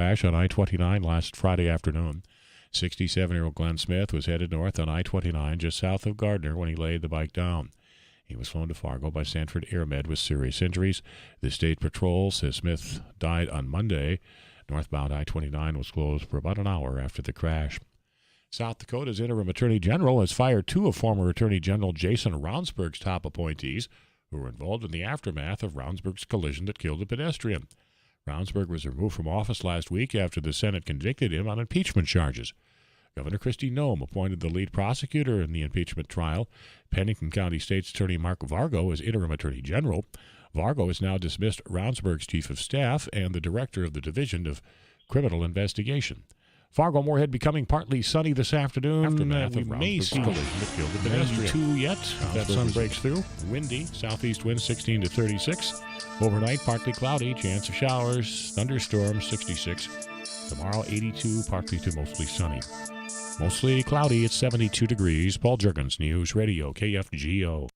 Crash on I-29 last Friday afternoon. 67-year-old Glenn Smith was headed north on I-29 just south of Gardner when he laid the bike down. He was flown to Fargo by Sanford AirMed with serious injuries. The State Patrol says Smith died on Monday. Northbound I-29 was closed for about an hour after the crash. South Dakota's interim attorney general has fired two of former Attorney General Jason Ravnsborg's top appointees who were involved in the aftermath of Ravnsborg's collision that killed a pedestrian. Ravnsborg was removed from office last week after the Senate convicted him on impeachment charges. Governor Kristi Noem appointed the lead prosecutor in the impeachment trial. Pennington County State's Attorney Mark Vargo as interim attorney general. Vargo has now dismissed Ravnsborg's chief of staff and the director of the Division of Criminal Investigation. Fargo-Moorhead becoming partly sunny this afternoon. Aftermath of Ravnsborg's collision that killed the pedestrian. 92 yet. That sun breaks through. Windy. Southeast wind 16 to 36. Overnight, partly cloudy. Chance of showers. Thunderstorms 66. Tomorrow, 82, partly to mostly sunny. Mostly cloudy at 72 degrees. Paul Juergens, News Radio, KFGO.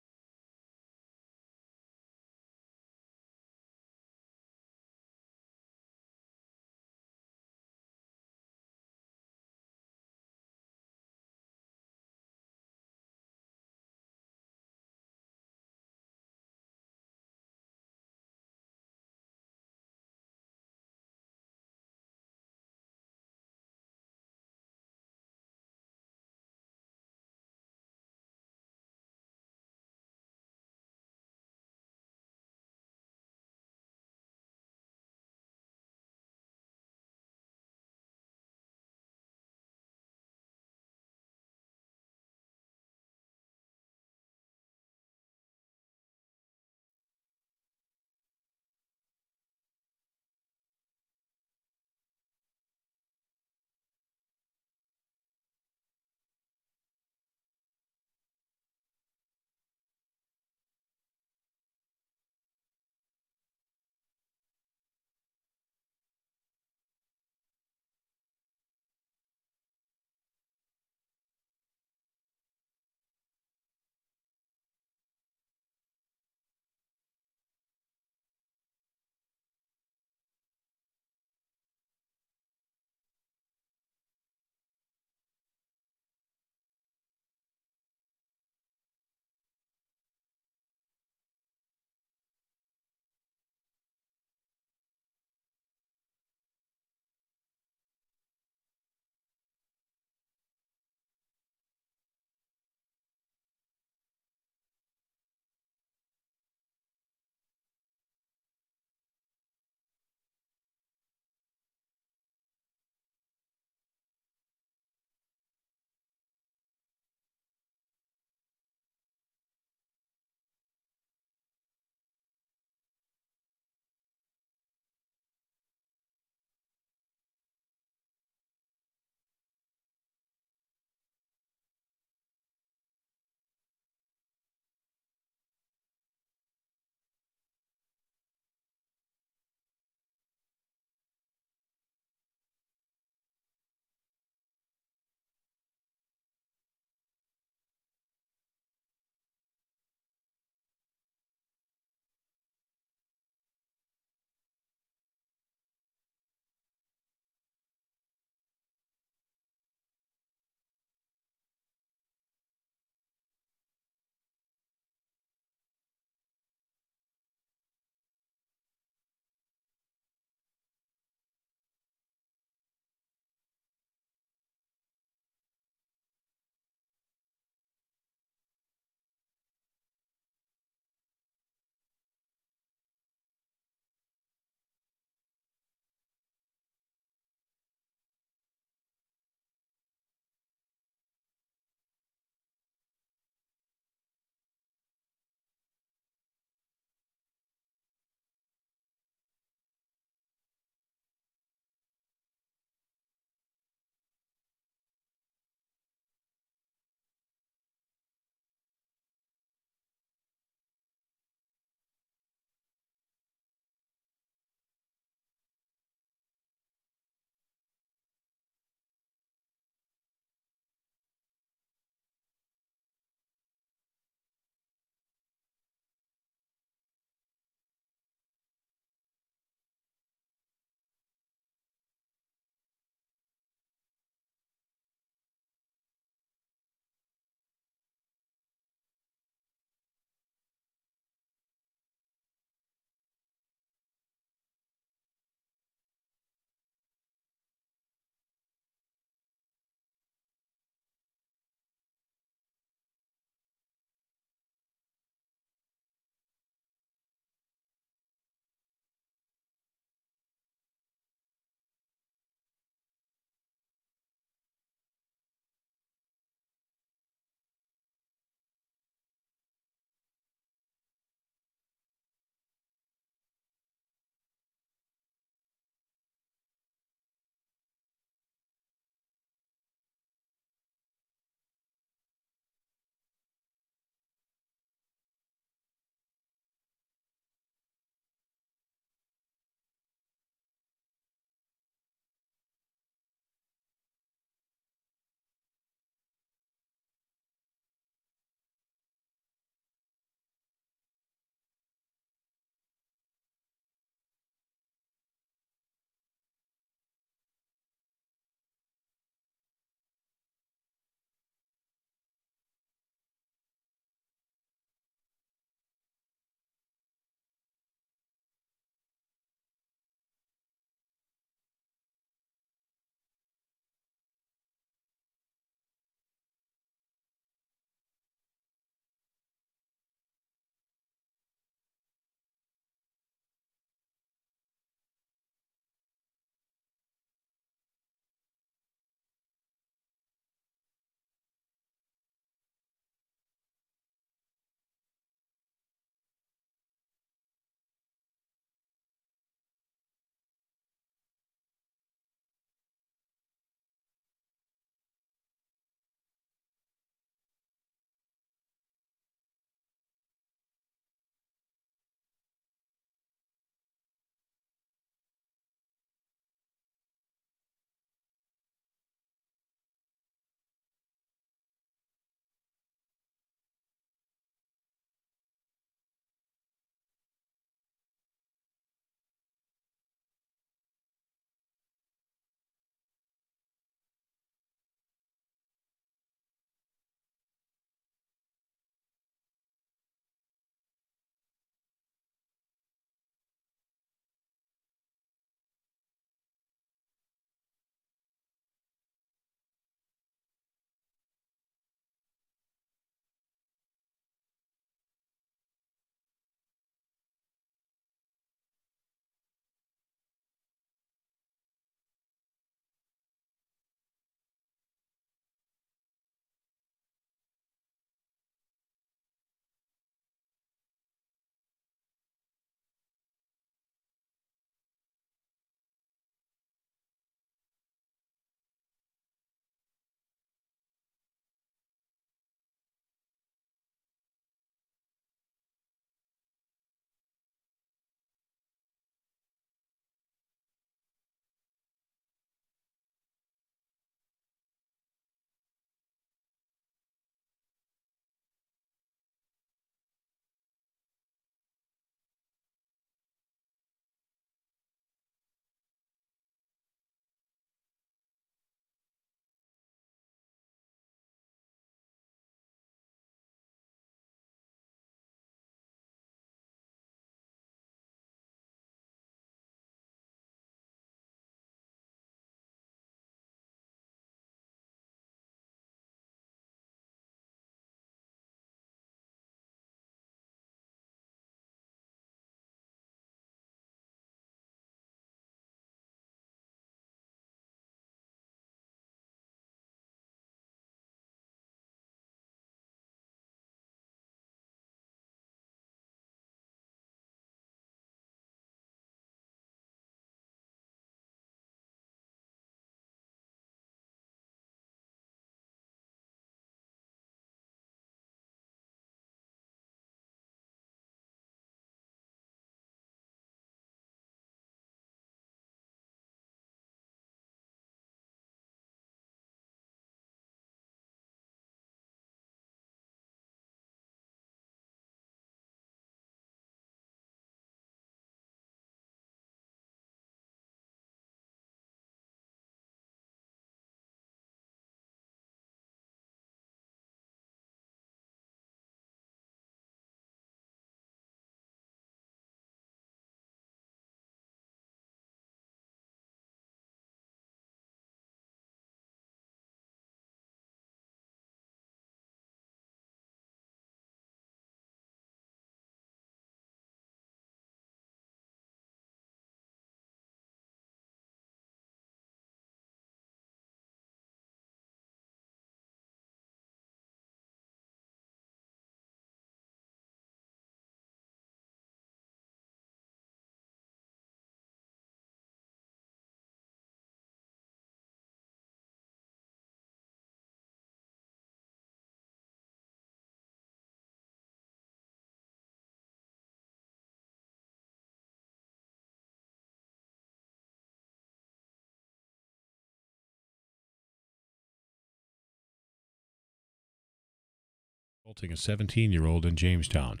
assaulting a 17-year-old in Jamestown.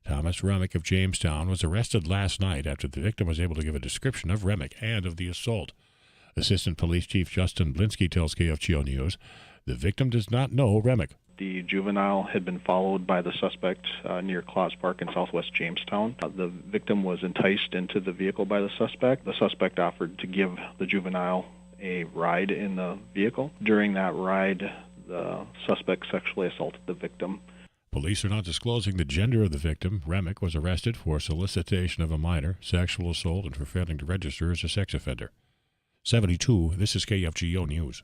Thomas Remick of Jamestown was arrested last night after the victim was able to give a description of Remick and of the assault. Assistant Police Chief Justin Blinsky tells KFGO News the victim does not know Remick. The juvenile had been followed by the suspect near Claus Park in southwest Jamestown. The victim was enticed into the vehicle by the suspect. The suspect offered to give the juvenile a ride in the vehicle. During that ride, the suspect sexually assaulted the victim. Police are not disclosing the gender of the victim. Remick was arrested for solicitation of a minor, sexual assault, and for failing to register as a sex offender. 72, this is KFGO News.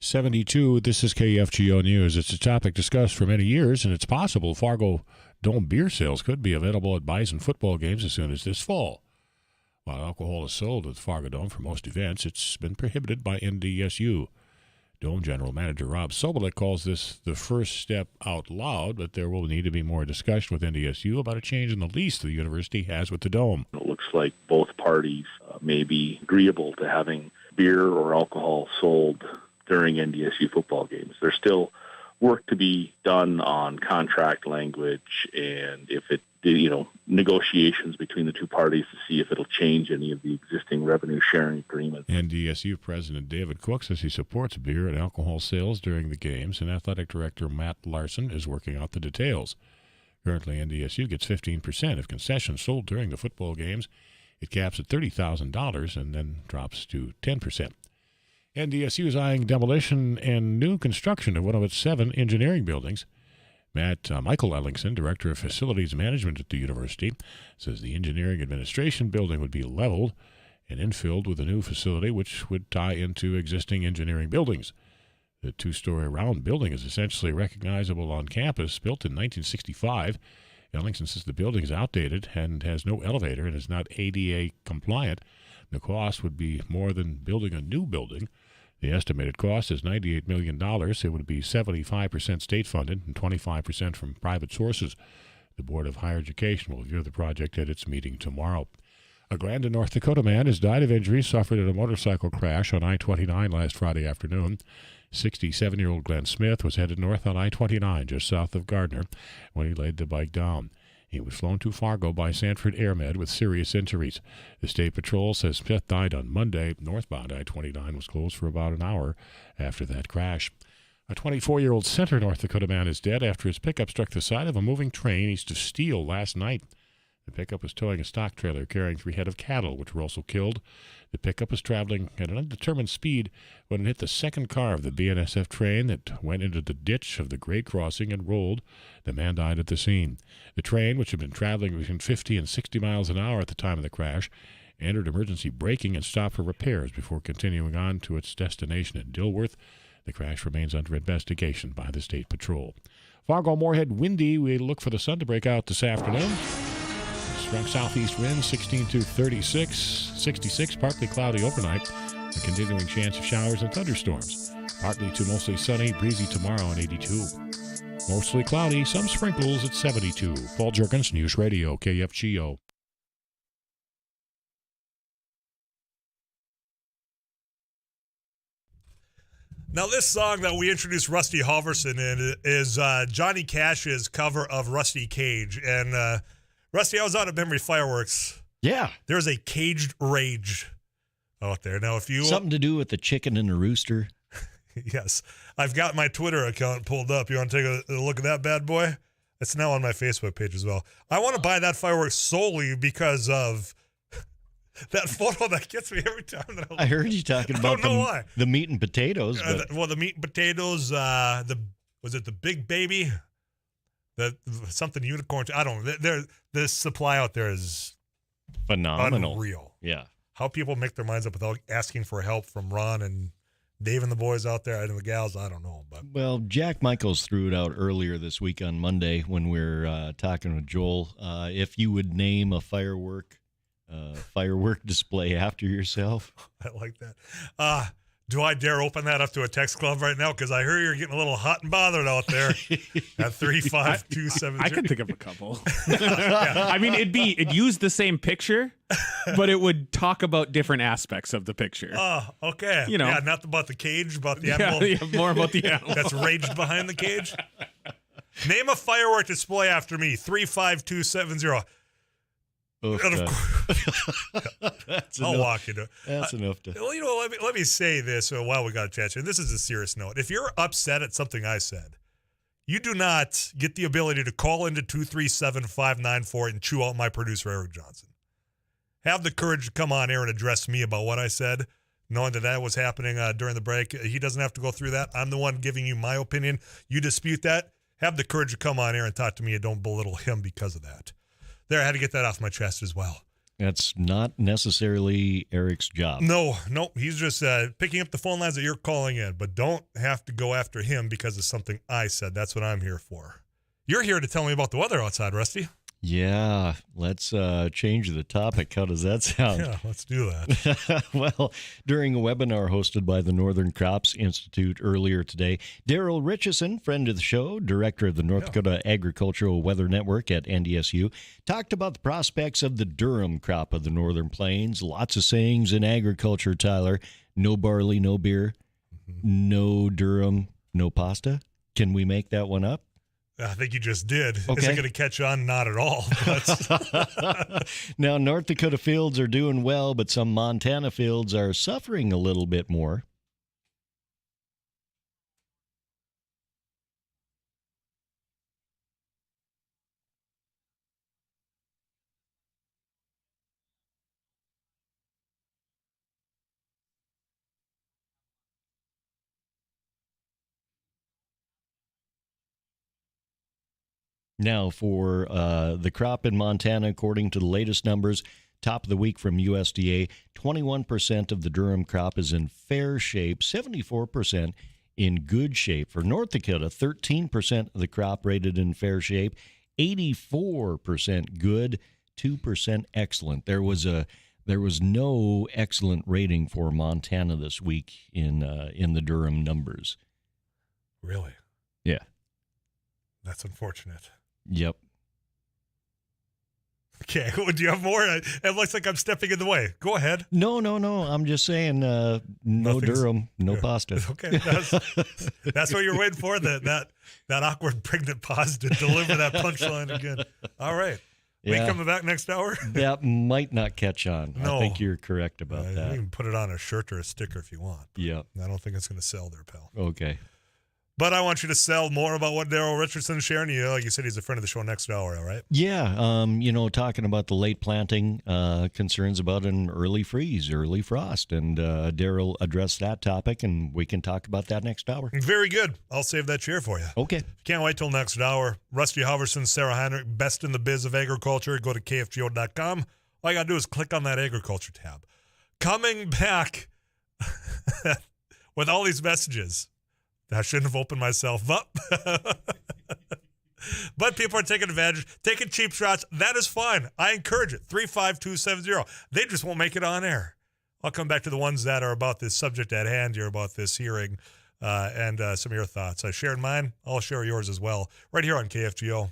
This is KFGO News. It's a topic discussed for many years, and it's possible Fargo Dome beer sales could be available at Bison football games as soon as this fall. While alcohol is sold at Fargo Dome for most events, it's been prohibited by NDSU. Dome General Manager Rob Sobolik calls this the first step out loud, but there will need to be more discussion with NDSU about a change in the lease the university has with the Dome. It looks like both parties may be agreeable to having beer or alcohol sold during NDSU football games. There's still work to be done on contract language and if it, negotiations between the two parties to see if it'll change any of the existing revenue sharing agreements. NDSU President David Cook says he supports beer and alcohol sales during the games, and Athletic Director Matt Larson is working out the details. Currently, NDSU gets 15% of concessions sold during the football games. It caps at $30,000 and then drops to 10%. NDSU is eyeing demolition and new construction of one of its 7 engineering buildings. Michael Ellingson, Director of Facilities Management at the university, says the Engineering Administration building would be leveled and infilled with a new facility which would tie into existing engineering buildings. The 2-story round building is essentially recognizable on campus, built in 1965. Ellingson says the building is outdated and has no elevator and is not ADA compliant. The cost would be more than building a new building. The estimated cost is $98 million. It would be 75% state-funded and 25% from private sources. The Board of Higher Education will review the project at its meeting tomorrow. A Grandin, North Dakota man has died of injuries suffered in a motorcycle crash on I-29 last Friday afternoon. 67-year-old Glenn Smith was headed north on I-29 just south of Gardner when he laid the bike down. He was flown to Fargo by Sanford AirMed with serious injuries. The State Patrol says Smith died on Monday. Northbound I-29 was closed for about an hour after that crash. A 24-year-old Center, North Dakota man is dead after his pickup struck the side of a moving train east of Steele last night. The pickup was towing a stock trailer carrying 3 head of cattle, which were also killed. The pickup was traveling at an undetermined speed when it hit the second car of the BNSF train that went into the ditch of the grade crossing and rolled. The man died at the scene. The train, which had been traveling between 50 and 60 miles an hour at the time of the crash, entered emergency braking and stopped for repairs before continuing on to its destination in Dilworth. The crash remains under investigation by the State Patrol. Fargo-Moorhead windy. We look for the sun to break out this afternoon. Strong southeast winds, 16 to 36, 66, partly cloudy overnight. A continuing chance of showers and thunderstorms. Partly to mostly sunny, breezy tomorrow at 82. Mostly cloudy, some sprinkles at 72. Paul Jerkins, News Radio, KFGO. Now, this song that we introduced Rusty Halverson in is Johnny Cash's cover of Rusty Cage. And Rusty, I was out at Memory Fireworks. Yeah. There's a caged rage out there. Now, if you... Something to do with the chicken and the rooster. Yes. I've got my Twitter account pulled up. You want to take a look at that bad boy? It's now on my Facebook page as well. I want to buy that fireworks solely because of that photo that gets me every time. That I heard you talking about the meat and potatoes. The meat and potatoes, was it the big baby? Something unicorn. I don't know. The supply out there is phenomenal. Unreal. Yeah. How people make their minds up without asking for help from Ron and Dave and the boys out there, and the gals, I don't know. But Well, Jack Michaels threw it out earlier this week on Monday when we were talking with Joel. If you would name a firework display after yourself. I like that. Do I dare open that up to a text club right now? Because I hear you're getting a little hot and bothered out there at 35270. I could think of a couple. I mean, it'd use the same picture, but it would talk about different aspects of the picture. Oh, okay. You know. Yeah, not about the cage, about the animal. Yeah, more about the animal. That's raged behind the cage. Name a firework display after me. 35270. I'll walk into it. That's enough to. Well, let me say this while we got a chat. And this is a serious note. If you're upset at something I said, you do not get the ability to call into 237-594 and chew out my producer, Eric Johnson. Have the courage to come on air and address me about what I said, knowing that was happening during the break. He doesn't have to go through that. I'm the one giving you my opinion. You dispute that, have the courage to come on air and talk to me and don't belittle him because of that. There, I had to get that off my chest as well. That's not necessarily Eric's job. No, he's just picking up the phone lines that you're calling in, but don't have to go after him because of something I said. That's what I'm here for. You're here to tell me about the weather outside, Rusty. Yeah, let's change the topic. How does that sound? Yeah, let's do that. Well, during a webinar hosted by the Northern Crops Institute earlier today, Daryl Richardson, friend of the show, director of the North Dakota Agricultural Weather Network at NDSU, talked about the prospects of the durum crop of the Northern Plains. Lots of sayings in agriculture, Tyler. No barley, no beer. No durum, no pasta. Can we make that one up? I think you just did. Okay. Is it going to catch on? Not at all. But Now, North Dakota fields are doing well, but some Montana fields are suffering a little bit more. Now, for the crop in Montana, according to the latest numbers, top of the week from USDA, 21% of the durum crop is in fair shape, 74% in good shape. For North Dakota, 13% of the crop rated in fair shape, 84% good, 2% excellent. There was no excellent rating for Montana this week in the durum numbers. really, Yeah. that's unfortunate. Yep. Okay, do you have more? It looks like I'm stepping in the way. Go ahead. No. I'm just saying, no Nothing's- durum, no pasta. Okay, that's what you're waiting for. That awkward pregnant pause to deliver that punchline again. All right, we Yeah. coming back next hour. That might not catch on. No. I think you're correct about You that. can put it on a shirt or a sticker if you want. Yep. I don't think it's going to sell there, pal. Okay. But I want you to sell more about what Daryl Richardson's sharing. Like you said, he's a friend of the show next hour, all right? Yeah. Talking about the late planting, concerns about an early freeze, early frost. And Daryl addressed that topic, and we can talk about that next hour. Very good. I'll save that chair for you. Okay. Can't wait till next hour. Rusty Halverson, Sarah Heinrich, best in the biz of agriculture. Go to kfgo.com. All you got to do is click on that agriculture tab. Coming back with all these messages. I shouldn't have opened myself up. But people are taking advantage, taking cheap shots. That is fine. I encourage it. 35270. They just won't make it on air. I'll come back to the ones that are about this subject at hand here, about this hearing, and some of your thoughts. I shared mine. I'll share yours as well, right here on KFGO.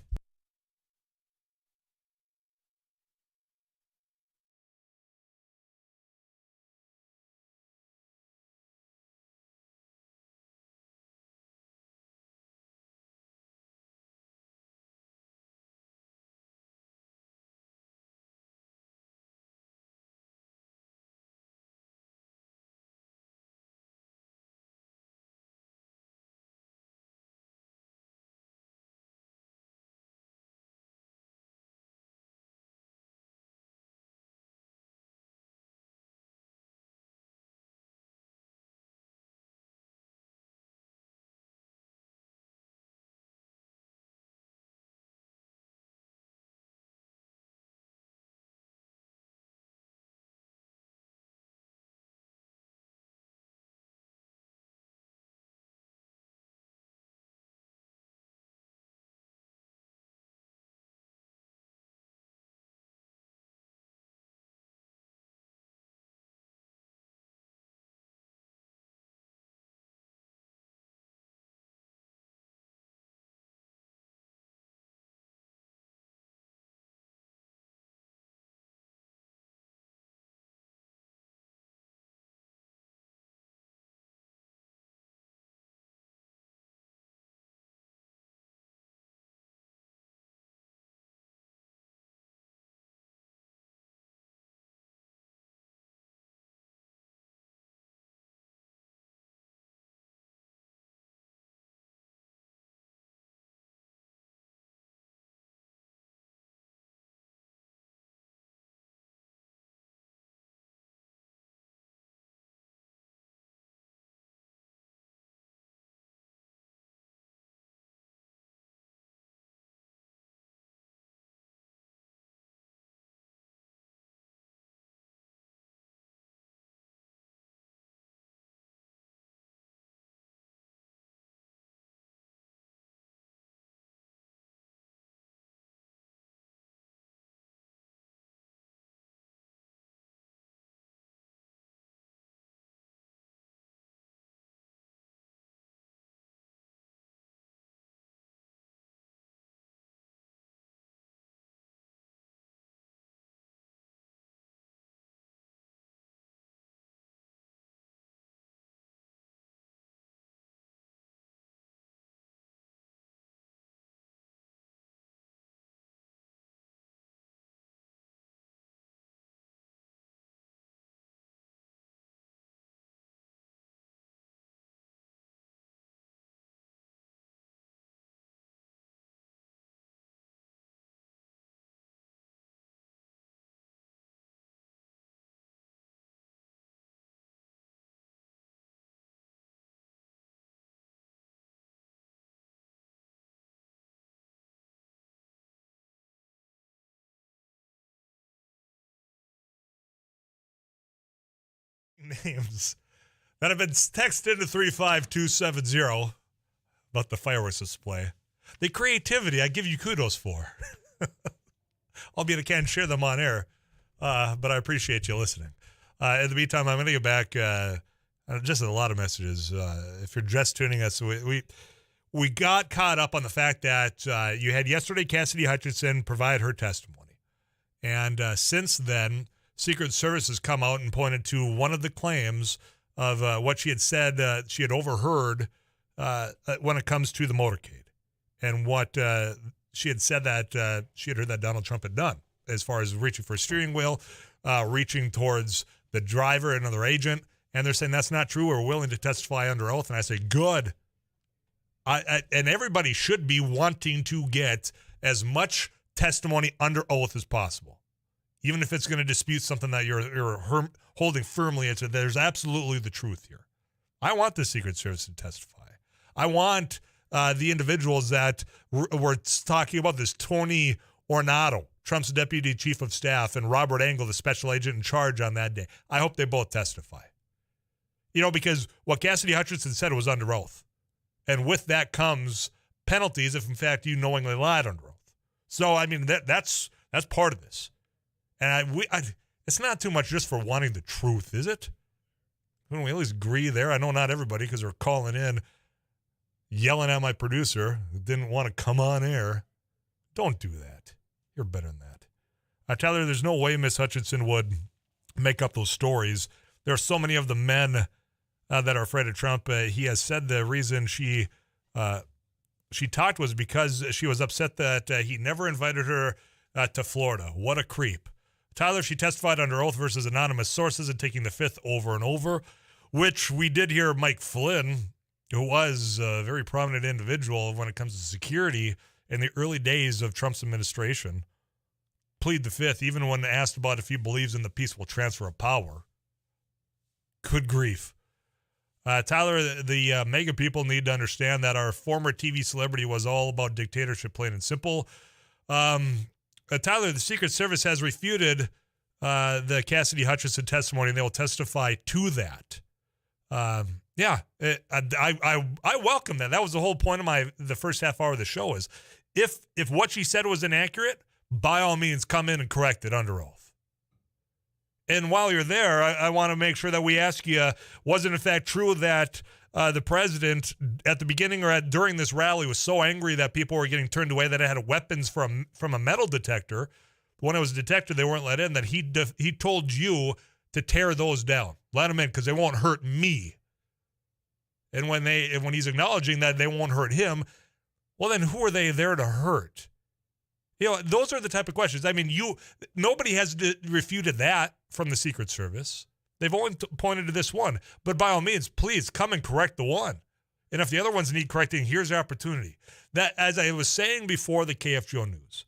names that have been texted to 35270 about the fireworks display. The creativity I give you kudos for. Albeit I can't share them on air, but I appreciate you listening. In the meantime, I'm going to get back just a lot of messages. If you're just tuning us, we got caught up on the fact that you had yesterday Cassidy Hutchinson provide her testimony. And since then, Secret Service has come out and pointed to one of the claims of what she had said she had overheard when it comes to the motorcade, and what she had said that she had heard that Donald Trump had done as far as reaching for a steering wheel, reaching towards the driver, another agent, and they're saying that's not true. We're willing to testify under oath, and I say good. And everybody should be wanting to get as much testimony under oath as possible, even if it's going to dispute something that you're holding firmly into. There's absolutely the truth here. I want the Secret Service to testify. I want the individuals that were talking about this, Tony Ornato, Trump's deputy chief of staff, and Robert Engel, the special agent in charge on that day. I hope they both testify. Because what Cassidy Hutchinson said was under oath. And with that comes penalties if, in fact, you knowingly lied under oath. So, I mean, that's part of this. And it's not too much just for wanting the truth, is it? When we at least agree there. I know not everybody, because they're calling in, yelling at my producer who didn't want to come on air. Don't do that. You're better than that. I tell her there's no way Miss Hutchinson would make up those stories. There are so many of the men that are afraid of Trump. He has said the reason she talked was because she was upset that he never invited her to Florida. What a creep. Tyler, she testified under oath versus anonymous sources and taking the fifth over and over, which we did hear Mike Flynn, who was a very prominent individual when it comes to security in the early days of Trump's administration, plead the fifth, even when asked about if he believes in the peaceful transfer of power. Good grief. Tyler, the MAGA people need to understand that our former TV celebrity was all about dictatorship, plain and simple. Tyler, the Secret Service has refuted the Cassidy Hutchinson testimony, and they will testify to that. I welcome that. That was the whole point of the first half hour of the show is if what she said was inaccurate, by all means, come in and correct it under oath. And while you're there, I want to make sure that we ask you, was it in fact true that the president at the beginning or during this rally was so angry that people were getting turned away that it had weapons from a metal detector? When it was detected, they weren't let in, that he told you to tear those down. Let them in because they won't hurt me. And when he's acknowledging that they won't hurt him, well, then who are they there to hurt? Those are the type of questions. I mean, nobody has refuted that from the Secret Service. They've only pointed to this one. But by all means, please come and correct the one. And if the other ones need correcting, here's the opportunity. That, as I was saying before the KFGO news,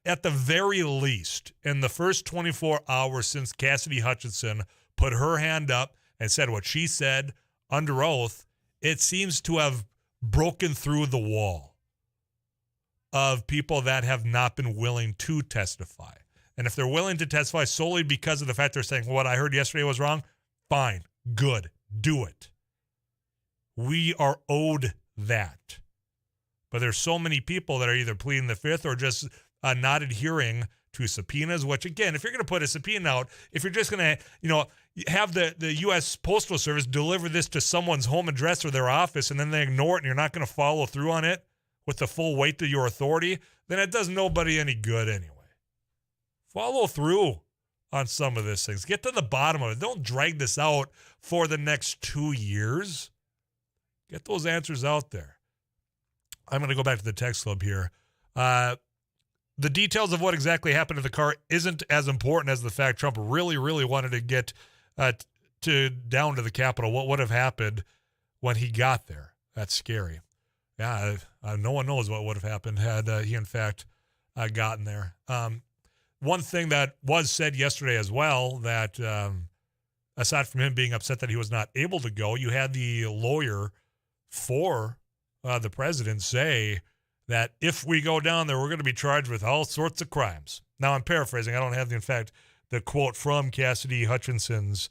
at the very least, in the first 24 hours since Cassidy Hutchinson put her hand up and said what she said under oath, it seems to have broken through the wall of people that have not been willing to testify. And if they're willing to testify solely because of the fact they're saying, what I heard yesterday was wrong, fine, good, do it. We are owed that. But there's so many people that are either pleading the fifth or just not adhering to subpoenas, which, again, if you're going to put a subpoena out, if you're just going to, have the U.S. Postal Service deliver this to someone's home address or their office and then they ignore it and you're not going to follow through on it with the full weight of your authority, then it does nobody any good anyway. Follow through on some of these things. Get to the bottom of it. Don't drag this out for the next 2 years. Get those answers out there. I'm going to go back to the text club here. The details of what exactly happened in the car isn't as important as the fact Trump really, really wanted to get down to the Capitol. What would have happened when he got there? That's scary. Yeah, no one knows what would have happened had he, in fact, gotten there. One thing that was said yesterday as well, that aside from him being upset that he was not able to go, you had the lawyer for the president say that if we go down there, we're going to be charged with all sorts of crimes. Now, I'm paraphrasing. I don't have, in fact, the quote from Cassidy Hutchinson's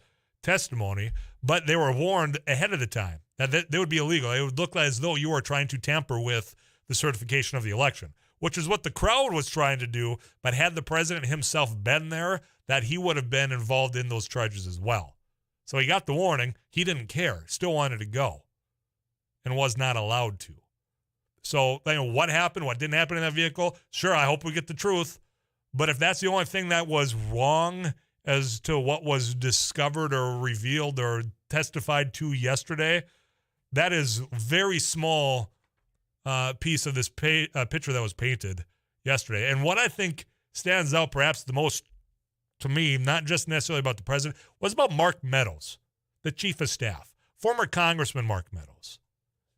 testimony, but they were warned ahead of the time that they would be illegal. It would look as though you were trying to tamper with the certification of the election, which is what the crowd was trying to do. But had the president himself been there, that he would have been involved in those charges as well. So he got the warning. He didn't care, still wanted to go, and was not allowed to. So what happened, what didn't happen in that vehicle? Sure, I hope we get the truth. But if that's the only thing that was wrong as to what was discovered or revealed or testified to yesterday, that is very small piece of this picture that was painted yesterday. And what I think stands out perhaps the most to me, not just necessarily about the president, was about Mark Meadows, the chief of staff, former Congressman Mark Meadows,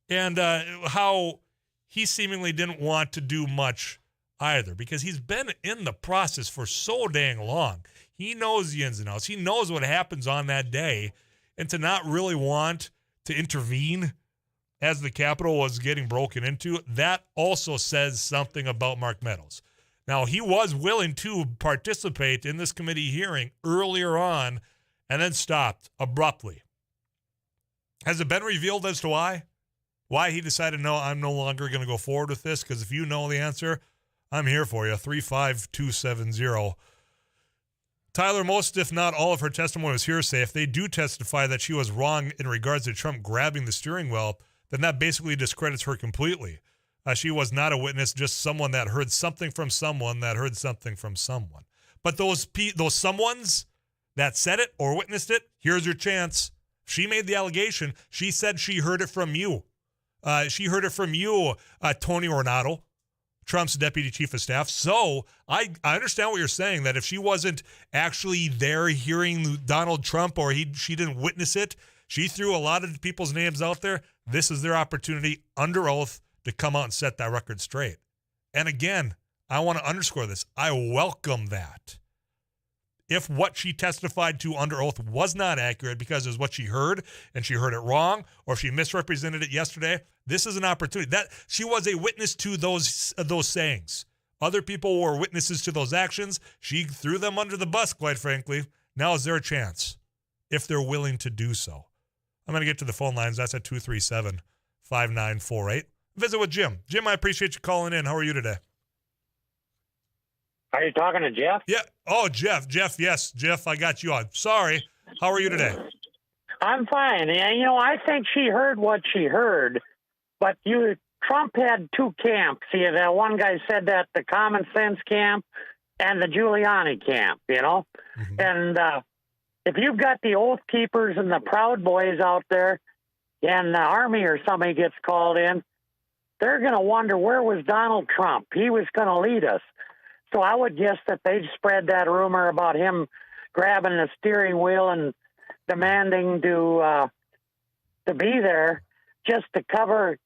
and how he seemingly didn't want to do much either because he's been in the process for so dang long. He knows the ins and outs. He knows what happens on that day, and to not really want to intervene as the Capitol was getting broken into, that also says something about Mark Meadows. Now, he was willing to participate in this committee hearing earlier on and then stopped abruptly. Has it been revealed as to why? Why he decided, no, I'm no longer going to go forward with this? Because if you know the answer, I'm here for you. 35270. Tyler, most, if not all of her testimony was hearsay. If they do testify that she was wrong in regards to Trump grabbing the steering wheel, then that basically discredits her completely. She was not a witness, just someone that heard something from someone that heard something from someone. But those someones that said it or witnessed it, here's your chance. She made the allegation. She said she heard it from you. She heard it from you, Tony Ornato, Trump's deputy chief of staff. So I understand what you're saying, that if she wasn't actually there hearing Donald Trump or she didn't witness it, she threw a lot of people's names out there. This is their opportunity under oath to come out and set that record straight. And again, I want to underscore this. I welcome that. If what she testified to under oath was not accurate because it was what she heard and she heard it wrong, or if she misrepresented it yesterday, this is an opportunity. That she was a witness to those sayings. Other people were witnesses to those actions. She threw them under the bus, quite frankly. Now is their chance, if they're willing to do so. I'm going to get to the phone lines. That's at 237-5948. Visit with Jim. Jim, I appreciate you calling in. How are you today? Are you talking to Jeff? Yeah. Oh, Jeff. Yes. Jeff, I got you on. Sorry. How are you today? I'm fine. And, I think she heard what she heard, but Trump had two camps. That one guy said that the common sense camp and the Giuliani camp, Mm-hmm. And if you've got the Oath Keepers and the Proud Boys out there and the Army or somebody gets called in, they're going to wonder, where was Donald Trump? He was going to lead us. So I would guess that they spread that rumor about him grabbing the steering wheel and demanding to be there just to cover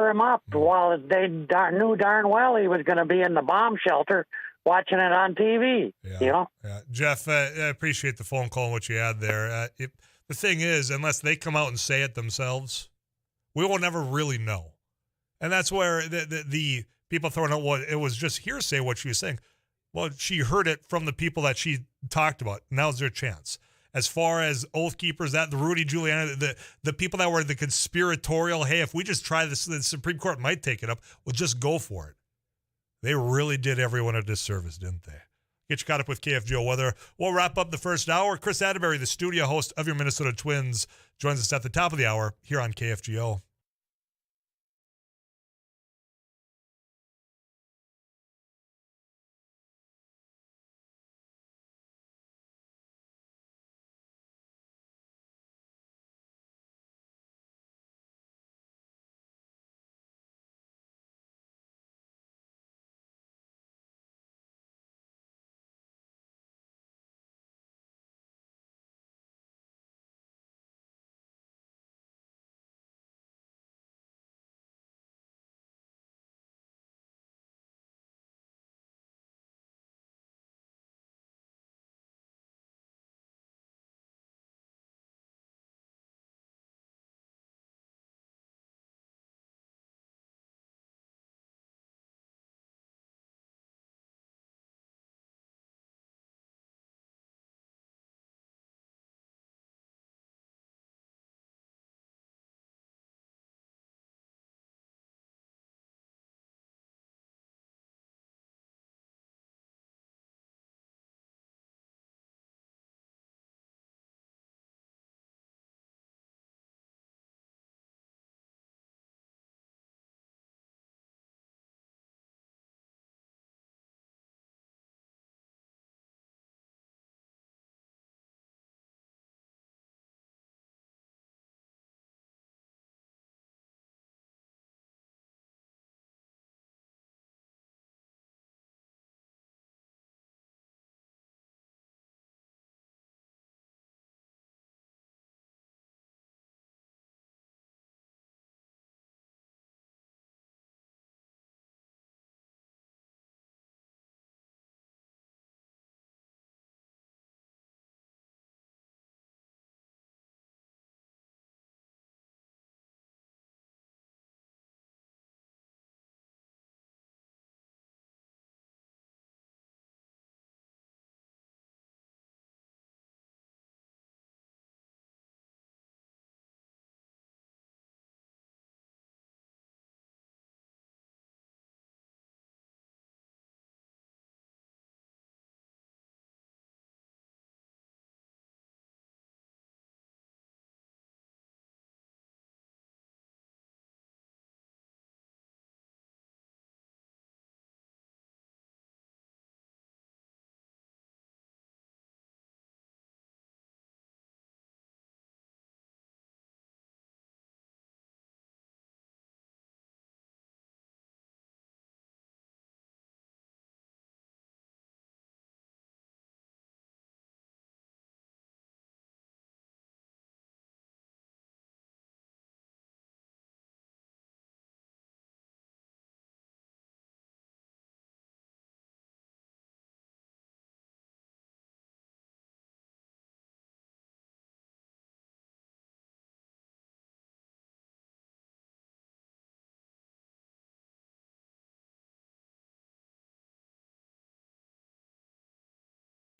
him up, while they knew darn well he was going to be in the bomb shelter watching it on TV. Yeah. Jeff, I appreciate the phone call and what you had there. The thing is, unless they come out and say it themselves, we will never really know. And that's where the people throwing out, well, it was just hearsay what she was saying. Well, she heard it from the people that she talked about. Now's their chance. As far as Oath Keepers, the Rudy Giuliani, the people that were the conspiratorial, hey, if we just try this, the Supreme Court might take it up. Well, just go for it. They really did everyone a disservice, didn't they? Get you caught up with KFGO weather. We'll wrap up the first hour. Chris Atterbury, the studio host of your Minnesota Twins, joins us at the top of the hour here on KFGO.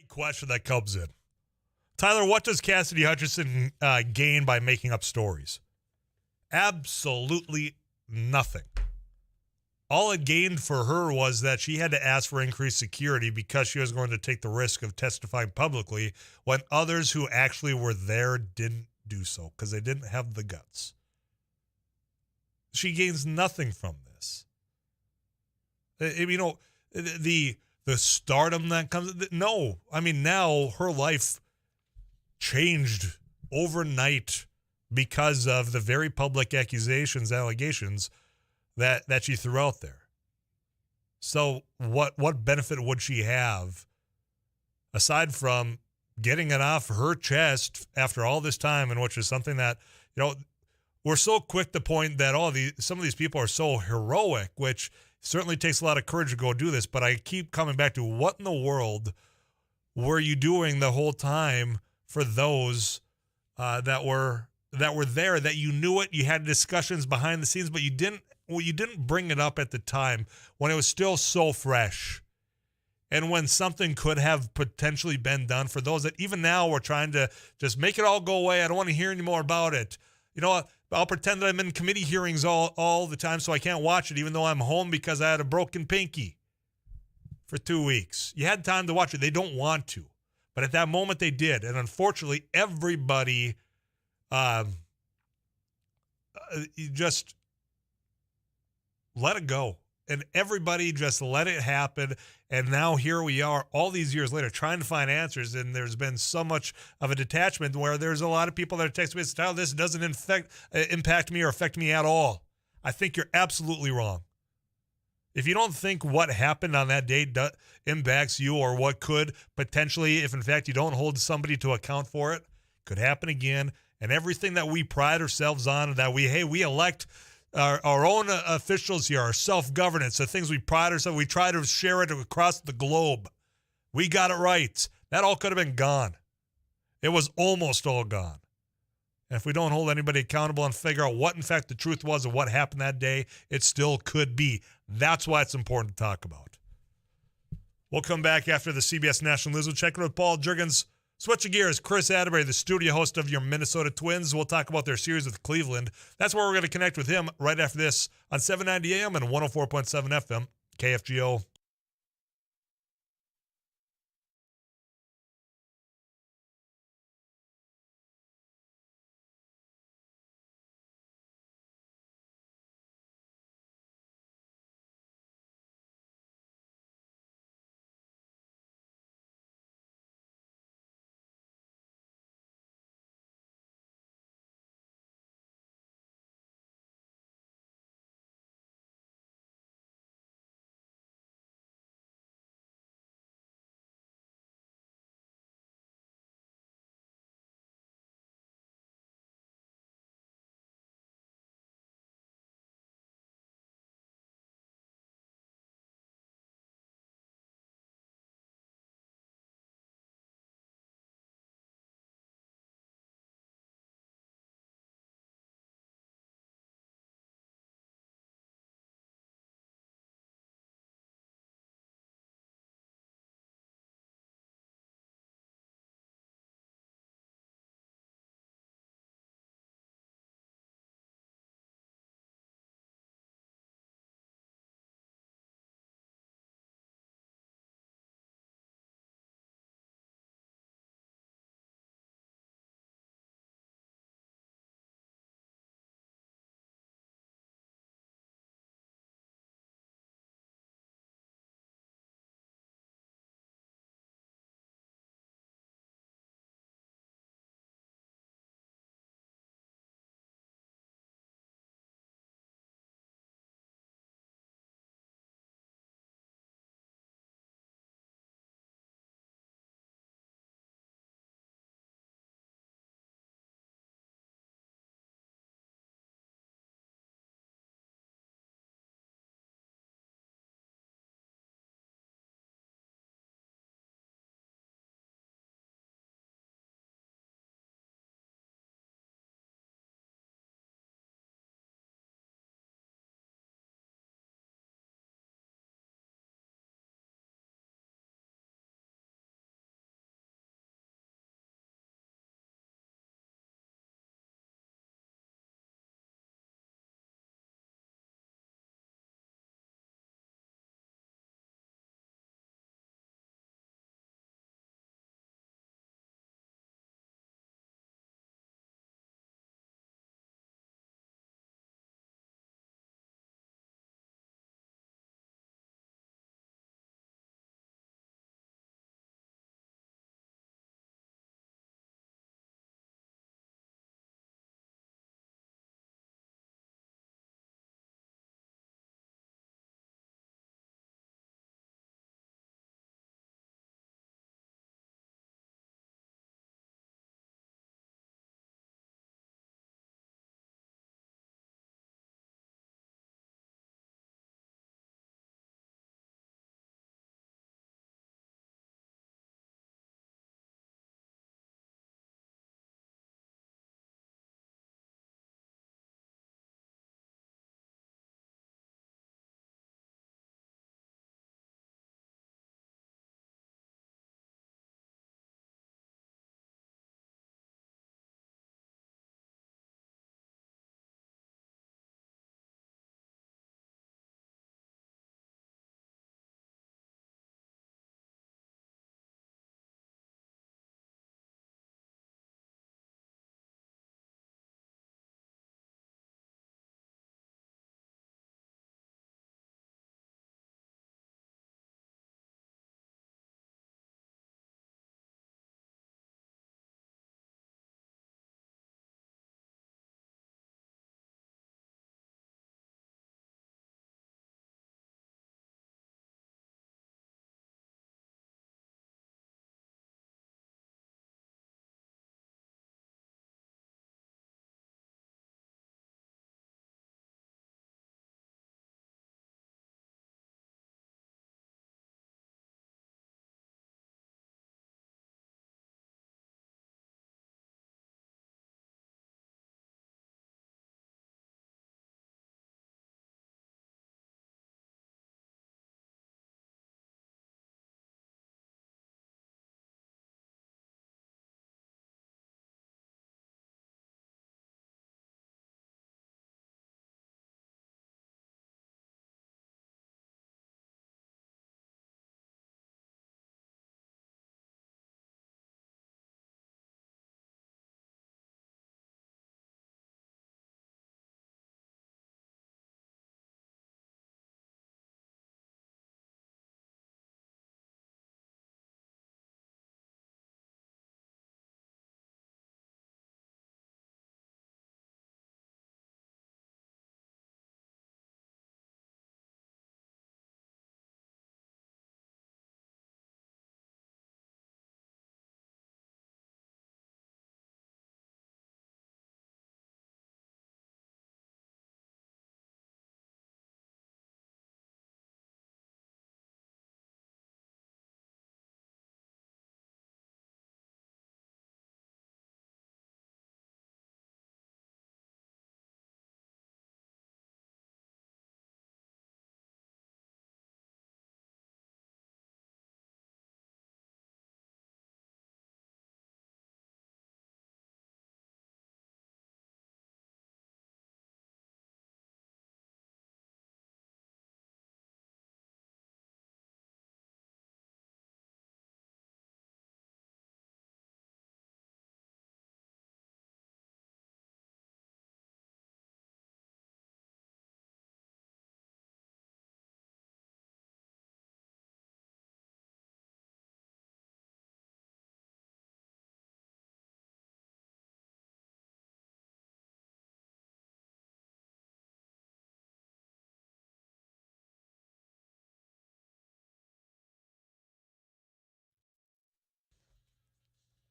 question that comes in. Tyler, what does Cassidy Hutchinson gain by making up stories? Absolutely nothing. All it gained for her was that she had to ask for increased security because she was going to take the risk of testifying publicly when others who actually were there didn't do so because they didn't have the guts. She gains nothing from this. The stardom that comes. No, I mean, now her life changed overnight because of the very public allegations that she threw out there. So what benefit would she have aside from getting it off her chest after all this time, and which is something that, we're so quick to point that some of these people are so heroic, which certainly takes a lot of courage to go do this, but I keep coming back to what in the world were you doing the whole time for those that were there, that you knew it, you had discussions behind the scenes, but you didn't bring it up at the time when it was still so fresh. And when something could have potentially been done for those that even now we're trying to just make it all go away. I don't want to hear any more about it. You know what? I'll pretend that I'm in committee hearings all the time so I can't watch it even though I'm home because I had a broken pinky for 2 weeks. You had time to watch it. They don't want to. But at that moment they did. And unfortunately, everybody just let it go. And everybody just let it happen. And now here we are all these years later trying to find answers. And there's been so much of a detachment where there's a lot of people that are texting me and saying, this doesn't impact me or affect me at all. I think you're absolutely wrong. If you don't think what happened on that day impacts you, or what could potentially, if in fact you don't hold somebody to account for it, could happen again. And everything that we pride ourselves on, that we elect our own officials here, our self-governance, the things we pride ourselves, we try to share it across the globe. We got it right. That all could have been gone. It was almost all gone. And if we don't hold anybody accountable and figure out what in fact the truth was of what happened that day, it still could be. That's why it's important to talk about. We'll come back after the CBS National News. We'll check in with Paul Jurgens. Switching gears, Chris Atterbury, the studio host of your Minnesota Twins. We'll talk about their series with Cleveland. That's where we're going to connect with him right after this on 790 AM and 104.7 FM, KFGO.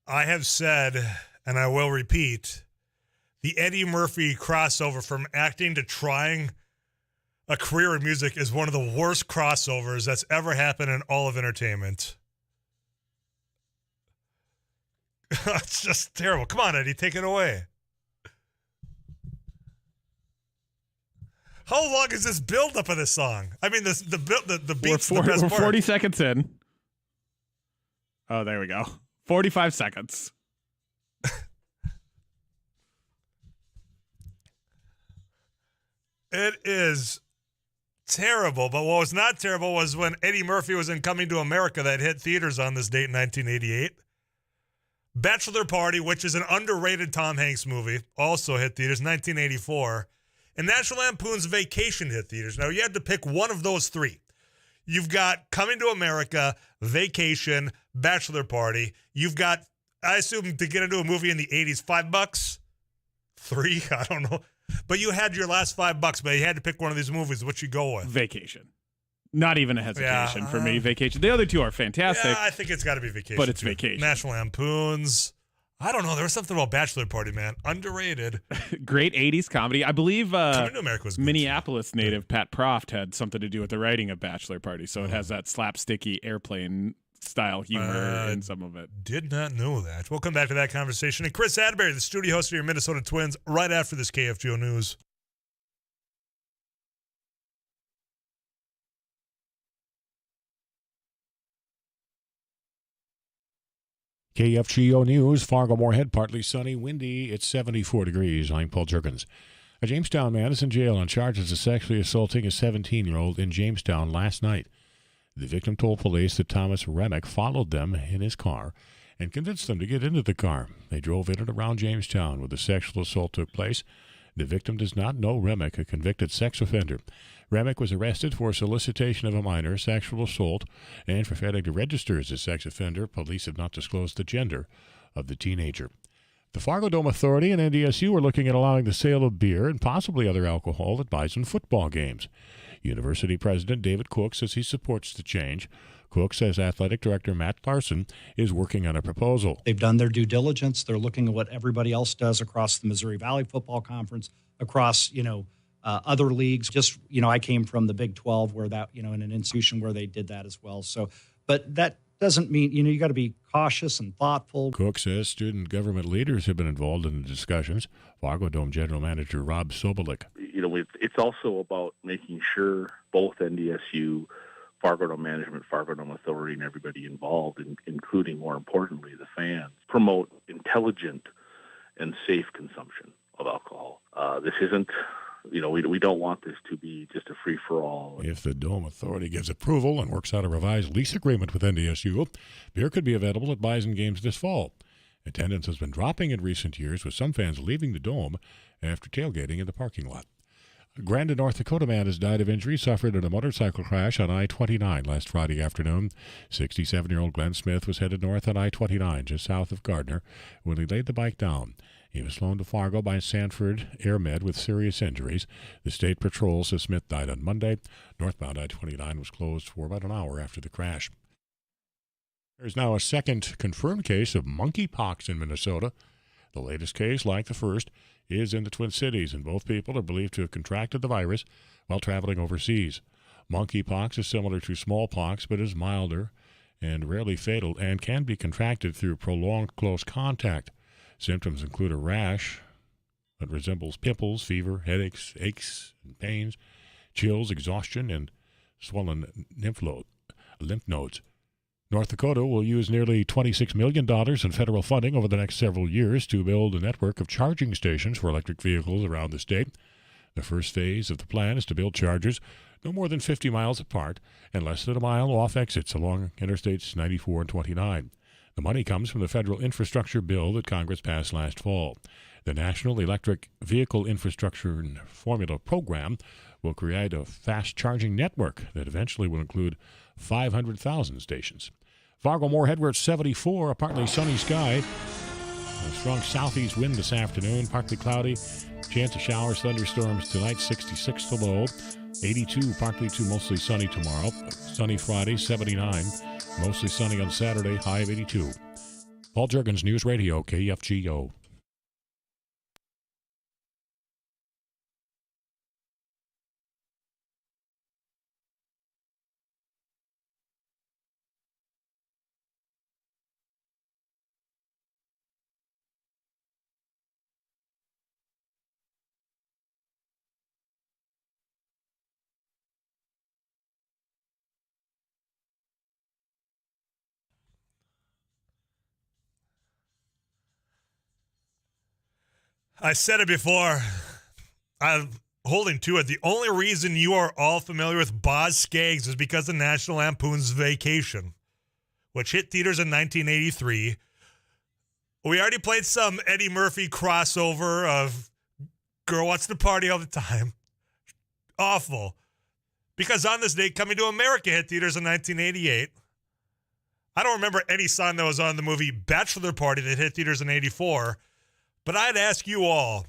I have said, and I will repeat, the Eddie Murphy crossover from acting to trying a career in music is one of the worst crossovers that's ever happened in all of entertainment. It's just terrible. Come on, Eddie, take it away. How long is this build up of this song? I mean, the beat's the best we're part. 40 seconds in. Oh, there we go. 45 seconds. It is terrible, but what was not terrible was when Eddie Murphy was in Coming to America that hit theaters on this date in 1988. Bachelor Party, which is an underrated Tom Hanks movie, also hit theaters 1984. And National Lampoon's Vacation hit theaters. Now, you had to pick one of those three. You've got Coming to America, Vacation, Bachelor Party. You've got, I assume, to get into a movie in the 80s, $5? $3? I don't know. But you had your last $5, but you had to pick one of these movies. What you go with? Vacation. Not even a hesitation for me. Vacation. The other two are fantastic. Yeah, I think it's got to be Vacation. But it's too. Vacation. National Lampoons. I don't know. There was something about Bachelor Party, man. Underrated. Great 80s comedy. I believe Coming to America was good Minneapolis too. native Pat Proft had something to do with the writing of Bachelor Party. So it has that slapsticky airplane style humor in some of it. Did not know that. We'll come back to that conversation. And Chris Atterbury, the studio host of your Minnesota Twins, right after this KFGO News. KFGO News, Fargo-Moorhead, partly sunny, windy. It's 74 degrees. I'm Paul Jerkins. A Jamestown man is in jail on charges of sexually assaulting a 17-year-old in Jamestown last night. The victim told police that Thomas Remick followed them in his car and convinced them to get into the car. They drove in and around Jamestown where the sexual assault took place. The victim does not know Remick, a convicted sex offender. Remick was arrested for solicitation of a minor, sexual assault, and for failing to register as a sex offender. Police have not disclosed the gender of the teenager. The Fargo Dome Authority and NDSU are looking at allowing the sale of beer and possibly other alcohol at Bison football games. University President David Cook says he supports the change. Cook says Athletic Director Matt Larson is working on a proposal. They've done their due diligence. They're looking at what everybody else does across the Missouri Valley Football Conference, across, other leagues. Just, I came from the Big 12 where that, in an institution where they did that as well. So, but that doesn't mean, you got to be cautious and thoughtful. Cook says student government leaders have been involved in the discussions. Fargo Dome General Manager Rob Sobolik. It's also about making sure both NDSU, Fargo Dome Management, Fargo Dome Authority, and everybody involved, including, more importantly, the fans, promote intelligent and safe consumption of alcohol. This isn't, we don't want this to be just a free-for-all. If the Dome Authority gives approval and works out a revised lease agreement with NDSU, beer could be available at Bison games this fall. Attendance has been dropping in recent years, with some fans leaving the Dome after tailgating in the parking lot. A Grandin, North Dakota man has died of injuries suffered in a motorcycle crash on I-29 last Friday afternoon. 67-year-old Glenn Smith was headed north on I-29 just south of Gardner when he laid the bike down. He was flown to Fargo by Sanford Air Med with serious injuries. The state patrol says Smith died on Monday. Northbound I-29 was closed for about an hour after the crash. There's now a second confirmed case of monkeypox in Minnesota. The latest case, like the first, is in the Twin Cities, and both people are believed to have contracted the virus while traveling overseas. Monkeypox is similar to smallpox, but is milder and rarely fatal and can be contracted through prolonged close contact. Symptoms include a rash that resembles pimples, fever, headaches, aches and pains, chills, exhaustion, and swollen lymph nodes. North Dakota will use nearly $26 million in federal funding over the next several years to build a network of charging stations for electric vehicles around the state. The first phase of the plan is to build chargers no more than 50 miles apart and less than a mile off exits along Interstates 94 and 29. The money comes from the federal infrastructure bill that Congress passed last fall. The National Electric Vehicle Infrastructure and Formula Program will create a fast-charging network that eventually will include 500,000 stations. Fargo-Moorhead, we're at 74, a partly sunny sky. A strong southeast wind this afternoon, partly cloudy. Chance of showers, thunderstorms tonight, 66 to low. 82, partly to mostly sunny tomorrow. Sunny Friday, 79. Mostly sunny on Saturday, high of 82. Paul Jurgens, News Radio, KFGO. I said it before. I'm holding to it. The only reason you are all familiar with Boz Scaggs is because of National Lampoon's Vacation, which hit theaters in 1983. We already played some Eddie Murphy crossover of Girl Wants to Party All the Time. Awful. Because on this day, Coming to America hit theaters in 1988. I don't remember any song that was on the movie Bachelor Party that hit theaters in 84. But I'd ask you all,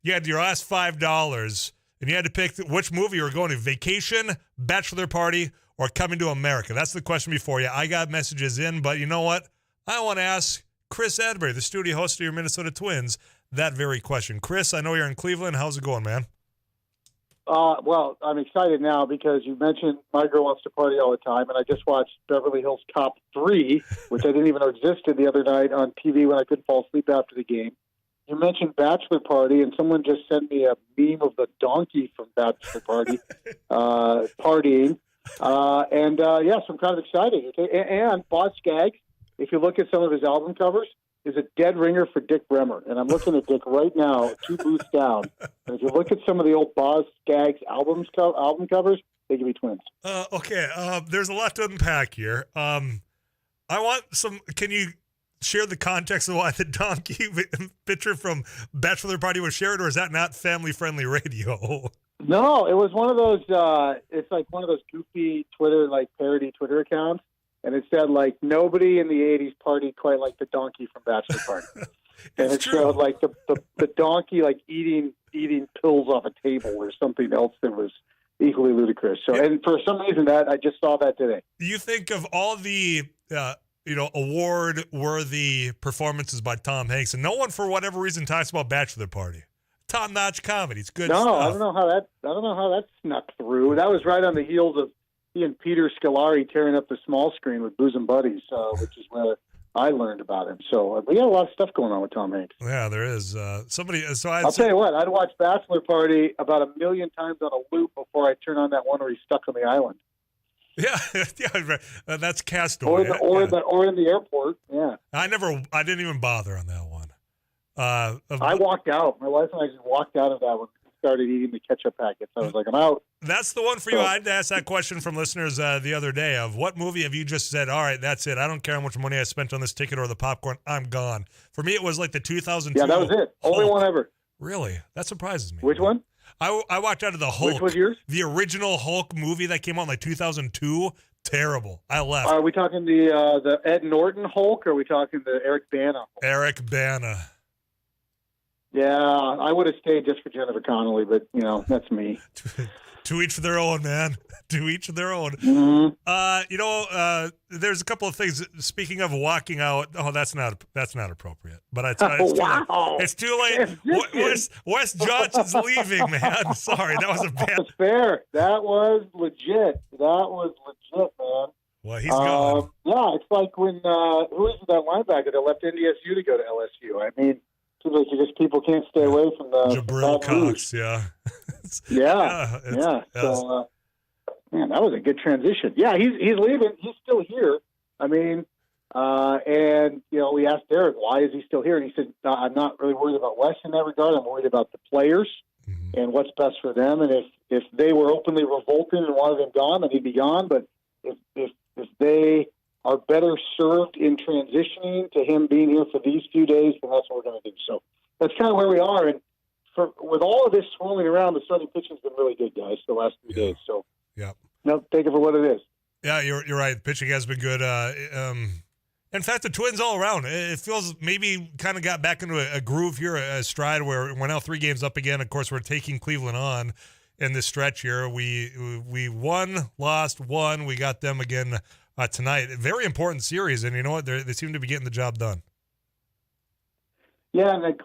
you had your last $5, and you had to pick which movie you were going to, Vacation, Bachelor Party, or Coming to America. That's the question before you. I got messages in, but you know what? I want to ask Chris Adbury, the studio host of your Minnesota Twins, that very question. Chris, I know you're in Cleveland. How's it going, man? Well, I'm excited now because you mentioned My Girl Wants to Party All the Time, and I just watched Beverly Hills Cop 3, which I didn't even know existed the other night on TV when I couldn't fall asleep after the game. You mentioned Bachelor Party, and someone just sent me a meme of the donkey from Bachelor Party partying. Yes, I'm kind of excited. And Boz Scaggs, if you look at some of his album covers, is a dead ringer for Dick Bremer. And I'm looking at Dick right now, 2 booths down. And if you look at some of the old Boz Scaggs album covers, they could be twins. Okay, there's a lot to unpack here. I want some. Can you share the context of why the donkey picture from Bachelor Party was shared, or is that not family-friendly radio? No, it was one of those, it's like one of those goofy Twitter, like parody Twitter accounts. And it said, like, nobody in the 80s partied quite like the donkey from Bachelor Party. And it showed, like, the donkey, like, eating pills off a table or something else that was equally ludicrous. So, and for some reason, that I just saw that today. You think of all the award-worthy performances by Tom Hanks, and no one, for whatever reason, talks about Bachelor Party. Top-notch comedy. It's good stuff. No, I don't know how that snuck through. That was right on the heels of he and Peter Scolari tearing up the small screen with Booze and Buddies, which is where I learned about him. So we got a lot of stuff going on with Tom Hanks. Yeah, there is. I'll tell you what, I'd watch Bachelor Party about 1 million times on a loop before I turn on that one where he's stuck on the island. Yeah, that's Castaway. Or in the airport. Yeah, I didn't even bother on that one. I walked out. My wife and I just walked out of that one. Started eating the ketchup packets. I was like, I'm out. That's the one for you. I had to ask that question from listeners the other day of what movie have you just said, all right, that's it. I don't care how much money I spent on this ticket or the popcorn. I'm gone. For me, it was like the 2002. Yeah, that was it. Only one ever. Really? That surprises me. Which one? I walked out of the Hulk. Which was yours? The original Hulk movie that came out in like 2002. Terrible. I left. Are we talking the Ed Norton Hulk, or are we talking the Eric Bana Hulk? Eric Bana. Yeah, I would have stayed just for Jennifer Connelly, but, that's me. To each their own, man. To each their own. Mm-hmm. There's a couple of things. Speaking of walking out, that's not appropriate. But it's too late. Wes Johnson's leaving, man. Sorry, that was a bad. That's fair. That was legit, man. Well, he's gone. Yeah, it's like when who is that linebacker that left NDSU to go to LSU? I mean, seems like people can't stay away from the Jabril Cox. Yeah. Yeah. So, man, that was a good transition. Yeah, he's leaving. He's still here. I mean, we asked Derek, why is he still here? And he said, I'm not really worried about Wes in that regard. I'm worried about the players and what's best for them. And if they were openly revolted and wanted him gone, then he'd be gone. But if they are better served in transitioning to him being here for these few days, then that's what we're going to do. So that's kind of where we are. And with all of this swirling around, the starting pitching's been really good, guys, the last few days. So, take it for what it is. Yeah, you're right. Pitching has been good. In fact, the Twins all around, it feels maybe kind of got back into a groove here, a stride where we're now 3 games up again. Of course, we're taking Cleveland on in this stretch here. We won, lost, won. We got them again tonight. A very important series, and you know what? They seem to be getting the job done. Yeah, and it's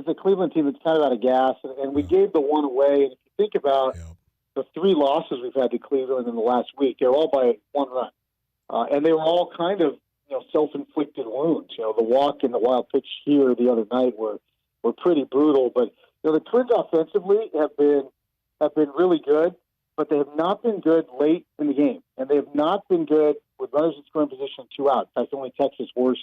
a Cleveland team that's kind of out of gas, and we gave the one away. And if you think about the 3 losses we've had to Cleveland in the last week, they're all by 1 run. And they were all kind of, self-inflicted wounds. The walk and the wild pitch here the other night were pretty brutal. But the Twins offensively have been really good, but they have not been good late in the game, and they have not been good with runners in scoring position 2 out. In fact, only Texas worse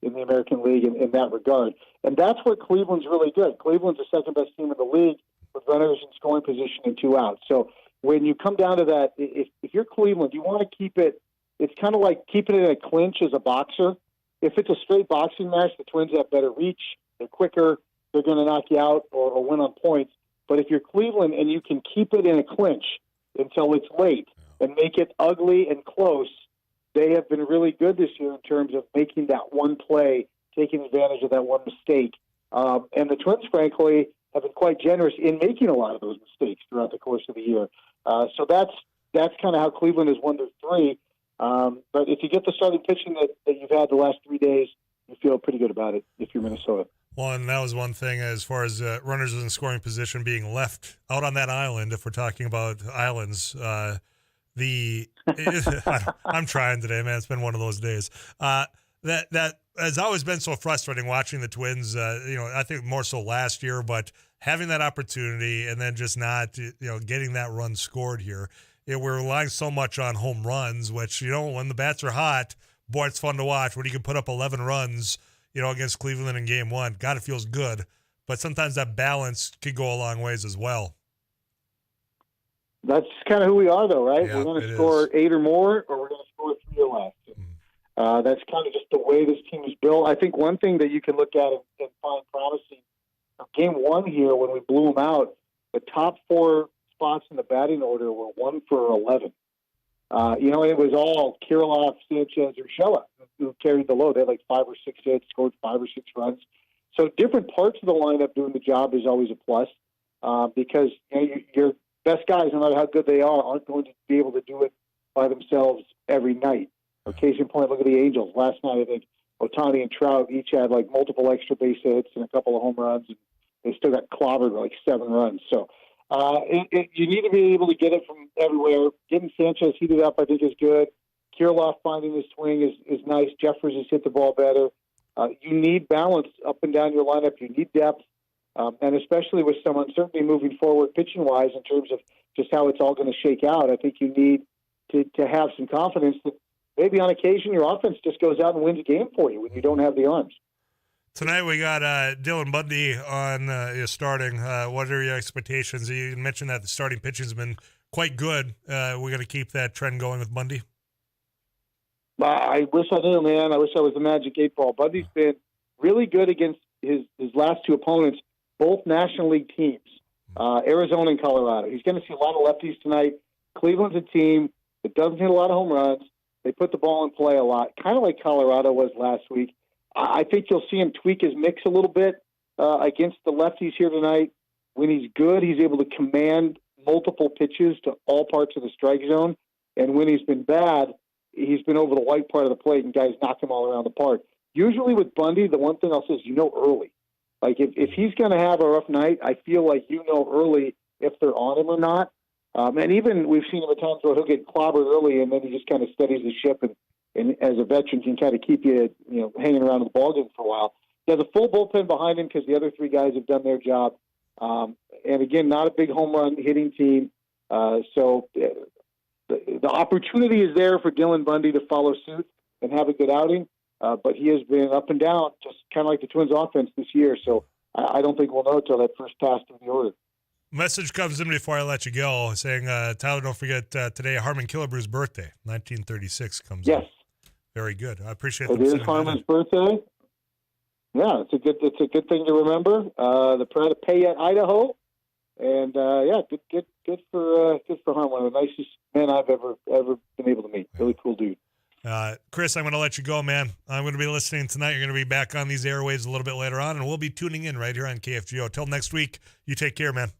in the American League in that regard. And that's where Cleveland's really good. Cleveland's the second best team in the league with runners in scoring position and 2 out. So when you come down to that, if you're Cleveland, you want to keep it. It's kind of like keeping it in a clinch as a boxer. If it's a straight boxing match, the Twins have better reach. They're quicker. They're going to knock you out or win on points. But if you're Cleveland and you can keep it in a clinch until it's late and make it ugly and close, they have been really good this year in terms of making that one play, taking advantage of that one mistake. And the Twins, frankly, have been quite generous in making a lot of those mistakes throughout the course of the year. So that's kind of how Cleveland has won their 3. But if you get the starting pitching that you've had the last 3 days, you feel pretty good about it if you're Minnesota. Well, and that was one thing as far as runners in scoring position being left out on that island, if we're talking about islands. I'm trying today, man. It's been one of those days. That has always been so frustrating watching the Twins, I think more so last year, but having that opportunity and then just not, getting that run scored here. We're relying so much on home runs, which, when the bats are hot, boy, it's fun to watch. When you can put up 11 runs, against Cleveland in Game 1, God, it feels good. But sometimes that balance could go a long ways as well. That's kind of who we are, though, right? Yeah, we're going to score 8 or more, or we're going to score 3 or less. That's kind of just the way this team is built. I think one thing that you can look at and find promising, Game 1 here, when we blew them out, the top 4 spots in the batting order were 1 for 11. It was all Kirilloff, Sanchez, Urshela who carried the load. They had like 5 or 6 hits, scored 5 or 6 runs. So different parts of the lineup doing the job is always a plus because your best guys, no matter how good they are, aren't going to be able to do it by themselves every night. Case in point, look at the Angels. Last night, I think Ohtani and Trout each had like multiple extra base hits and a couple of home runs, and they still got clobbered by like 7 runs. So you need to be able to get it from everywhere. Getting Sanchez heated up, I think, is good. Kirilloff finding his swing is nice. Jeffers has hit the ball better. You need balance up and down your lineup. You need depth, and especially with some uncertainty moving forward pitching-wise in terms of just how it's all going to shake out, I think you need to have some confidence that maybe on occasion your offense just goes out and wins a game for you when you don't have the arms. Tonight we got Dylan Bundy on starting. What are your expectations? You mentioned that the starting pitching has been quite good. We're going to keep that trend going with Bundy? I wish I knew, man. I wish I was the Magic 8 Ball. Bundy's been really good against his last 2 opponents, both National League teams, Arizona and Colorado. He's going to see a lot of lefties tonight. Cleveland's a team that doesn't hit a lot of home runs. They put the ball in play a lot, kind of like Colorado was last week. I think you'll see him tweak his mix a little bit against the lefties here tonight. When he's good, he's able to command multiple pitches to all parts of the strike zone. And when he's been bad, he's been over the white part of the plate and guys knock him all around the park. Usually with Bundy, the one thing I'll say is early. Like if he's going to have a rough night, I feel like early if they're on him or not. And even we've seen him at times where he'll get clobbered early and then he just kind of steadies the ship and as a veteran can kind of keep you, hanging around the ballgame for a while. He has a full bullpen behind him because the other 3 guys have done their job. And again, not a big home run hitting team. So the opportunity is there for Dylan Bundy to follow suit and have a good outing. But he has been up and down, just kind of like the Twins offense this year. So I don't think we'll know until that first pass through the order. Message comes in before I let you go saying, Tyler, don't forget today Harmon Killebrew's birthday, 1936 comes in. Very good. I appreciate it. It is Harmon's birthday. Yeah, it's a good thing to remember. The pride of Payette, Idaho, and good for Harmon. One of the nicest men I've ever been able to meet. Really cool dude. Chris, I'm going to let you go, man. I'm going to be listening tonight. You're going to be back on these airwaves a little bit later on, and we'll be tuning in right here on KFGO. Till next week, you take care, man.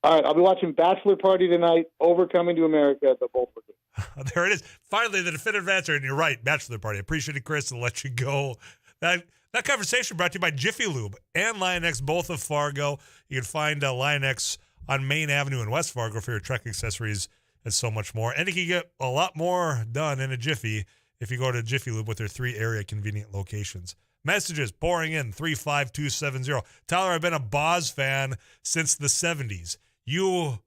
All right, I'll be watching Bachelor Party tonight, Overcoming to America. The both of them. There it is. Finally, the definitive answer, and you're right, Bachelor Party. Appreciate it, Chris. I'll let you go. That That conversation brought to you by Jiffy Lube and Lion X, both of Fargo. You can find Lion X on Main Avenue in West Fargo for your truck accessories and so much more. And you can get a lot more done in a Jiffy if you go to Jiffy Lube with their 3 area convenient locations. Messages pouring in 35270. Tyler, I've been a Boz fan since the 70s. You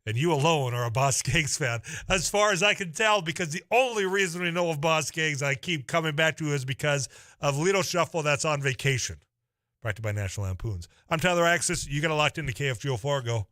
and you alone are a Boz Skaggs fan, as far as I can tell, because the only reason we know of Boz Skaggs I keep coming back to is because of Lido Shuffle that's on vacation. Brought to you by National Lampoons. I'm Tyler Axis. You got it locked into KFGO Fargo.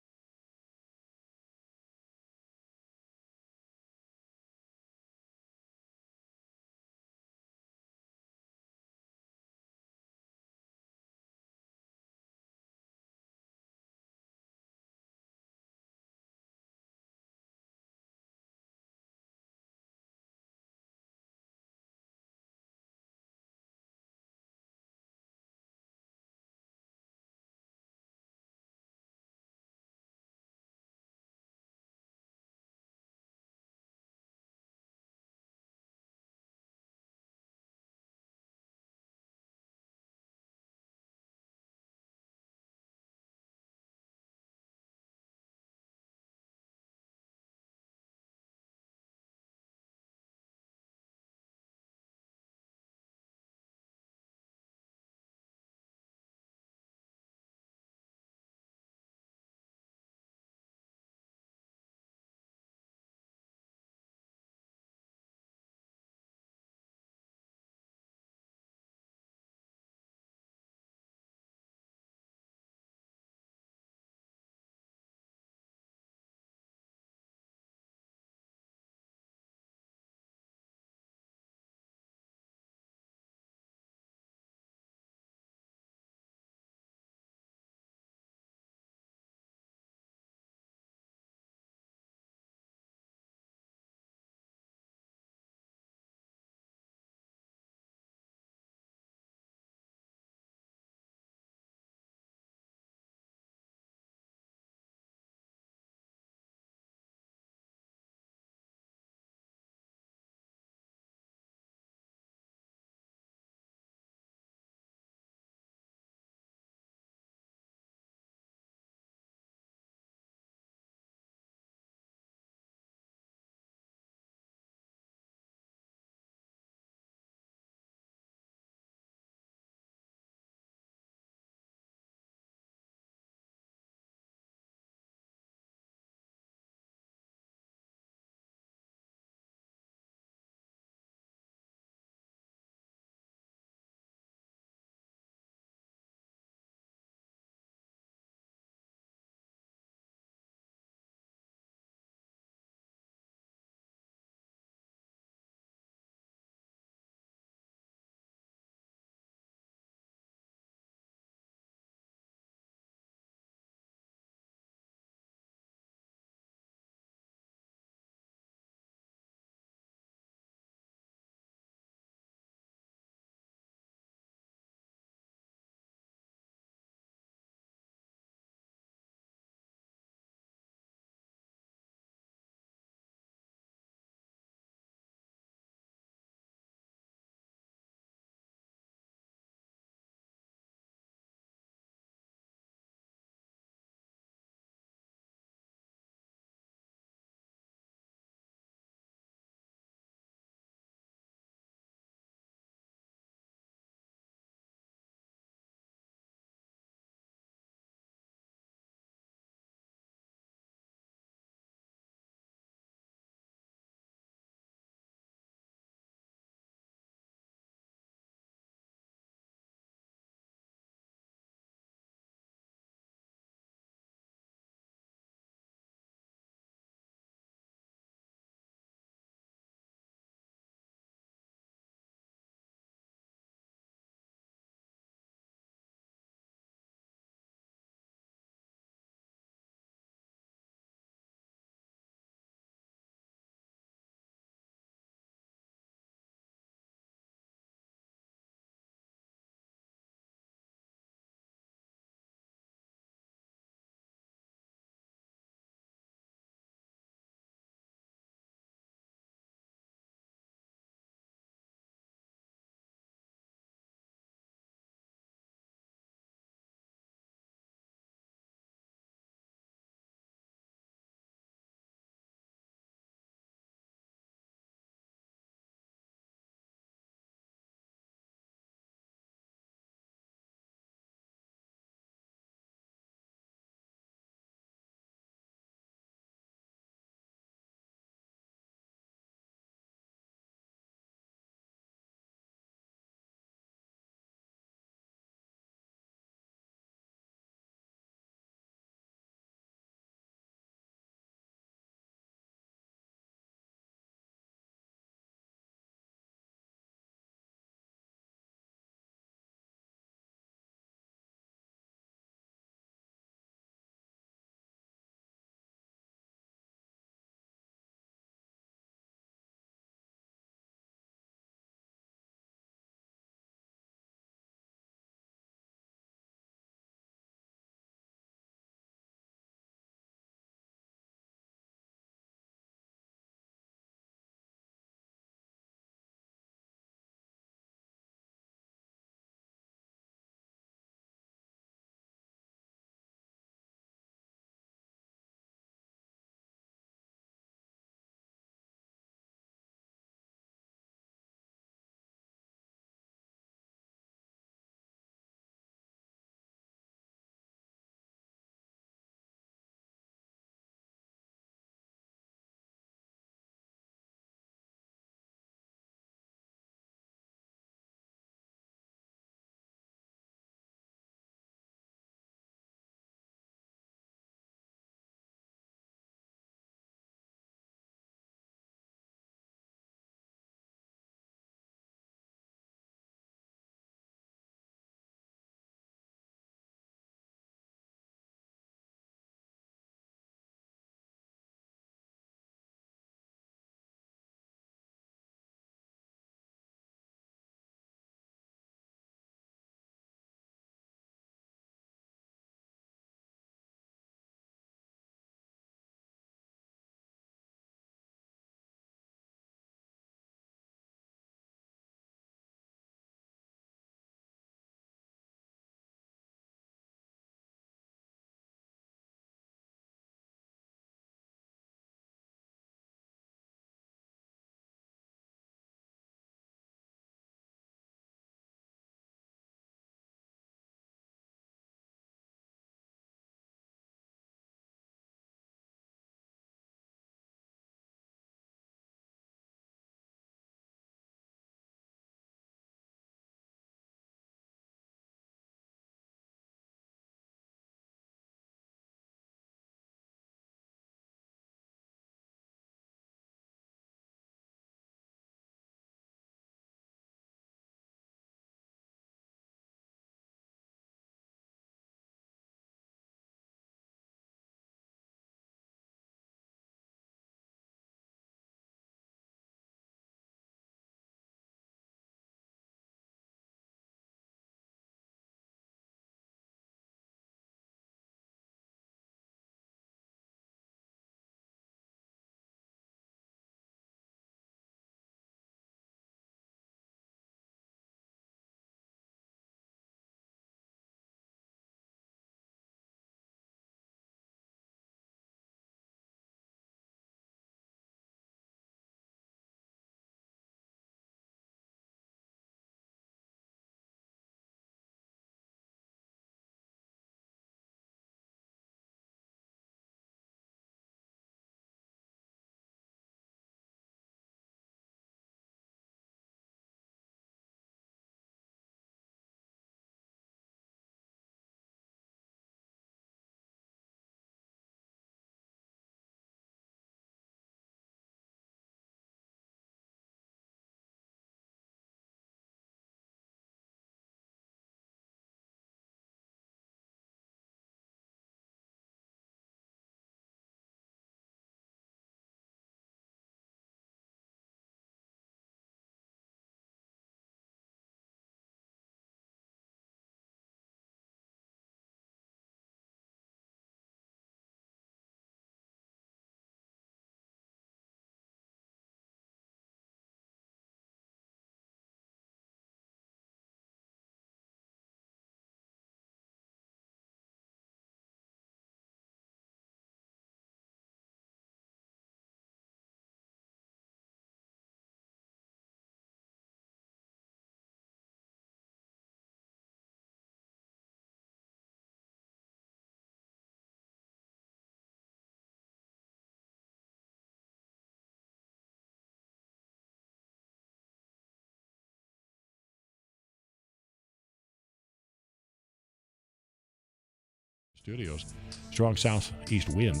Studios. Strong southeast wind.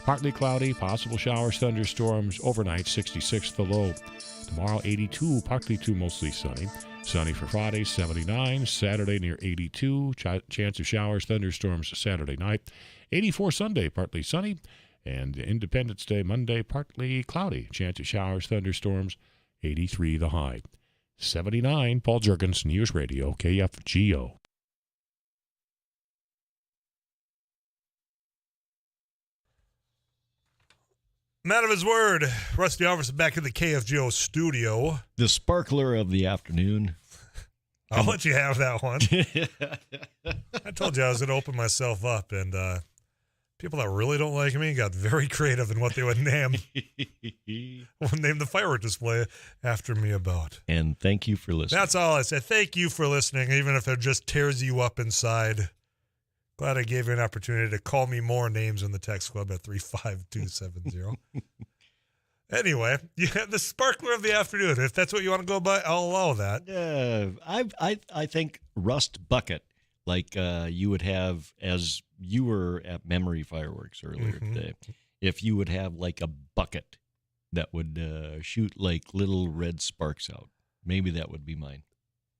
Partly cloudy, possible showers, thunderstorms. Overnight, 66 the low. Tomorrow, 82, partly to mostly sunny. Sunny for Friday, 79. Saturday, near 82. Chance of showers, thunderstorms Saturday night. 84 Sunday, partly sunny. And Independence Day, Monday, partly cloudy. Chance of showers, thunderstorms. 83 the high. 79, Paul Juergens, News Radio, KFGO. Man of his word, Rusty Alverson back in the KFGO studio. The sparkler of the afternoon. I'll let you have that one. I told you I was going to open myself up, and people that really don't like me got very creative in what they would name the firework display after me about. And thank you for listening. That's all I said. Thank you for listening, even if it just tears you up inside. Glad I gave you an opportunity to call me more names in the text club at 35270. Anyway, you have the sparkler of the afternoon. If that's what you want to go by, I'll allow that. I think rust bucket, like you would have as you were at Memory Fireworks earlier today. If you would have like a bucket that would shoot like little red sparks out, maybe that would be mine.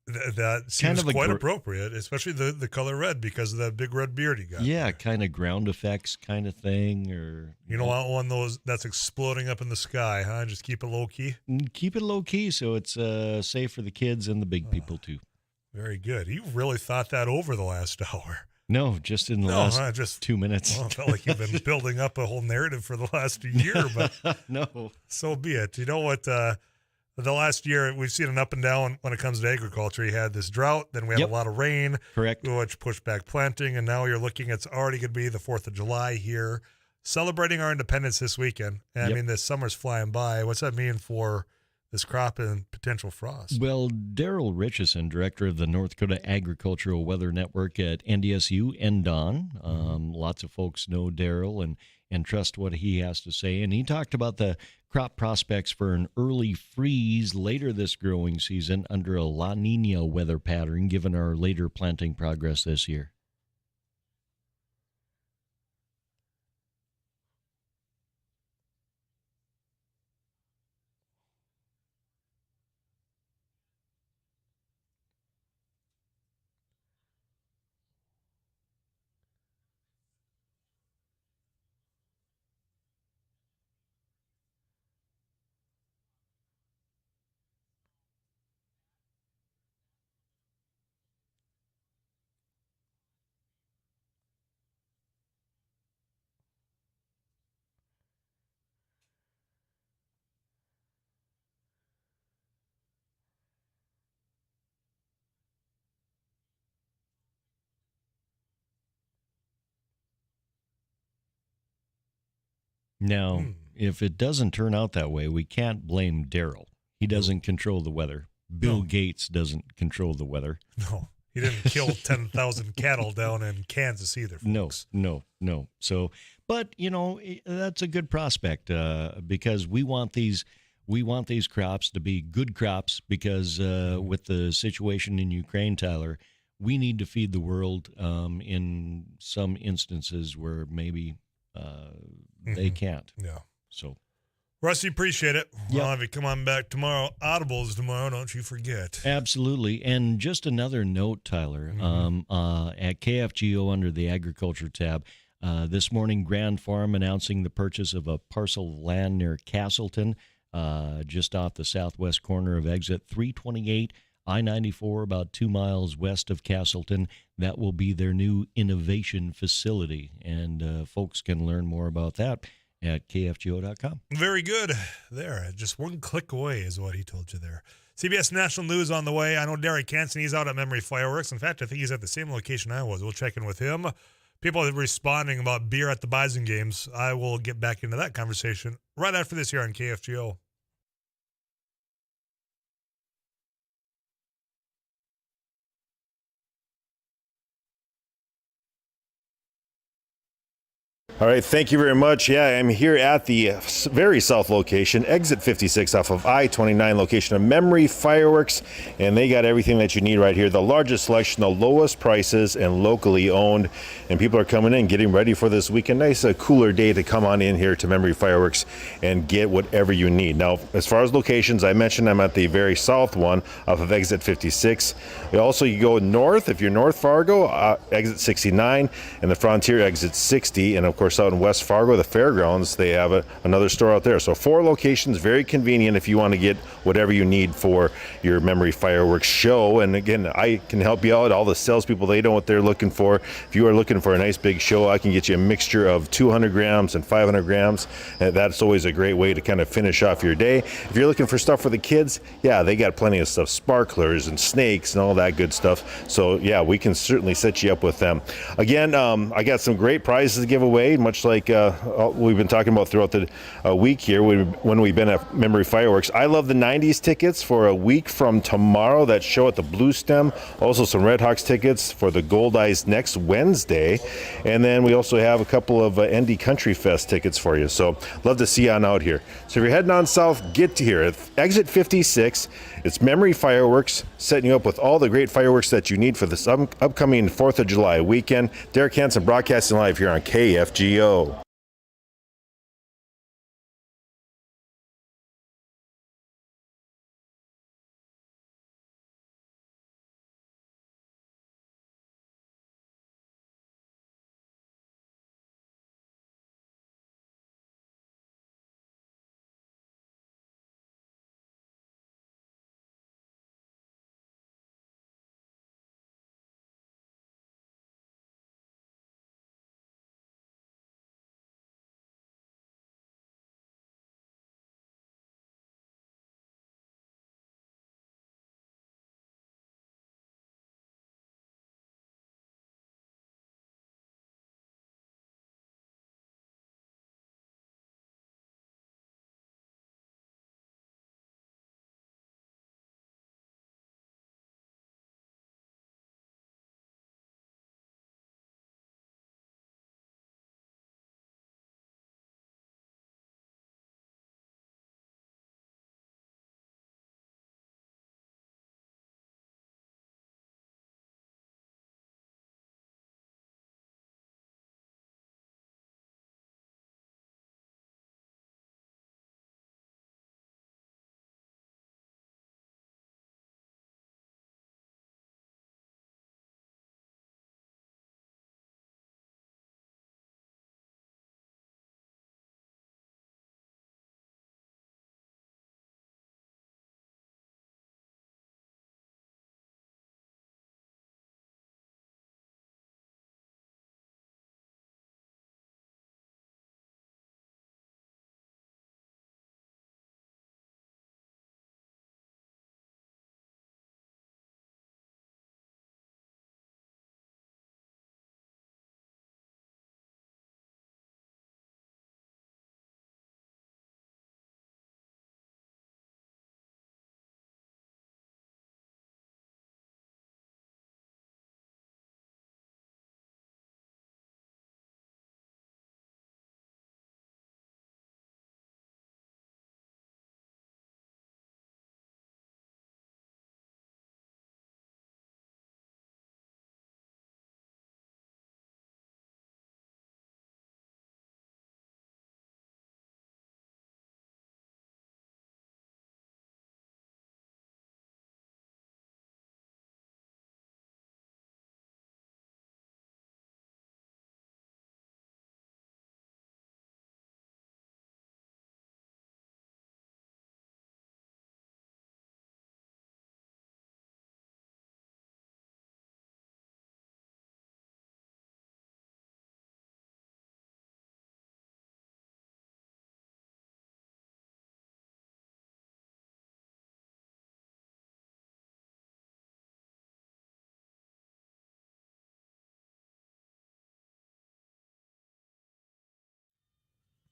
That seems kind of quite appropriate, especially the color red because of that big red beard you got. Yeah, kind of ground effects kind of thing. Or you don't want one of those that's exploding up in the sky, huh? Just keep it low key. Keep it low key so it's safe for the kids and the big people too. Very good. You really thought that over the last hour. No, just in the last 2 minutes. Well, I felt like you've been building up a whole narrative for the last year, but no, so be it. You know what? The last year, we've seen an up and down when it comes to agriculture. You had this drought, then we had a lot of rain, correct, which pushed back planting, and now you're looking, it's already going to be the 4th of July here, celebrating our independence this weekend. And I mean, this summer's flying by. What's that mean for this crop and potential frost? Well, Daryl Richardson, director of the North Dakota Agricultural Weather Network at NDSU, NDON. Lots of folks know Daryl and trust what he has to say. And he talked about the crop prospects for an early freeze later this growing season under a La Nina weather pattern, given our later planting progress this year. Now, if it doesn't turn out that way, we can't blame Daryl. He doesn't control the weather. Bill Gates doesn't control the weather. No, he didn't kill 10,000 cattle down in Kansas either, folks. No. So, but, you know, that's a good prospect because we want these crops to be good crops because with the situation in Ukraine, Tyler, we need to feed the world in some instances where maybe they can't. Yeah. So, Rusty, appreciate it. We'll have you come on back tomorrow. Audibles tomorrow, don't you forget. Absolutely. And just another note, Tyler, at KFGO under the Agriculture tab, this morning, Grand Farm announcing the purchase of a parcel of land near Castleton, just off the southwest corner of exit 328, I-94, about 2 miles west of Castleton. That will be their new innovation facility, and folks can learn more about that at kfgo.com. Very good. There, just one click away is what he told you there. CBS National News on the way. I know Derek Hansen, he's out at Memory Fireworks. In fact, I think he's at the same location I was. We'll check in with him. People are responding about beer at the Bison games. I will get back into that conversation right after this here on KFGO. All right, thank you very much. Yeah, I'm here at the very south location, exit 56 off of I-29 location of Memory Fireworks, and they got everything that you need right here. The largest selection, the lowest prices, and locally owned. And people are coming in, getting ready for this weekend. Nice, a cooler day to come on in here to Memory Fireworks and get whatever you need. Now, as far as locations, I mentioned I'm at the very south one off of exit 56. Also, you go north, if you're North Fargo, exit 69, and the Frontier exit 60, and of course out in West Fargo, the fairgrounds, they have another store out there. So 4 locations, very convenient if you want to get whatever you need for your Memory Fireworks show. And again, I can help you out. All the salespeople, they know what they're looking for. If you are looking for a nice big show, I can get you a mixture of 200 grams and 500 grams. And that's always a great way to kind of finish off your day. If you're looking for stuff for the kids, yeah, they got plenty of stuff, sparklers and snakes and all that good stuff. So yeah, we can certainly set you up with them. Again, I got some great prizes to give away, much like we've been talking about throughout the week here when we've been at Memory Fireworks. I love the 90s tickets for a week from tomorrow, that show at the Blue Stem. Also some Red Hawks tickets for the Gold Eyes next Wednesday. And then we also have a couple of ND Country Fest tickets for you. So love to see you on out here. So if you're heading on south, get to here at exit 56. It's Memory Fireworks, setting you up with all the great fireworks that you need for this upcoming 4th of July weekend. Derek Hansen broadcasting live here on KFGO.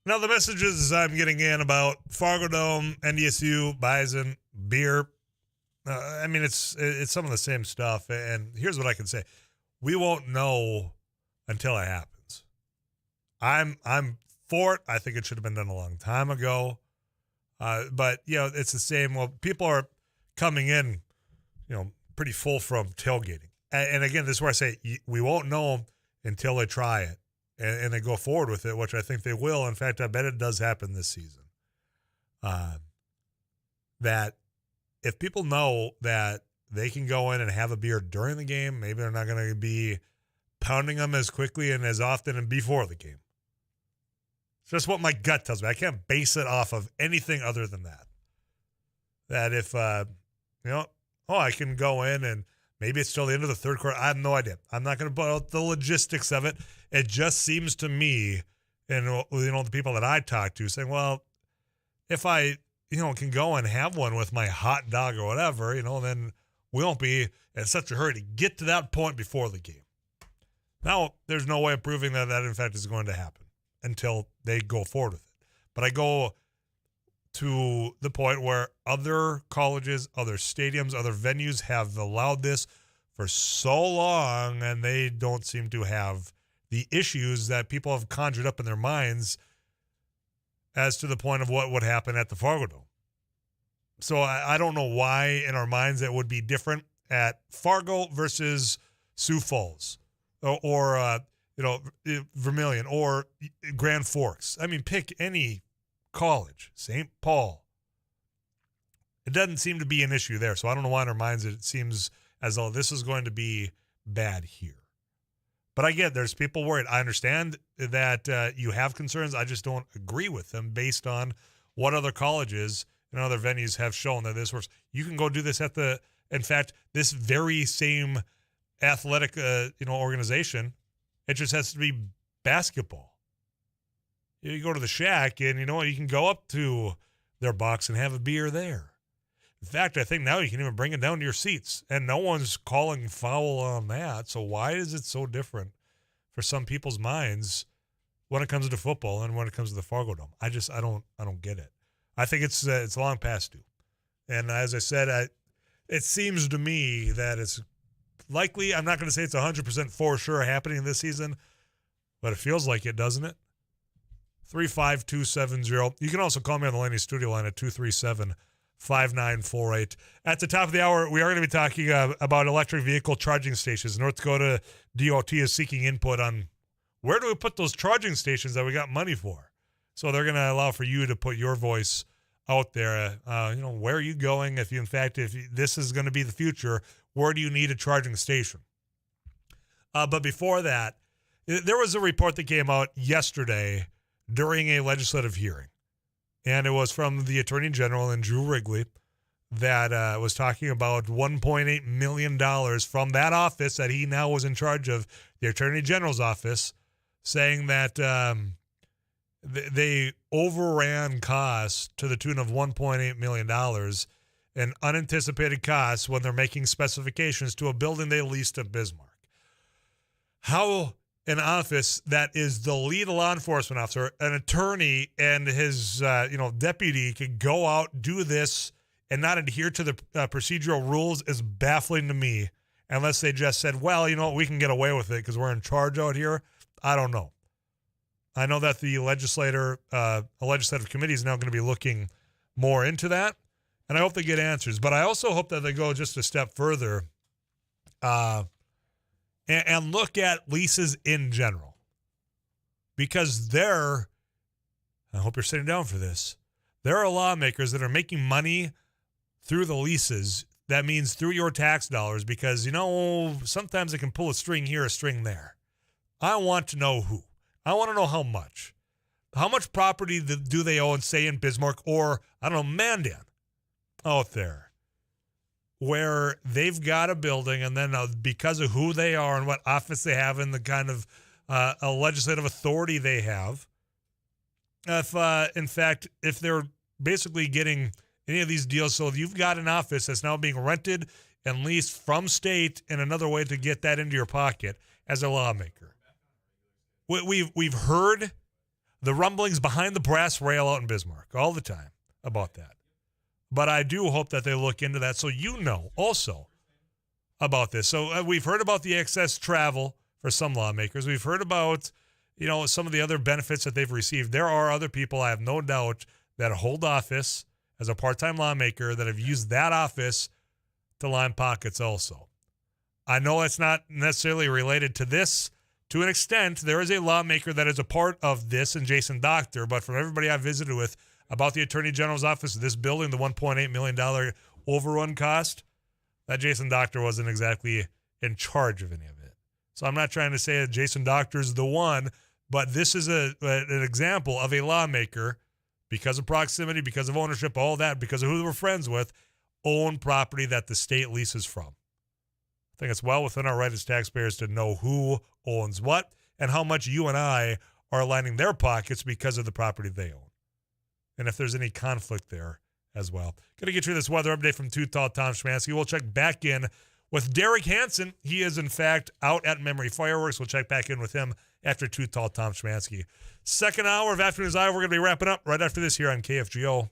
Now, the messages I'm getting in about Fargo Dome, NDSU, Bison, beer, I mean, it's some of the same stuff. And here's what I can say. We won't know until it happens. I'm for it. I think it should have been done a long time ago. But it's the same. Well, people are coming in, pretty full from tailgating. And again, this is where I say we won't know until they try it and they go forward with it, which I think they will. In fact, I bet it does happen this season. That if people know that they can go in and have a beer during the game, maybe they're not going to be pounding them as quickly and as often and before the game. It's just what my gut tells me. I can't base it off of anything other than that. That if, I can go in and maybe it's till the end of the third quarter. I have no idea. I'm not going to put out the logistics of it. It just seems to me, and the people that I talk to saying, well, if I, can go and have one with my hot dog or whatever, then we won't be in such a hurry to get to that point before the game. Now, there's no way of proving that in fact is going to happen until they go forward with it. But I go to the point where other colleges, other stadiums, other venues have allowed this for so long, and they don't seem to have the issues that people have conjured up in their minds as to the point of what would happen at the Fargo-Dome. So I don't know why in our minds it would be different at Fargo versus Sioux Falls or Vermilion or Grand Forks. I mean, pick any college, St. Paul. It doesn't seem to be an issue there. So I don't know why in our minds it seems as though this is going to be bad here. But I get there's people worried. I understand that you have concerns. I just don't agree with them based on what other colleges and other venues have shown that this works. You can go do this in fact, this very same athletic, organization. It just has to be basketball. You go to the Shack and you can go up to their box and have a beer there. In fact, I think now you can even bring it down to your seats, and no one's calling foul on that. So why is it so different for some people's minds when it comes to football and when it comes to the Fargo-Dome? I don't get it. I think it's long past due. And as I said, it seems to me that it's likely. I'm not going to say it's 100% for sure happening this season, but it feels like it, doesn't it? 35270. You can also call me on the Laney studio line at 237-5948. At the top of the hour, we are going to be talking about electric vehicle charging stations. North Dakota DOT is seeking input on where do we put those charging stations that we got money for. So they're going to allow for you to put your voice out there. Where are you going? If this is going to be the future, where do you need a charging station? But before that, there was a report that came out yesterday during a legislative hearing. And it was from the Attorney General and Drew Wrigley that was talking about $1.8 million from that office that he now was in charge of, the Attorney General's office, saying that they overran costs to the tune of $1.8 million in unanticipated costs when they're making specifications to a building they leased in Bismarck. How an office that is the lead law enforcement officer, an attorney, and his deputy could go out, do this, and not adhere to the procedural rules is baffling to me, unless they just said, well, we can get away with it because we're in charge out here. I don't know. I know that the legislative committee is now going to be looking more into that, and I hope they get answers. But I also hope that they go just a step further and look at leases in general. Because I hope you're sitting down for this, there are lawmakers that are making money through the leases. That means through your tax dollars because, sometimes they can pull a string here, a string there. I want to know who. I want to know how much. How much property do they own, say, in Bismarck or, Mandan out there, where they've got a building and then because of who they are and what office they have and the kind of a legislative authority they have, if they're basically getting any of these deals, so if you've got an office that's now being rented and leased from state and another way to get that into your pocket as a lawmaker. We've heard the rumblings behind the brass rail out in Bismarck all the time about that. But I do hope that they look into that so also about this. So we've heard about the excess travel for some lawmakers. We've heard about, some of the other benefits that they've received. There are other people, I have no doubt, that hold office as a part-time lawmaker that have used that office to line pockets also. I know it's not necessarily related to this. To an extent, there is a lawmaker that is a part of this, and Jason Doctor, but from everybody I've visited with about the Attorney General's office, this building, the $1.8 million overrun cost, that Jason Doctor wasn't exactly in charge of any of it. So I'm not trying to say that Jason Doctor is the one, but this is an example of a lawmaker, because of proximity, because of ownership, all that, because of who we're friends with, own property that the state leases from. I think it's well within our right as taxpayers to know who owns what and how much you and I are lining their pockets because of the property they own. And if there's any conflict there as well. Going to get you this weather update from Too Tall Tom Schmansky. We'll check back in with Derek Hansen. He is, in fact, out at Memory Fireworks. We'll check back in with him after Too Tall Tom Schmansky. Second hour of Afternoons Live. We're going to be wrapping up right after this here on KFGO.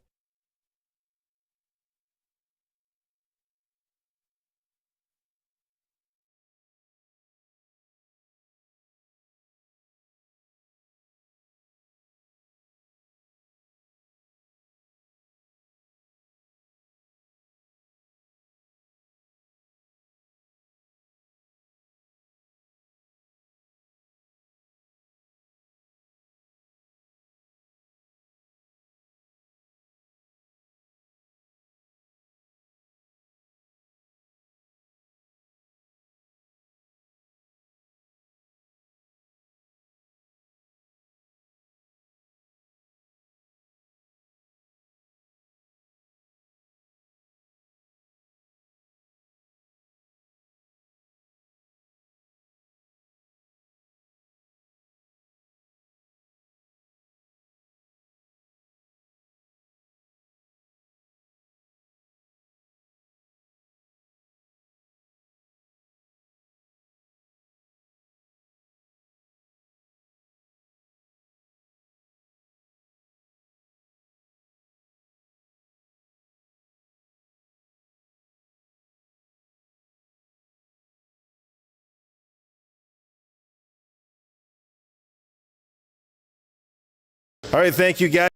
All right, thank you, guys.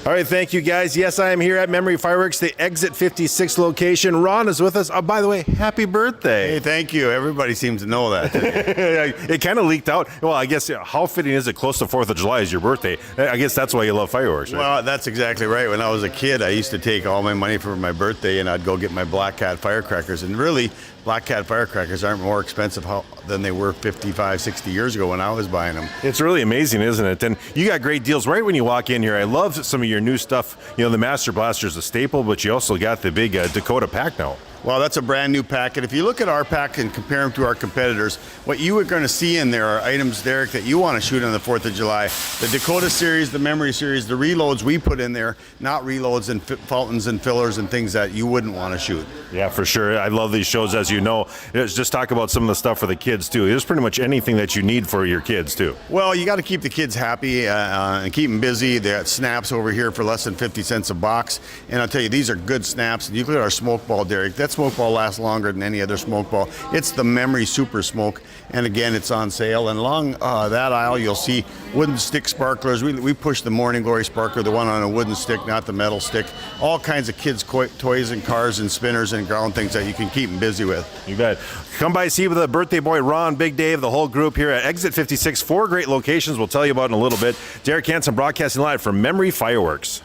All right, thank you, guys. Yes, I am here at Memory Fireworks, the Exit 56 location. Ron is with us. Oh, by the way, happy birthday. Hey, thank you. Everybody seems to know that. It kind of leaked out. Well, I guess how fitting is it close to 4th of July is your birthday? I guess that's why you love fireworks, right? Well, that's exactly right. When I was a kid, I used to take all my money for my birthday and I'd go get my Black Cat firecrackers. And really, Black Cat firecrackers aren't more expensive than they were 55, 60 years ago when I was buying them. It's really amazing, isn't it? And you got great deals right when you walk in here. I love some of your new stuff. You know, the Master Blaster is a staple, but you also got the big Dakota pack now. Well, that's a brand new packet. If you look at our pack and compare them to our competitors, what you are going to see in there are items, Derek, that you want to shoot on the 4th of July. The Dakota series, the Memory series, the reloads we put in there, not reloads and fountains and fillers and things that you wouldn't want to shoot. Yeah, for sure. I love these shows, as you know. Let's just talk about some of the stuff for the kids, too. There's pretty much anything that you need for your kids, too. Well, you got to keep the kids happy and keep them busy. They got snaps over here for less than 50 cents a box. And I'll tell you, these are good snaps. And you look at our smoke ball, Derek. That smoke ball lasts longer than any other smoke ball. It's the Memory Super Smoke. And again, it's on sale. And along that aisle, you'll see wooden stick sparklers. We push the Morning Glory sparkler, the one on a wooden stick, not the metal stick. All kinds of kids' toys and cars and spinners and ground things that you can keep them busy with. You bet. Come by, see with the birthday boy, Ron, Big Dave, the whole group here at Exit 56. 4 great locations we'll tell you about in a little bit. Derek Hansen broadcasting live from Memory Fireworks.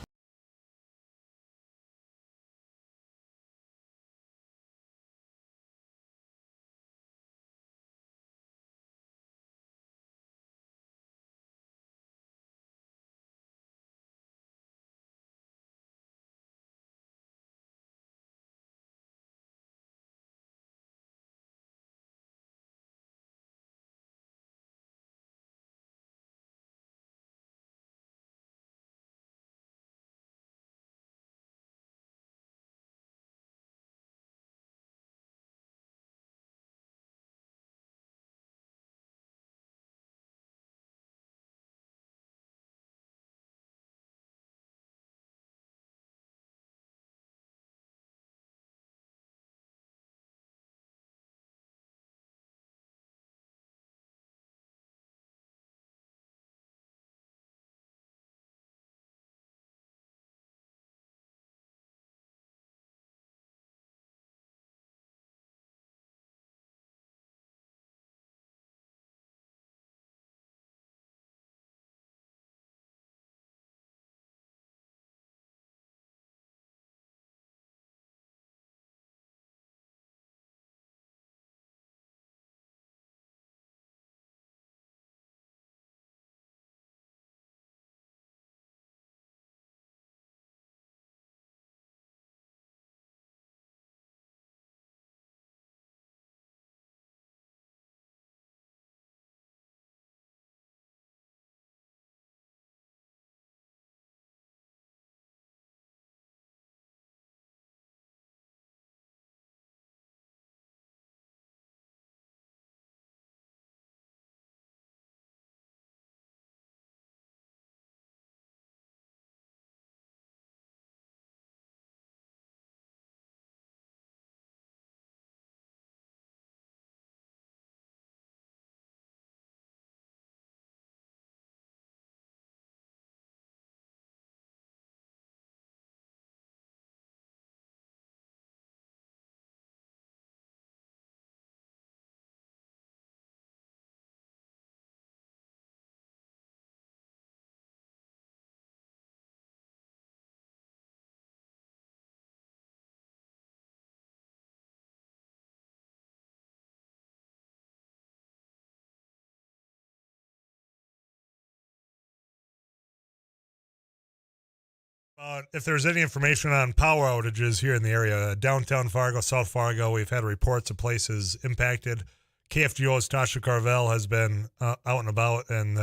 If there's any information on power outages here in the area, downtown Fargo, South Fargo, we've had reports of places impacted. KFGO's Tasha Carvel has been out and about and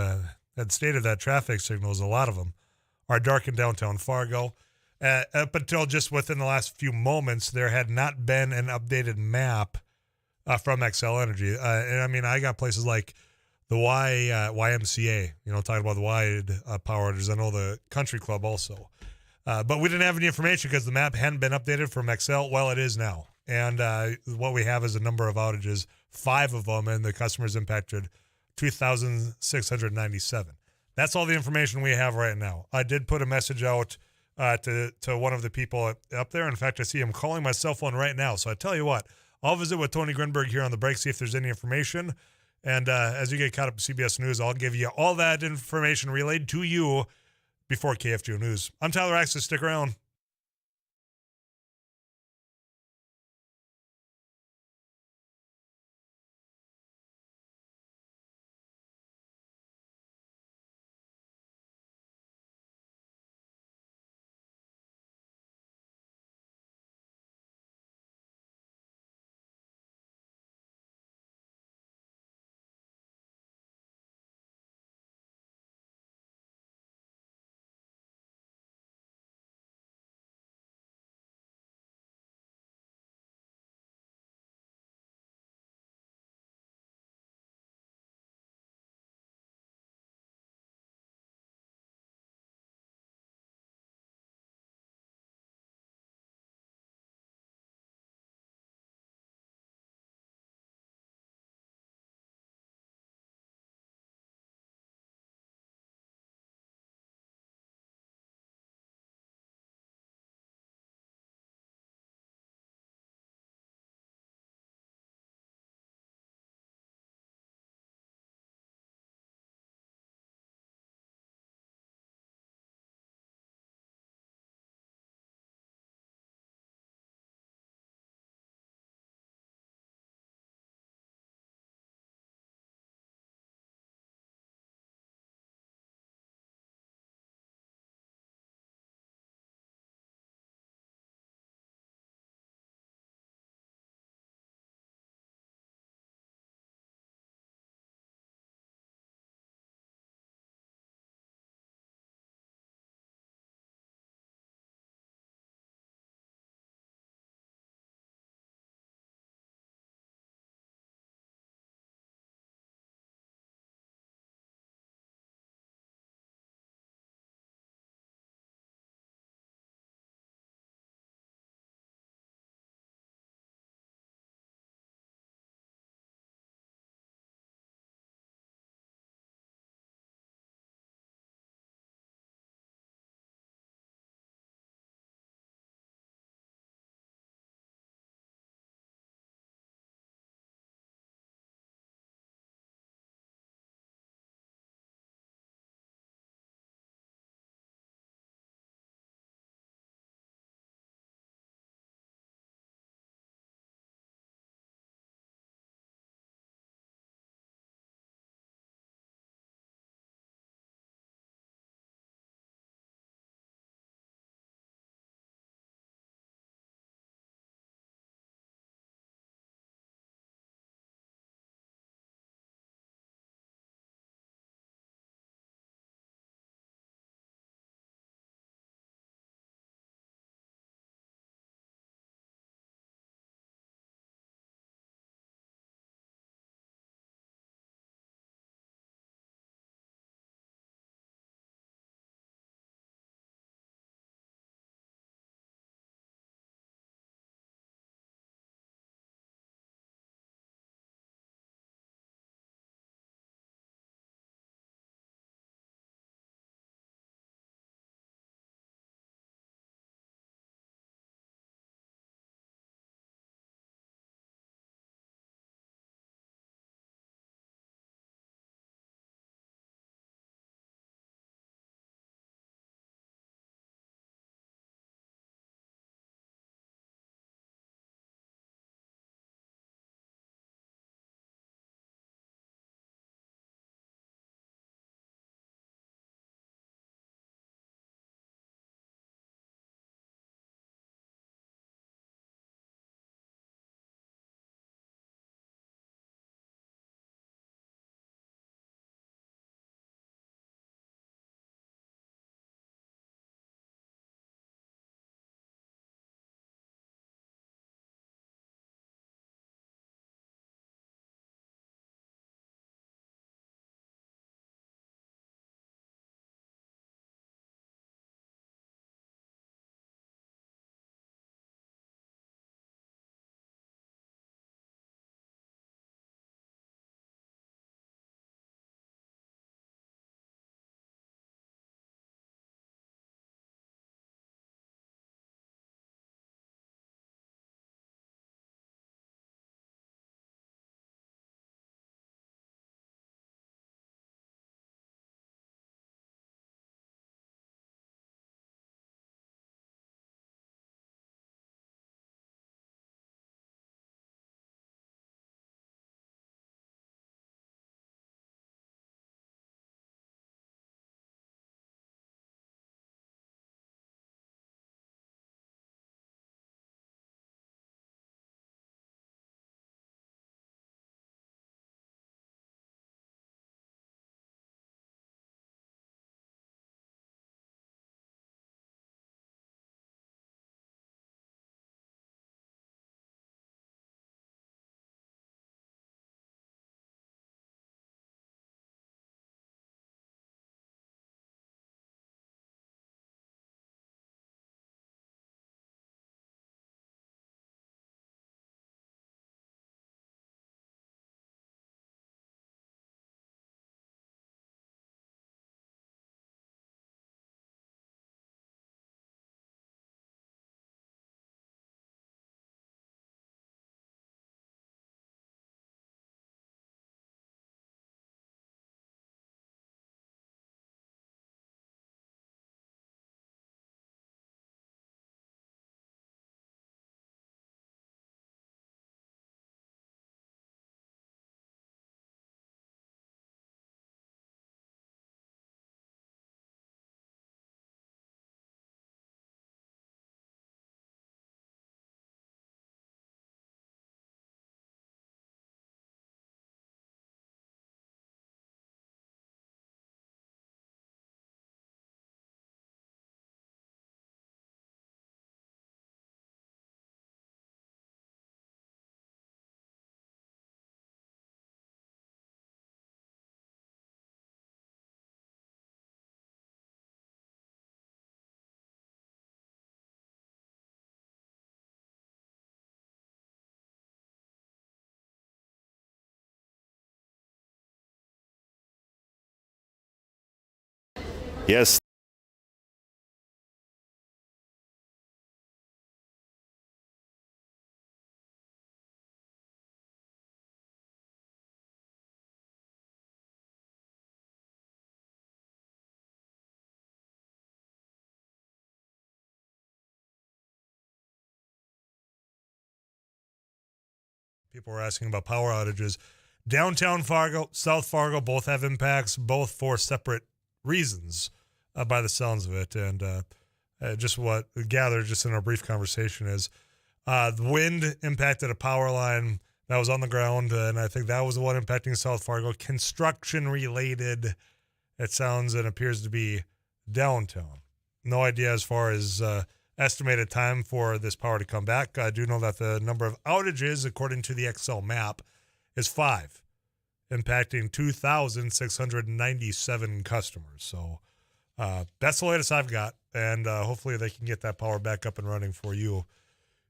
had stated that traffic signals, a lot of them, are dark in downtown Fargo. Up until just within the last few moments, there had not been an updated map from Xcel Energy. And I mean, I got places like the YMCA, talking about the wide power outages. I know the country club also. But we didn't have any information because the map hadn't been updated from Xcel. Well, it is now. And what we have is a number of outages, 5 of them, and the customers impacted 2,697. That's all the information we have right now. I did put a message out to one of the people up there. In fact, I see him calling my cell phone right now. So I tell you what, I'll visit with Tony Grinberg here on the break, see if there's any information. And as you get caught up with CBS News, I'll give you all that information relayed to you before KFGO News. I'm Tyler Axis. Stick around. Yes. People were asking about power outages. Downtown Fargo, South Fargo, both have impacts, both for separate reasons, by the sounds of it. And just what we gathered just in our brief conversation is the wind impacted a power line that was on the ground, and I think that was the one impacting South Fargo. Construction related, it sounds and appears to be downtown. No idea as far as estimated time for this power to come back. I do know that the number of outages, according to the Excel map, is 5, impacting 2,697 customers. So that's the latest I've got, and hopefully they can get that power back up and running for you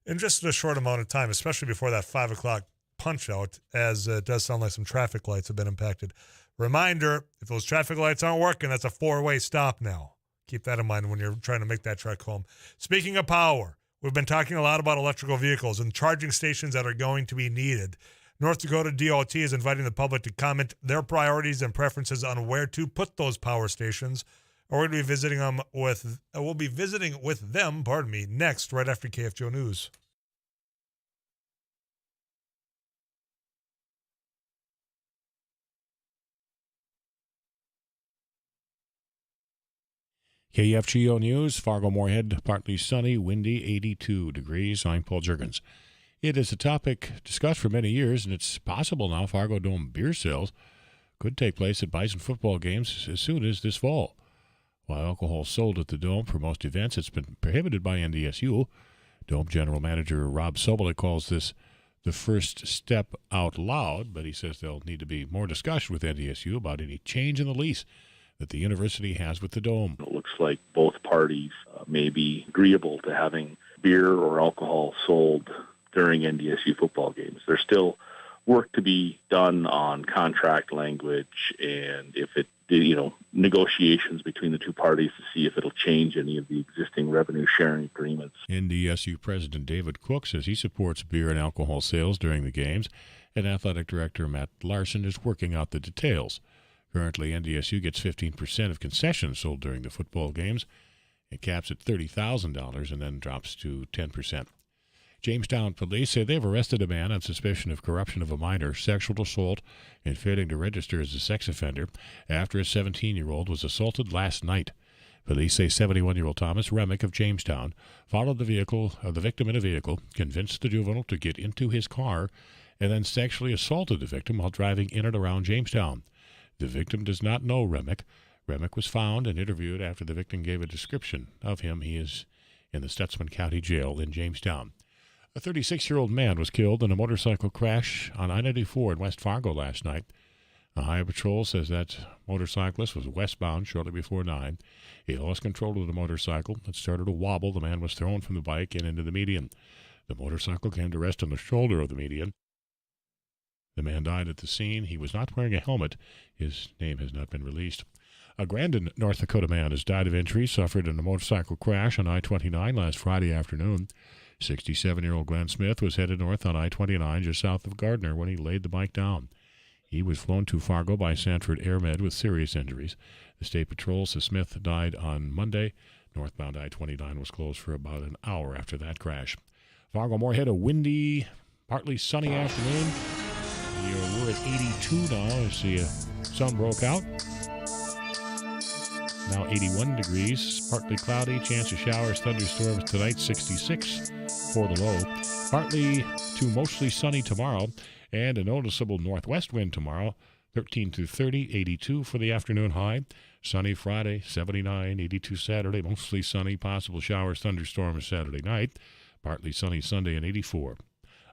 in just a short amount of time, especially before that 5 o'clock punch out, as it does sound like some traffic lights have been impacted. Reminder, if those traffic lights aren't working, that's a 4-way stop now. Keep that in mind when you're trying to make that trek home. Speaking of power, we've been talking a lot about electrical vehicles and charging stations that are going to be needed. North Dakota DOT is inviting the public to comment their priorities and preferences on where to put those power stations. We're going to be visiting them with, we'll be visiting with them, next, right after KFGO News. KFGO News, Fargo-Moorhead, partly sunny, windy, 82 degrees. I'm Paul Juergens. It is a topic discussed for many years, and it's possible now Fargo Dome beer sales could take place at Bison football games as soon as this fall. While alcohol sold at the Dome for most events, it's been prohibited by NDSU. Dome General Manager Rob Sobolik calls this the first step out loud, but he says there'll need to be more discussion with NDSU about any change in the lease that the university has with the Dome. It looks like both parties may be agreeable to having beer or alcohol sold during NDSU football games. There's still work to be done on contract language and if it, negotiations between the two parties to see if it'll change any of the existing revenue sharing agreements. NDSU President David Cook says he supports beer and alcohol sales during the games, and Athletic Director Matt Larson is working out the details. Currently, NDSU gets 15% of concessions sold during the football games. It caps at $30,000 and then drops to 10%. Jamestown police say they've arrested a man on suspicion of corruption of a minor, sexual assault, and failing to register as a sex offender after a 17-year-old was assaulted last night. Police say 71-year-old Thomas Remick of Jamestown followed the victim in a vehicle, convinced the juvenile to get into his car, and then sexually assaulted the victim while driving in and around Jamestown. The victim does not know Remick. Remick was found and interviewed after the victim gave a description of him. He is in the Stutzman County Jail in Jamestown. A 36-year-old man was killed in a motorcycle crash on I-94 in West Fargo last night. The Highway Patrol says that motorcyclist was westbound shortly before 9. He lost control of the motorcycle. It started to wobble. The man was thrown from the bike and into the median. The motorcycle came to rest on the shoulder of the median. The man died at the scene. He was not wearing a helmet. His name has not been released. A Grandin, North Dakota man has died of injuries suffered in a motorcycle crash on I-29 last Friday afternoon. 67-year-old Glenn Smith was headed north on I-29 just south of Gardner when he laid the bike down. He was flown to Fargo by Sanford AirMed with serious injuries. The State Patrol says Smith died on Monday. Northbound I-29 was closed for about an hour after that crash. Fargo-Moorhead, a windy, partly sunny afternoon. We're at 82 now as the sun broke out. Now 81 degrees, partly cloudy, chance of showers, thunderstorms tonight, 66 for the low. Partly to mostly sunny tomorrow, and a noticeable northwest wind tomorrow, 13 to 30, 82 for the afternoon high. Sunny Friday, 79, 82 Saturday, mostly sunny, possible showers, thunderstorms Saturday night. Partly sunny Sunday and 84.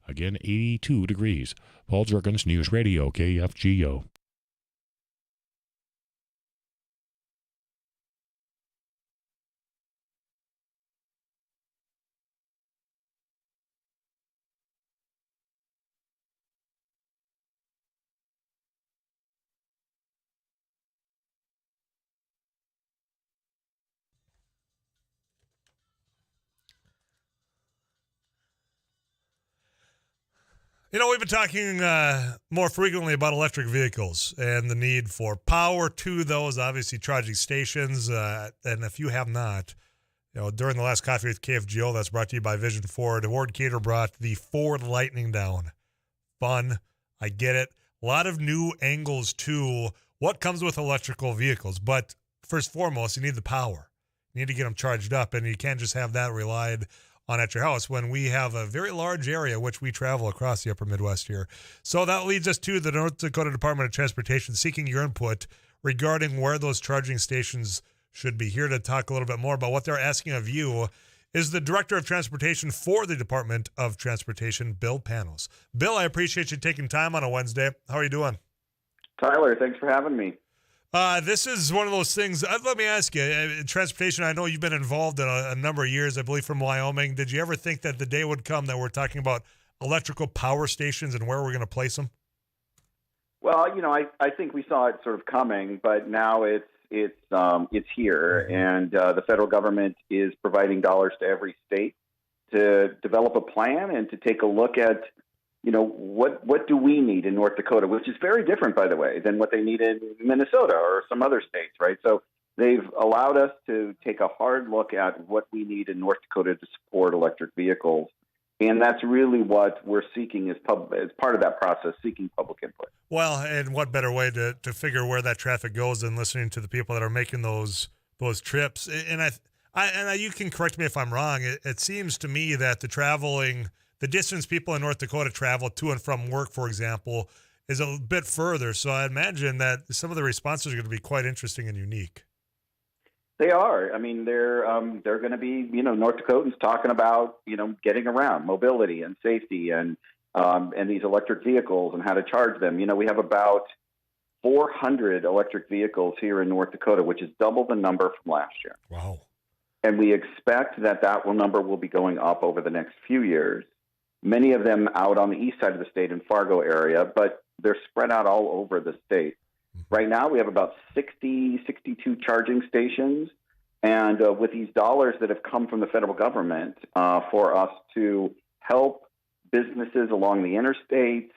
Again, 82 degrees. Paul Juergens, News Radio, KFGO. You know, we've been talking more frequently about electric vehicles and the need for power to those, obviously charging stations. And if you have not, during the last Coffee with Kfgo, that's brought to you by Vision Ford. Ward Cater brought the Ford Lightning down. Fun. I get it. A lot of new angles to what comes with electrical vehicles. But first and foremost, you need the power. You need to get them charged up, and you can't just have that relied on at your house when we have a very large area which we travel across the upper Midwest here. So that leads us to the North Dakota Department of Transportation seeking your input regarding where those charging stations should be. Here to talk a little bit more about what they're asking of you is the Director of Transportation for the Department of Transportation, Bill Panos. Bill, I appreciate you taking time on a Wednesday. How are you doing? Tyler, thanks for having me. This is one of those things. Let me ask you, transportation, I know you've been involved in a number of years, I believe, from Wyoming. Did you ever think that the day would come that we're talking about electrical power stations and where we're going to place them? Well, I think we saw it sort of coming, but now it's here, and the federal government is providing dollars to every state to develop a plan and to take a look at what do we need in North Dakota, which is very different, by the way, than what they need in Minnesota or some other states, right? So they've allowed us to take a hard look at what we need in North Dakota to support electric vehicles. And that's really what we're seeking as part of that process, seeking public input. Well, and what better way to figure where that traffic goes than listening to the people that are making those trips? And I you can correct me if I'm wrong. It seems to me that the distance people in North Dakota travel to and from work, for example, is a bit further. So I imagine that some of the responses are going to be quite interesting and unique. They are. I mean, they're going to be, North Dakotans talking about, getting around, mobility and safety and these electric vehicles and how to charge them. We have about 400 electric vehicles here in North Dakota, which is double the number from last year. Wow. And we expect that number will be going up over the next few years. Many of them out on the east side of the state in Fargo area, but they're spread out all over the state. Right now, we have about 62 charging stations. And with these dollars that have come from the federal government for us to help businesses along the interstates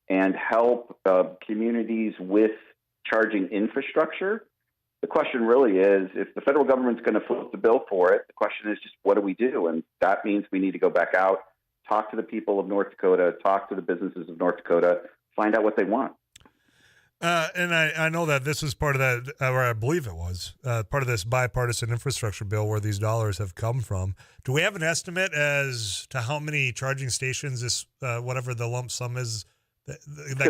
and help communities with charging infrastructure, the question really is, if the federal government's going to foot the bill for it, the question is just, what do we do? And that means we need to go back out, talk to the people of North Dakota, talk to the businesses of North Dakota, find out what they want. And I know that this is part of that, or I believe it was, part of this bipartisan infrastructure bill where these dollars have come from. Do we have an estimate as to how many charging stations this, whatever the lump sum is, that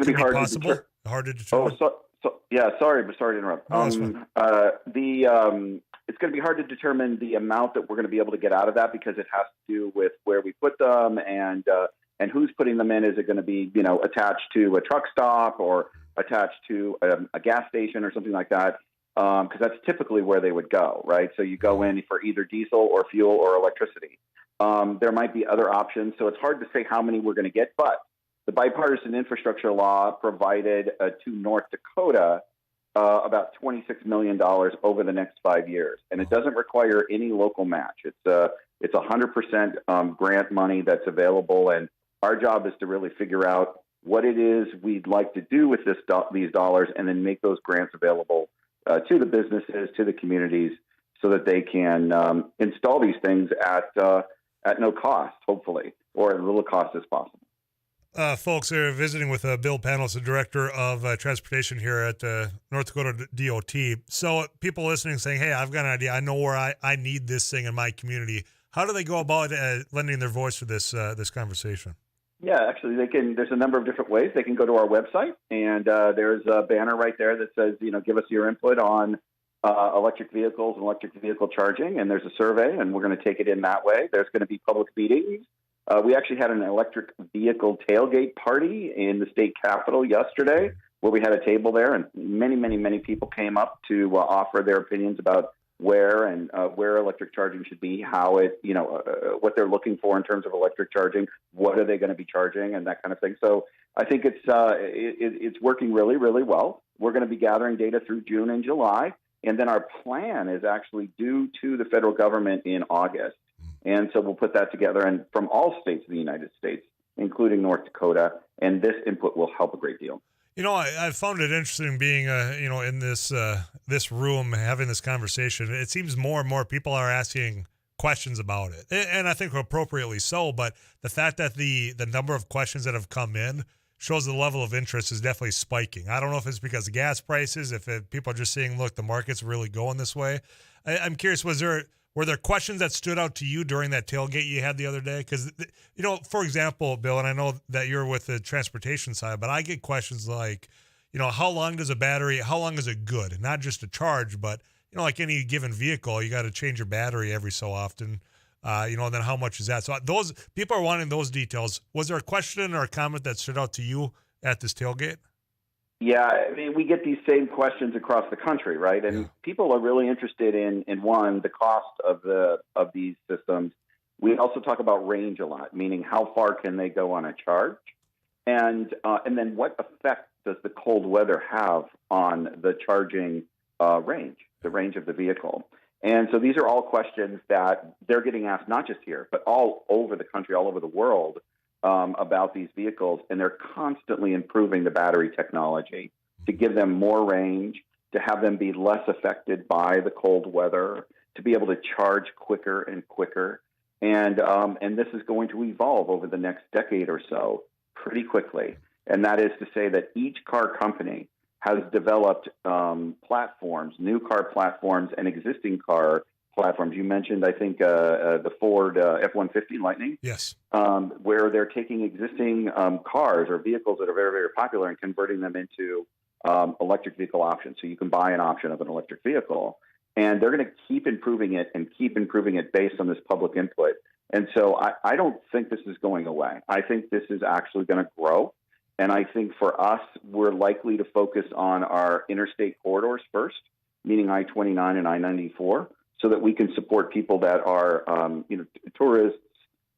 could be possible? Hard to determine? Sorry to interrupt. No, it's going to be hard to determine the amount that we're going to be able to get out of that because it has to do with where we put them and who's putting them in. Is it going to be, attached to a truck stop or attached to a gas station or something like that? Because that's typically where they would go, right? So you go in for either diesel or fuel or electricity. There might be other options. So it's hard to say how many we're going to get, but the bipartisan infrastructure law provided to North Dakota about $26 million over the next 5 years, and it doesn't require any local match. It's 100% grant money that's available, and our job is to really figure out what it is we'd like to do with these dollars, and then make those grants available to the businesses, to the communities, so that they can install these things at no cost, hopefully, or as little cost as possible. Folks, they're visiting with Bill Panos, the Director of Transportation here at North Dakota DOT. So people listening saying, hey, I've got an idea. I know where I need this thing in my community. How do they go about lending their voice to this conversation? Yeah, actually, there's a number of different ways. They can go to our website, and there's a banner right there that says, give us your input on electric vehicles and electric vehicle charging, and there's a survey, and we're going to take it in that way. There's going to be public meetings. We actually had an electric vehicle tailgate party in the state capitol yesterday where we had a table there, and many, many, many people came up to offer their opinions about where electric charging should be, how it, what they're looking for in terms of electric charging, what are they going to be charging, and that kind of thing. So I think it's working really, really well. We're going to be gathering data through June and July, and then our plan is actually due to the federal government in August. And so we'll put that together, and from all states of the United States, including North Dakota, and this input will help a great deal. I found it interesting being, in this room having this conversation. It seems more and more people are asking questions about it, and I think appropriately so. But the fact that the number of questions that have come in shows the level of interest is definitely spiking. I don't know if it's because of gas prices, if people are just saying, look, the market's really going this way. I'm curious, were there questions that stood out to you during that tailgate you had the other day? Because, for example, Bill, and I know that you're with the transportation side, but I get questions like, how long is it good? Not just a charge, but, like any given vehicle, you got to change your battery every so often. And then how much is that? So those people are wanting those details. Was there a question or a comment that stood out to you at this tailgate? Yeah, I mean, we get these same questions across the country, right? And people are really interested in one, the cost of these systems. We also talk about range a lot, meaning how far can they go on a charge, and then what effect does the cold weather have on the charging range, the range of the vehicle. And so these are all questions that they're getting asked, not just here, but all over the country, all over the world, about these vehicles, and they're constantly improving the battery technology to give them more range, to have them be less affected by the cold weather, to be able to charge quicker and quicker. And this is going to evolve over the next decade or so pretty quickly. And that is to say that each car company has developed platforms, new car platforms and existing car platforms. You mentioned, I think, the Ford F-150 Lightning. Yes. Where they're taking existing cars or vehicles that are very, very popular and converting them into electric vehicle options. So you can buy an option of an electric vehicle. And they're going to keep improving it based on this public input. And so I don't think this is going away. I think this is actually going to grow. And I think for us, we're likely to focus on our interstate corridors first, meaning I-29 and I-94, so that we can support people that are, tourists,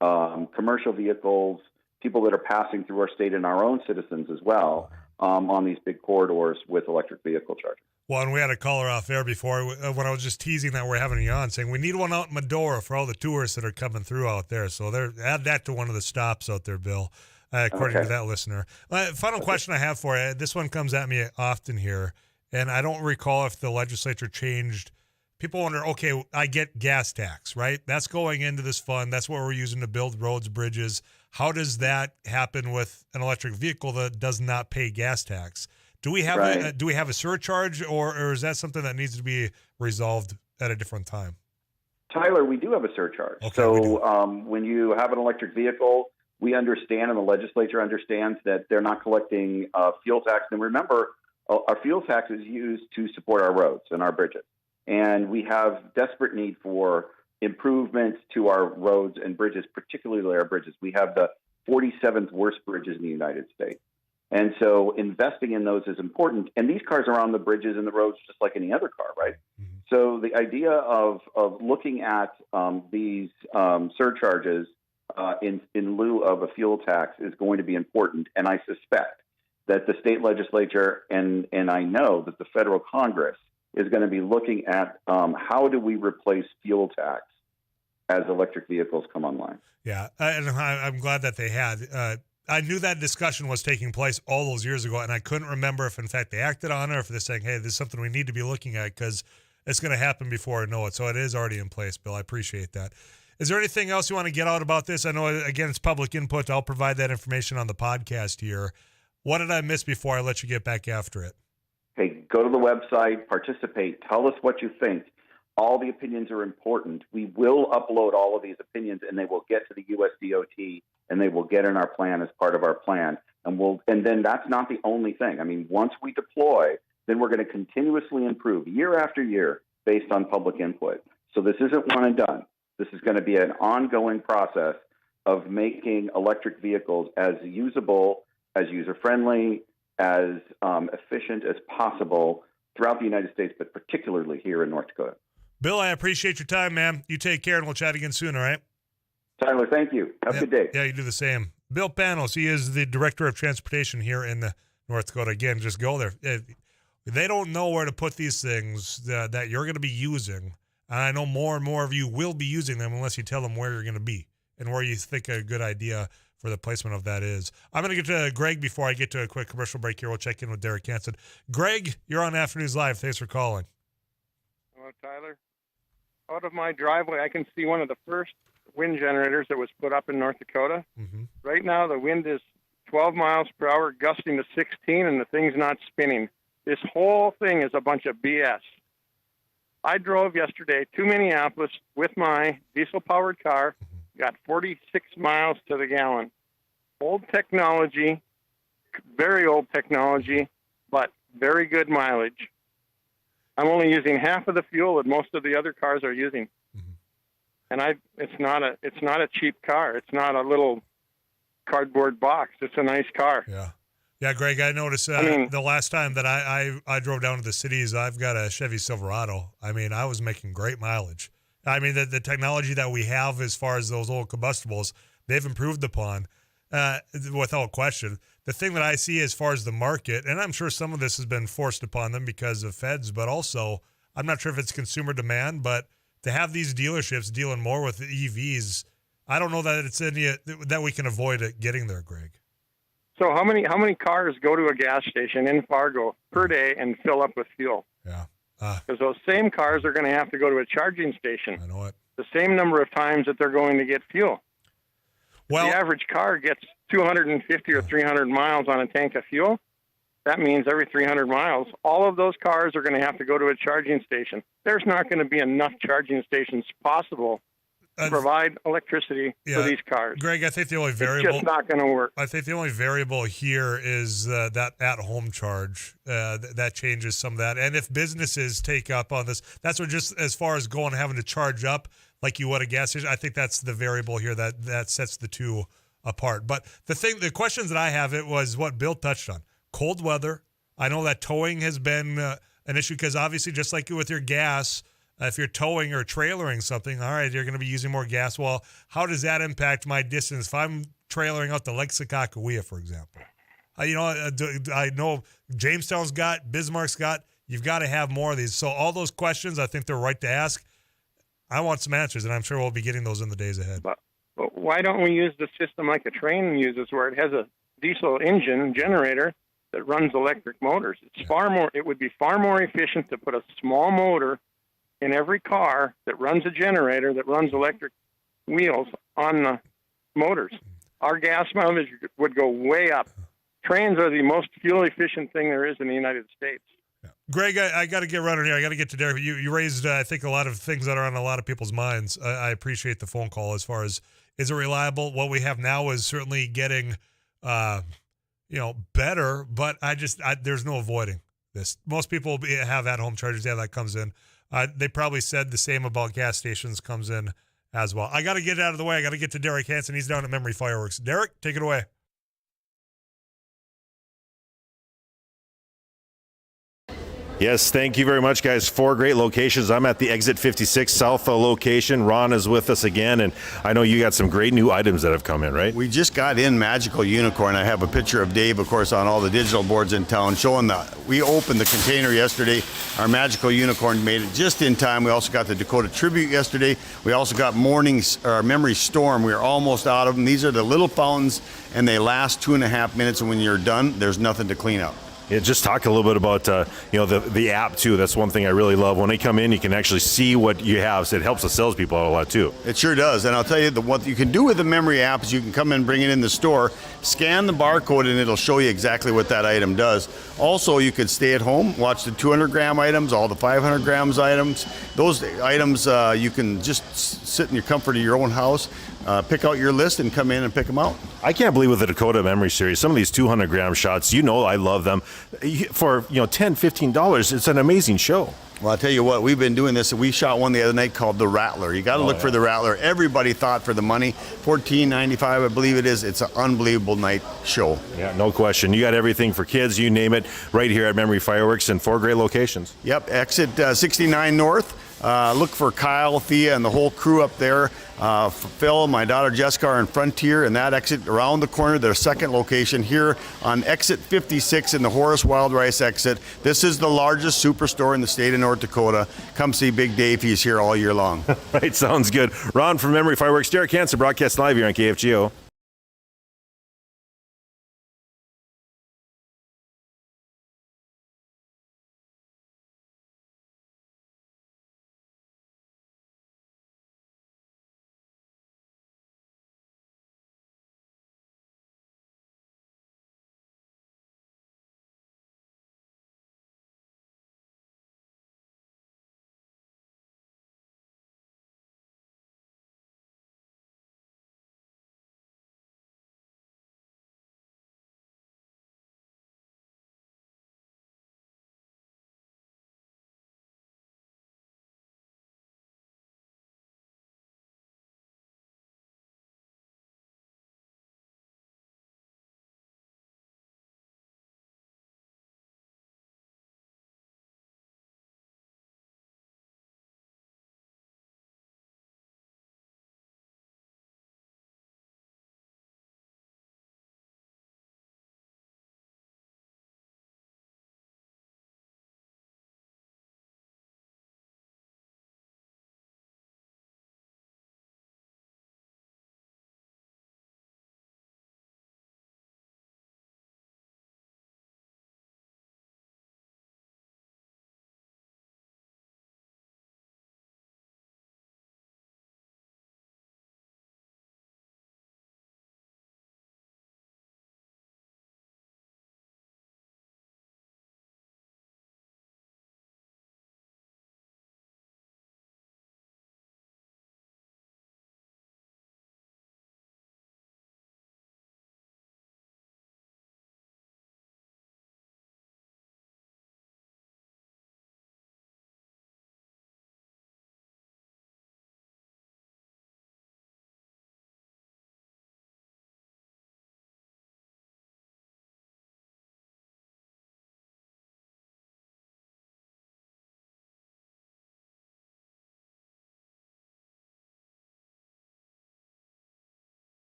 commercial vehicles, people that are passing through our state, and our own citizens as well, on these big corridors with electric vehicle charging. Well, and we had a caller off air before when I was just teasing that we're having you on, saying we need one out in Medora for all the tourists that are coming through out there. So add that to one of the stops out there, Bill, according to that listener. Final question I have for you. This one comes at me often here, and I don't recall if the legislature changed. People wonder, okay, I get gas tax, right? That's going into this fund. That's what we're using to build roads, bridges. How does that happen with an electric vehicle that does not pay gas tax? Do we have a surcharge, or is that something that needs to be resolved at a different time? Tyler, we do have a surcharge. Okay, so when you have an electric vehicle, we understand, and the legislature understands, that they're not collecting fuel tax. And remember, our fuel tax is used to support our roads and our bridges. And we have desperate need for improvements to our roads and bridges, particularly our bridges. We have the 47th worst bridges in the United States. And so investing in those is important. And these cars are on the bridges and the roads just like any other car, right? Mm-hmm. So the idea of looking at these surcharges in lieu of a fuel tax is going to be important. And I suspect that the state legislature and I know that the federal Congress is going to be looking at how do we replace fuel tax as electric vehicles come online. Yeah, and I'm glad that they had. I knew that discussion was taking place all those years ago, and I couldn't remember if, in fact, they acted on it or if they're saying, hey, this is something we need to be looking at because it's going to happen before I know it. So it is already in place, Bill. I appreciate that. Is there anything else you want to get out about this? I know, again, it's public input. I'll provide that information on the podcast here. What did I miss before I let you get back after it? Hey, go to the website, participate, tell us what you think. All the opinions are important. We will upload all of these opinions, and they will get to the USDOT, and they will get in our plan as part of our plan. And then that's not the only thing. I mean, once we deploy, then we're going to continuously improve year after year based on public input. So this isn't one and done. This is going to be an ongoing process of making electric vehicles as usable, as user-friendly, as efficient as possible throughout the United States, but particularly here in North Dakota. Bill, I appreciate your time, man. You take care, and we'll chat again soon, all right? Tyler, thank you. Have a good day. Yeah, you do the same. Bill Panos, he is the Director of Transportation here in North Dakota. Again, just go there. They don't know where to put these things that you're going to be using. And I know more and more of you will be using them unless you tell them where you're going to be and where you think a good idea for the placement of that is. I'm going to get to Greg before I get to a quick commercial break here. We'll check in with Derek Hansen. Greg, you're on Afternoons Live. Thanks for calling. Hello, Tyler. Out of my driveway, I can see one of the first wind generators that was put up in North Dakota. Mm-hmm. Right now, the wind is 12 miles per hour, gusting to 16, and the thing's not spinning. This whole thing is a bunch of BS. I drove yesterday to Minneapolis with my diesel-powered car, got 46 miles to the gallon. Old technology, very old technology, but very good mileage. I'm only using half of the fuel that most of the other cars are using. And it's not a cheap car. It's not a little cardboard box. It's a nice car. Yeah, Greg, I noticed the last time that I drove down to the cities, I've got a Chevy Silverado. I mean, I was making great mileage. I mean, the technology that we have as far as those old combustibles, they've improved upon without question. The thing that I see as far as the market, and I'm sure some of this has been forced upon them because of feds, but also I'm not sure if it's consumer demand, but to have these dealerships dealing more with EVs, I don't know that it's any that we can avoid it getting there, Greg. So how many cars go to a gas station in Fargo per day and fill up with fuel? Yeah. Because those same cars are going to have to go to a charging station. I know it. The same number of times that they're going to get fuel. Well, the average car gets 250 or 300 miles on a tank of fuel. That means every 300 miles, all of those cars are going to have to go to a charging station. There's not going to be enough charging stations possible to provide electricity for these cars. Greg, I think the only variable... It's just not going to work. I think the only variable here is that at-home charge. That changes some of that. And if businesses take up on this, that's what just as far as going and having to charge up like you would a gas station, I think that's the variable here that sets the two apart. But the questions that I have, it was what Bill touched on. Cold weather. I know that towing has been an issue because obviously just like with your gas, if you're towing or trailering something, all right, you're going to be using more gas. Well, how does that impact my distance? If I'm trailering out to Lake Sakakawea, for example, I know Jamestown's got, Bismarck's got, you've got to have more of these. So all those questions, I think they're right to ask. I want some answers, and I'm sure we'll be getting those in the days ahead. But why don't we use the system like a train uses where it has a diesel engine generator that runs electric motors? It would be far more efficient to put a small motor in every car that runs a generator that runs electric wheels on the motors. Our gas mileage would go way up. Trains are the most fuel efficient thing there is in the United States. Greg, I got to get running here. I got to get to Derek. You raised, I think, a lot of things that are on a lot of people's minds. I appreciate the phone call as far as, is it reliable? What we have now is certainly getting, better, but there's no avoiding this. Most people have at-home chargers. Yeah, that comes in. They probably said the same about gas stations comes in as well. I got to get out of the way. I got to get to Derek Hansen. He's down at Memory Fireworks. Derek, take it away. Yes, thank you very much, guys. 4 great locations. I'm at the Exit 56 South location. Ron is with us again, and I know you got some great new items that have come in, right? We just got in Magical Unicorn. I have a picture of Dave, of course, on all the digital boards in town showing that. We opened the container yesterday. Our Magical Unicorn made it just in time. We also got the Dakota Tribute yesterday. We also got Memory Storm. We are almost out of them. These are the little fountains, and they last 2.5 minutes, and when you're done, there's nothing to clean up. Yeah, just talk a little bit about the app too. That's one thing I really love. When they come in, you can actually see what you have. So it helps the salespeople out a lot too. It sure does. And I'll tell you, what you can do with the Memory app is you can come in, bring it in the store, scan the barcode, and it'll show you exactly what that item does. Also, you could stay at home, watch the 200-gram items, all the 500 grams items. Those items you can just sit in your comfort of your own house. Pick out your list and come in and pick them out. I can't believe with the Dakota Memory Series, some of these 200-gram shots, I love them. For $10, $15, it's an amazing show. Well, I'll tell you what, we've been doing this. We shot one the other night called the Rattler. You got to look for the Rattler. Everybody thought for the money, $14.95, I believe it is. It's an unbelievable night show. Yeah, no question. You got everything for kids, you name it, right here at Memory Fireworks in 4 great locations. Yep, exit 69 North. Look for Kyle, Thea, and the whole crew up there. Phil, my daughter Jessica are in Frontier, and that exit around the corner, their second location here on exit 56 in the Horace Wild Rice exit. This is the largest superstore in the state of North Dakota. Come see Big Dave. He's here all year long. Right, sounds good. Ron from Memory Fireworks, Derek Hansen, broadcast live here on KFGO.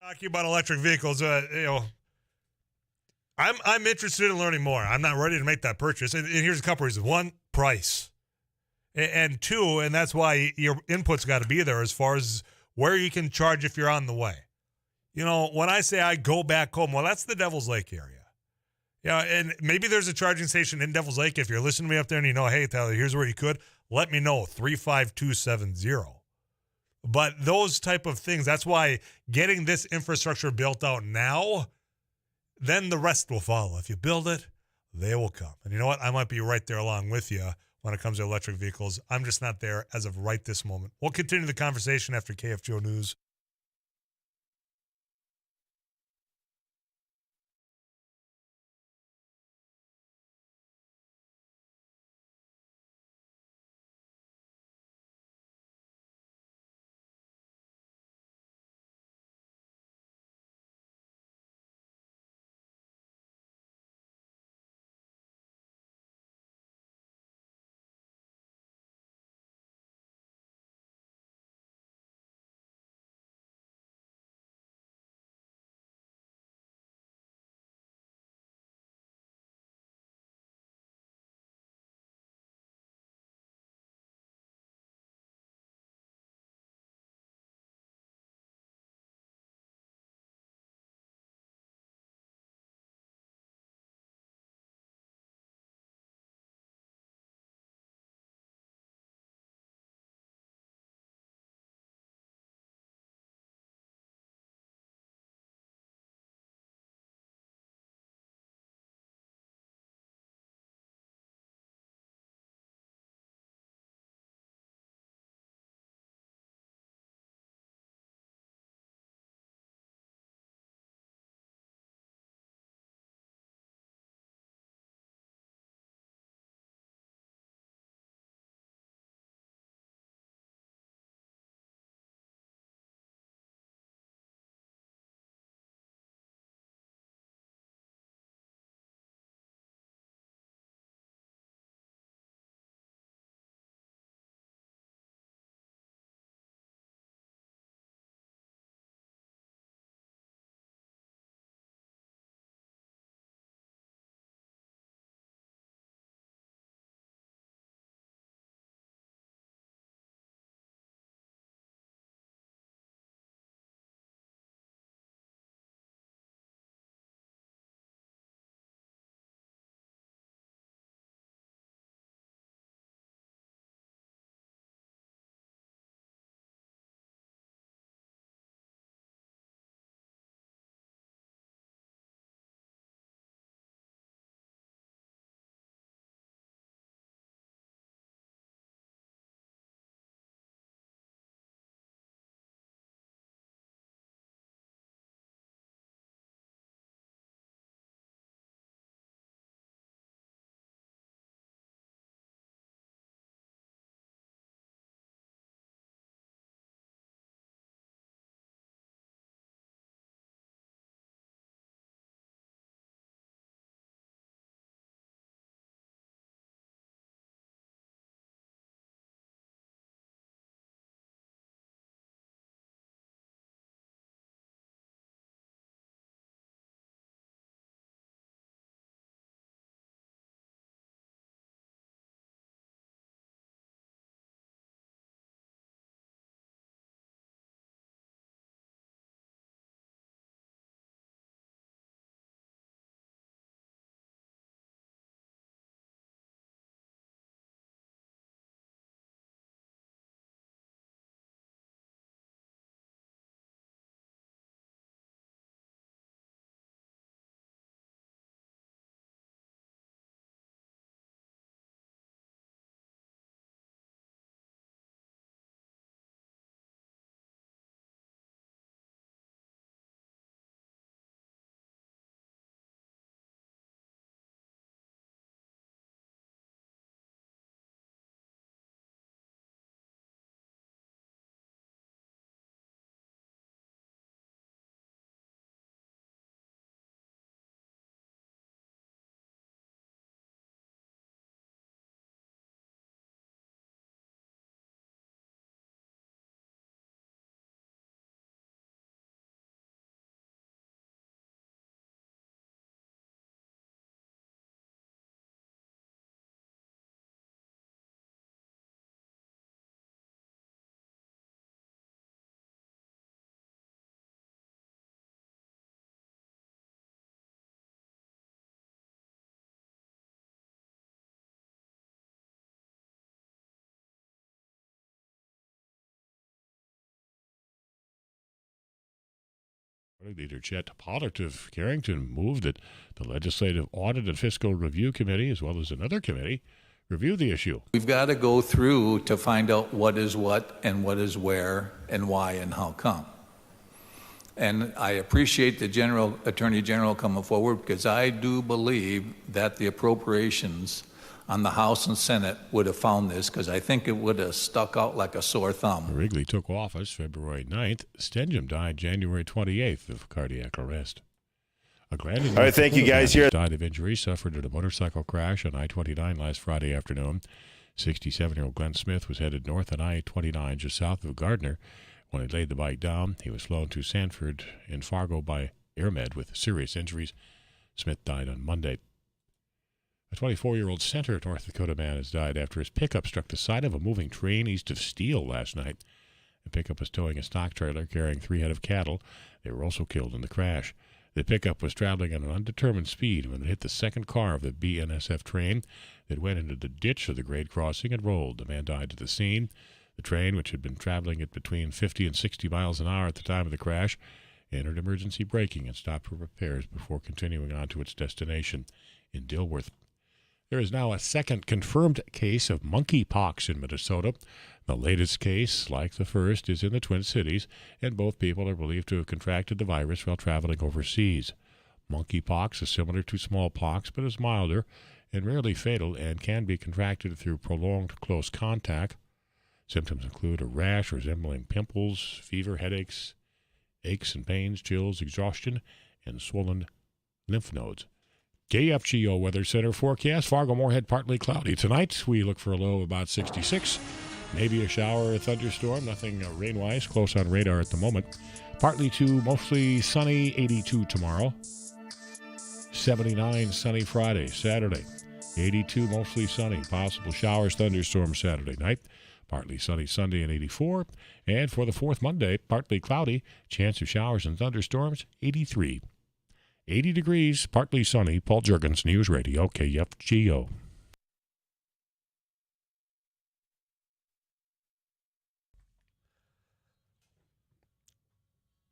Talking about electric vehicles, I'm interested in learning more. I'm not ready to make that purchase. And here's a couple reasons. One, price. And two, and that's why your input's got to be there as far as where you can charge if you're on the way. When I say I go back home, well, that's the Devil's Lake area. Yeah, and maybe there's a charging station in Devil's Lake. If you're listening to me up there and hey, Tyler, here's where you could, let me know, 35270. But those type of things, that's why getting this infrastructure built out now, then the rest will follow. If you build it, they will come. And you know what? I might be right there along with you when it comes to electric vehicles. I'm just not there as of right this moment. We'll continue the conversation after KFGO News. Leader Chet Pollard of Carrington moved that the Legislative Audit and Fiscal Review Committee, as well as another committee, review the issue. We've got to go through to find out what is what and what is where and why and how come. And I appreciate the Attorney General coming forward, because I do believe that the appropriations on the House and Senate would have found this, because I think it would have stuck out like a sore thumb. Wrigley took office February 9th. Stenjum died January 28th of cardiac arrest. A All right, thank you guys here. Died of injuries suffered at a motorcycle crash on I-29 last Friday afternoon. 67-year-old Glenn Smith was headed north on I-29 just south of Gardner. When he laid the bike down, he was flown to Sanford in Fargo by AirMed with serious injuries. Smith died on Monday. A 24-year-old Center, North Dakota man has died after his pickup struck the side of a moving train east of Steele last night. The pickup was towing a stock trailer carrying 3 head of cattle. They were also killed in the crash. The pickup was traveling at an undetermined speed when it hit the second car of the BNSF train that went into the ditch of the grade crossing and rolled. The man died at the scene. The train, which had been traveling at between 50 and 60 miles an hour at the time of the crash, entered emergency braking and stopped for repairs before continuing on to its destination in Dilworth. There is now a second confirmed case of monkeypox in Minnesota. The latest case, like the first, is in the Twin Cities, and both people are believed to have contracted the virus while traveling overseas. Monkeypox is similar to smallpox, but is milder and rarely fatal, and can be contracted through prolonged close contact. Symptoms include a rash resembling pimples, fever, headaches, aches and pains, chills, exhaustion, and swollen lymph nodes. KFGO Weather Center forecast: Fargo-Moorhead partly cloudy. Tonight, we look for a low of about 66. Maybe a shower or thunderstorm. Nothing rain-wise. Close on radar at the moment. Partly to mostly sunny, 82 tomorrow. 79 sunny Friday, Saturday. 82 mostly sunny. Possible showers, thunderstorms Saturday night. Partly sunny Sunday and 84. And for the fourth Monday, partly cloudy. Chance of showers and thunderstorms, 83. 80 degrees, partly sunny. Paul Juergens, News Radio, KFGO.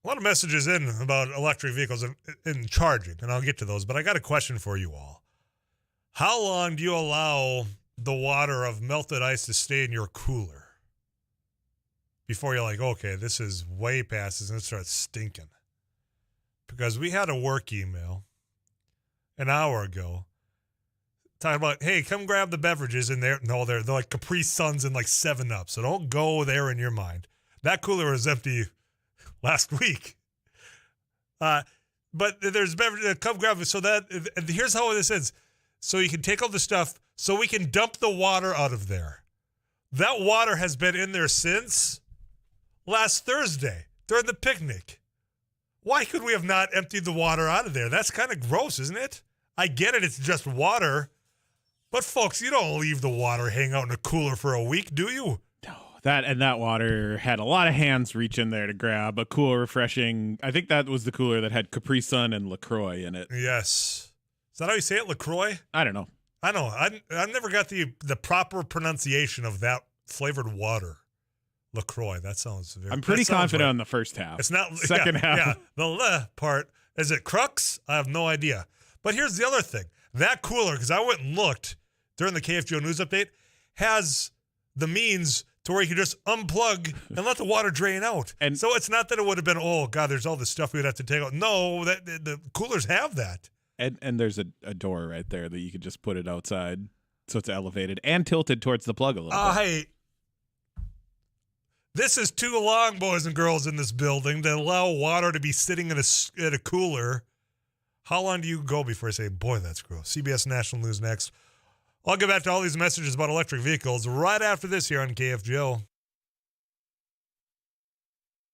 A lot of messages in about electric vehicles and charging, and I'll get to those, but I got a question for you all. How long do you allow the water of melted ice to stay in your cooler before you're like, okay, this is way past this, and it starts stinking? Because we had a work email an hour ago talking about, hey, come grab the beverages in there. No, they're like Capri Suns and like 7-Up, so don't go there in your mind. That cooler was empty last week. But there's beverages, come grab it. So here's how this is. So you can take all the stuff, so we can dump the water out of there. That water has been in there since last Thursday during the picnic. Why could we have not emptied the water out of there? That's kind of gross, isn't it? I get it, it's just water. But folks, you don't leave the water hang out in a cooler for a week, do you? No. That water had a lot of hands reach in there to grab a cool, refreshing. I think that was the cooler that had Capri Sun and LaCroix in it. Yes. Is that how you say it, LaCroix? I don't know. I know. I've never got the proper pronunciation of that flavored water. LaCroix. That sounds very. I'm pretty confident on the first half. It's not second half. Yeah, the le part. Is it Crux? I have no idea. But here's the other thing. That cooler, because I went and looked during the KFGO news update, has the means to where you can just unplug and let the water drain out. And so it's not that it would have been, oh God, there's all this stuff we'd have to take out. No, the coolers have that. And there's a door right there that you could just put it outside, so it's elevated and tilted towards the plug a little bit. Hey. This is too long, boys and girls, in this building to allow water to be sitting in a cooler. How long do you go before I say, boy, that's gross? CBS National News next. I'll get back to all these messages about electric vehicles right after this here on KFGO.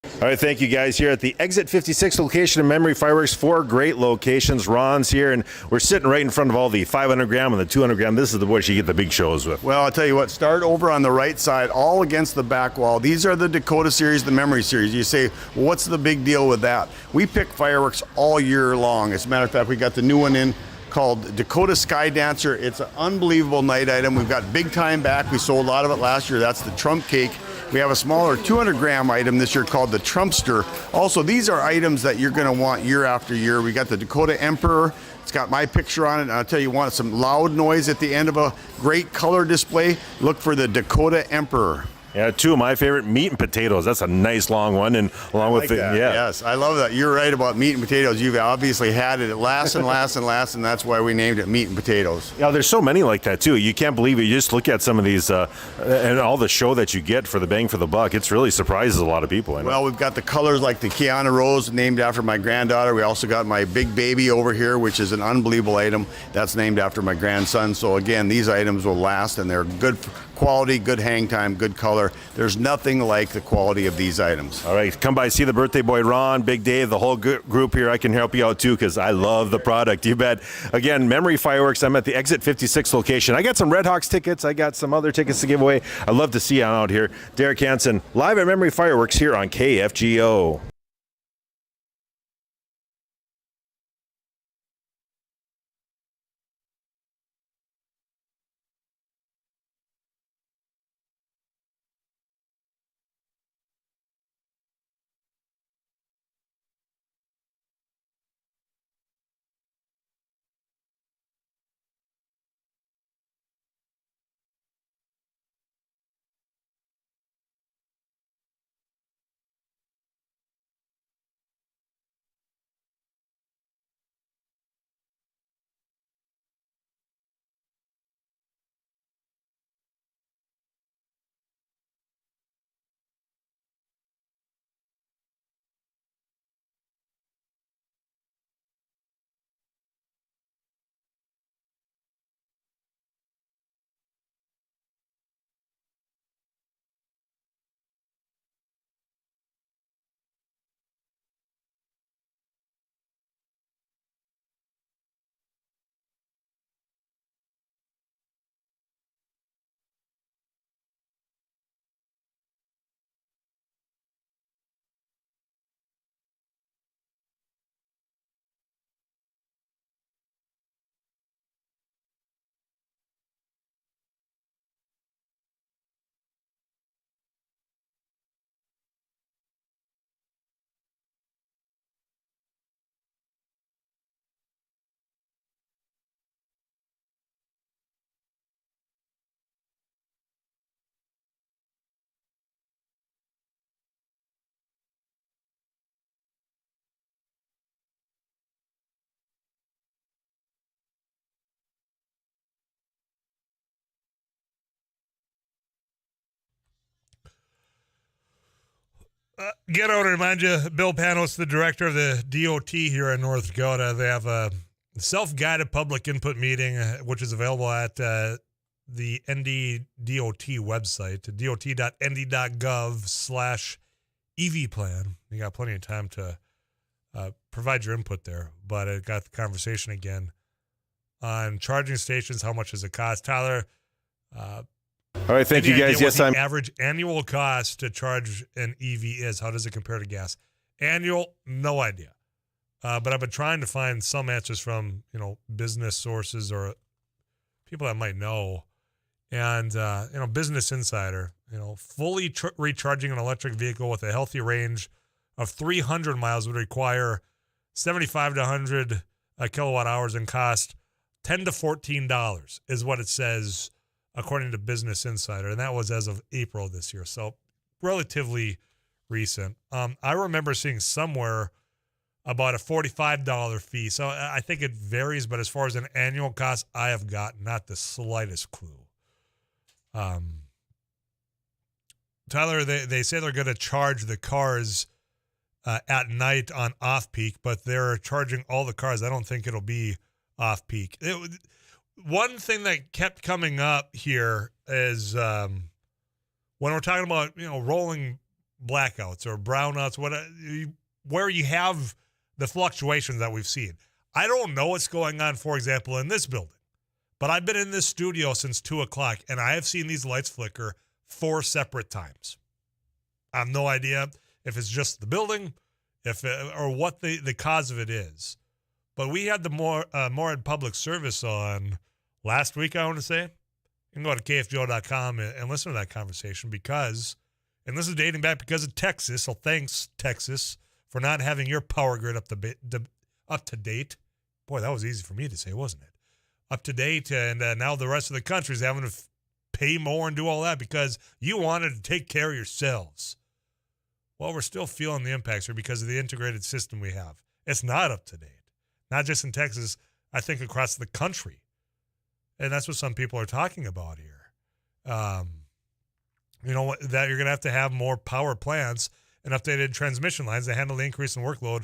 All right, thank you guys here at the Exit 56 location of Memory Fireworks. 4 great locations. Ron's here, and we're sitting right in front of all the 500 gram and the 200 gram. This is the boys you get the big shows with. Well, I'll tell you what, start over on the right side, all against the back wall. These are the Dakota series, the Memory series. You say, well, what's the big deal with that? We pick fireworks all year long. As a matter of fact, we got the new one in called Dakota Sky Dancer. It's an unbelievable night item. We've got Big Time back. We sold a lot of it last year. That's the Trump Cake. We have a smaller 200-gram item this year called the Trumpster. Also, these are items that you're going to want year after year. We got the Dakota Emperor. It's got my picture on it, and I'll tell you, want some loud noise at the end of a great color display? Look for the Dakota Emperor. Yeah, two of my favorite, meat and potatoes. That's a nice long one, and along with that. Yes, I love that. You're right about meat and potatoes. You've obviously had it. It lasts and lasts and lasts, and that's why we named it meat and potatoes. Yeah, there's so many like that too. You can't believe it. You just look at some of these and all the show that you get for the bang for the buck. It's really surprises a lot of people. I know. Well, we've got the colors like the Kiana Rose, named after my granddaughter. We also got my Big Baby over here, which is an unbelievable item. That's named after my grandson. So again, these items will last, and they're good quality, good hang time, good color. There's nothing like the quality of these items. All right, come by, see the birthday boy Ron, Big Dave, the whole group here. I can help you out too because I love the product. You bet. Again, Memory Fireworks. I'm at the Exit 56 location. I got some Red Hawks tickets. I got some other tickets to give away. I'd love to see you out here. Derek Hansen, live at Memory Fireworks here on KFGO. Get out and remind you, Bill Panos, the director of the DOT here in North Dakota. They have a self-guided public input meeting, which is available at the NDDOT website, dot.nd.gov/EV plan. You got plenty of time to provide your input there, but it got the conversation again on charging stations. How much does it cost? Tyler, all right, thank you guys. Yes, the average annual cost to charge an EV is. How does it compare to gas? Annual, no idea. But I've been trying to find some answers from business sources or people that might know. And Business Insider, fully recharging an electric vehicle with a healthy range of 300 miles would require 75 to 100 kilowatt hours and cost $10 to $14 is what it says, according to Business Insider, and that was as of April this year, so relatively recent. I remember seeing somewhere about a $45 fee, so I think it varies, but as far as an annual cost, I have got not the slightest clue. Tyler, they say they're going to charge the cars at night on off-peak, but they're charging all the cars. I don't think it'll be off-peak. One thing that kept coming up here is when we're talking about rolling blackouts or brownouts, where you have the fluctuations that we've seen. I don't know what's going on, for example, in this building, but I've been in this studio since 2:00, and I have seen these lights flicker 4 separate times. I have no idea if it's just the building, or what the cause of it is. But we had the Moorhead Public Service on last week, I want to say. You can go to kfgo.com and listen to that conversation because And this is dating back because of Texas. So thanks, Texas, for not having your power grid up to date. Boy, that was easy for me to say, wasn't it? Up to date, and now the rest of the country is having to pay more and do all that because you wanted to take care of yourselves. Well, we're still feeling the impacts here because of the integrated system we have. It's not up to date. Not just in Texas, I think across the country. And that's what some people are talking about here. That you're going to have more power plants and updated transmission lines to handle the increase in workload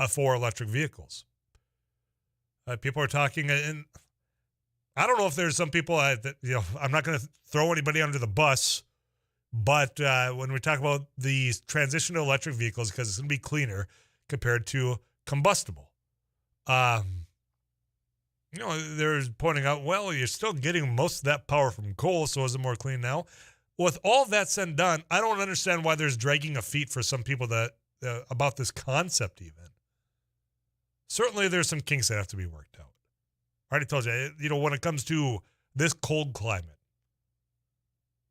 for electric vehicles. People are talking, and I don't know if there's some people that, I'm not going to throw anybody under the bus, but when we talk about the transition to electric vehicles, because it's going to be cleaner compared to combustible. There's pointing out, well, you're still getting most of that power from coal, so is it more clean now? With all that said and done, I don't understand why there's dragging of feet for some people that about this concept even. Certainly there's some kinks that have to be worked out. I already told you, when it comes to this cold climate,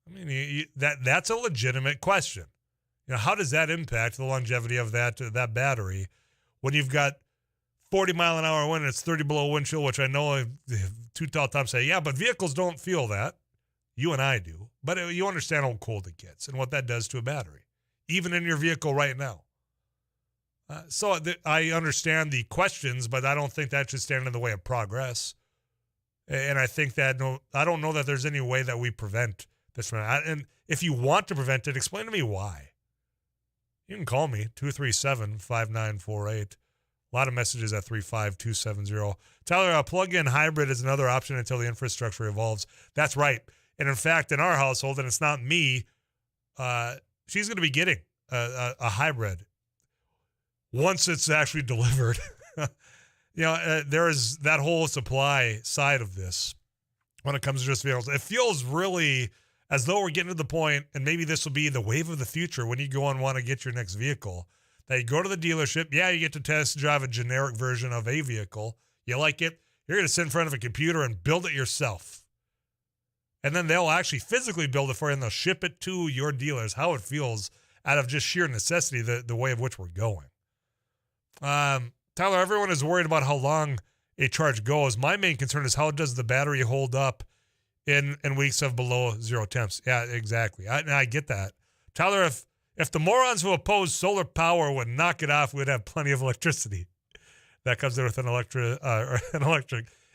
I mean, that's a legitimate question. How does that impact the longevity of that battery when you've got 40-mile-an-hour wind and it's 30 below wind chill, which I know Too Tall Tom say, yeah, but vehicles don't feel that. You and I do. But you understand how cold it gets and what that does to a battery, even in your vehicle right now. So I understand the questions, but I don't think that should stand in the way of progress. And I think that I don't know that there's any way that we prevent this from. And if you want to prevent it, explain to me why. You can call me, 237-5948. A lot of messages at 35270. Tyler, a plug-in hybrid is another option until the infrastructure evolves. That's right. And in fact, in our household, and it's not me, she's going to be getting a hybrid once it's actually delivered. There is that whole supply side of this when it comes to just vehicles. It feels really as though we're getting to the point, and maybe this will be the wave of the future when you go and want to get your next vehicle, that you go to the dealership. Yeah, you get to test drive a generic version of a vehicle. You like it. You're going to sit in front of a computer and build it yourself. And then they'll actually physically build it for you, and they'll ship it to your dealers. How it feels out of just sheer necessity, the way of which we're going. Tyler, everyone is worried about how long a charge goes. My main concern is how does the battery hold up in weeks of below zero temps? Yeah, exactly. I get that. Tyler, if the morons who oppose solar power would knock it off, we'd have plenty of electricity. That comes there with an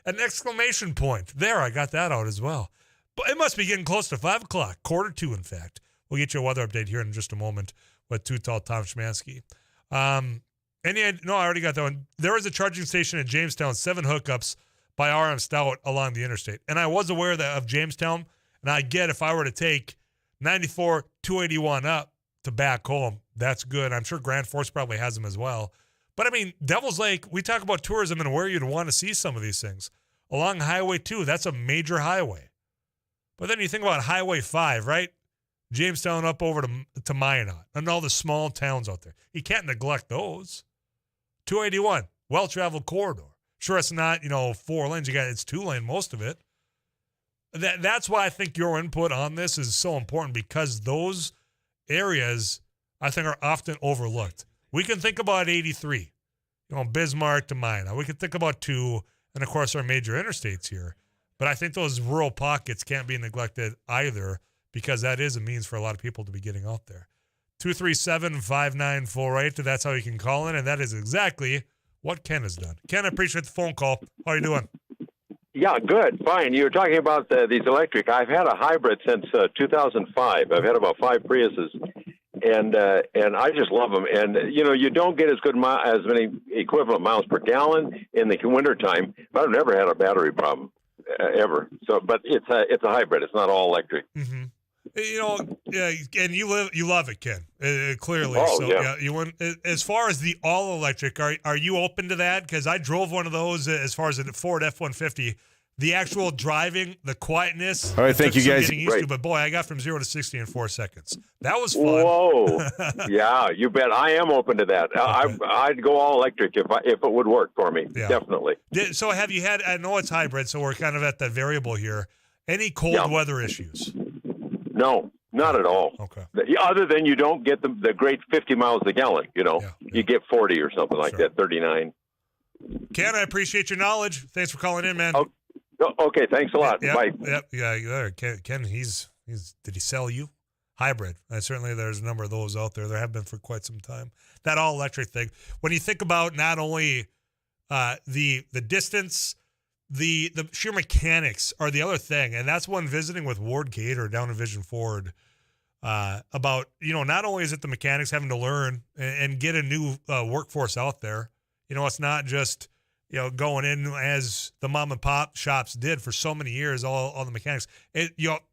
exclamation point. There, I got that out as well. But it must be getting close to 5 o'clock, 1:45, in fact. We'll get you a weather update here in just a moment with Too Tall Tom Schmansky. I already got that one. There is a charging station in Jamestown, 7 hookups by RM Stout along the interstate. And I was aware of Jamestown, and I get if I were to take 94, 281 up to back home, that's good. I'm sure Grand Forks probably has them as well. But, I mean, Devil's Lake, we talk about tourism and where you'd want to see some of these things. Along Highway 2, that's a major highway. But then you think about Highway 5, right? Jamestown up over to Minot and all the small towns out there. You can't neglect those. 281, well-traveled corridor. Sure, it's not, 4 lanes. It's 2-lane, most of it. That's why I think your input on this is so important, because those areas, I think, are often overlooked. We can think about 83, Bismarck to Minot. We can think about 2, and, of course, our major interstates here. But I think those rural pockets can't be neglected either, because that is a means for a lot of people to be getting out there. 237-5948, that's how you can call in, and that is exactly what Ken has done. Ken, I appreciate the phone call. How are you doing? Yeah, good, fine. You were talking about these electric. I've had a hybrid since 2005. I've had about 5 Priuses, and I just love them. And, you don't get as many equivalent miles per gallon in the wintertime, but I've never had a battery problem. Ever. So, but it's a hybrid. It's not all electric. Mm-hmm. And you love it, Ken. Clearly. Oh, so, yeah. You want, as far as the all electric, are you open to that? Because I drove one of those. As far as a Ford F-150, the actual driving, the quietness. All right, thank you guys. Getting used to, but boy, I got from 0 to 60 in 4 seconds. That was fun. Whoa! Yeah, you bet. I am open to that. I'd go all electric if it would work for me. Yeah. Definitely. So have you had? I know it's hybrid, so we're kind of at that variable here. Any cold weather issues? No. Not at all. Okay. Other than you don't get the great 50 miles a gallon, you get 40 or something like that, 39. Ken, I appreciate your knowledge. Thanks for calling in, man. Okay, thanks a lot. Bye. Yeah. Ken, he's. Did he sell you? Hybrid. Certainly, there's a number of those out there. There have been for quite some time. That all electric thing. When you think about not only the distance, the sheer mechanics are the other thing, and that's one visiting with Ward Gator down in Vision Ford. About not only is it the mechanics having to learn and get a new workforce out there. It's not just going in as the mom and pop shops did for so many years. All the mechanics.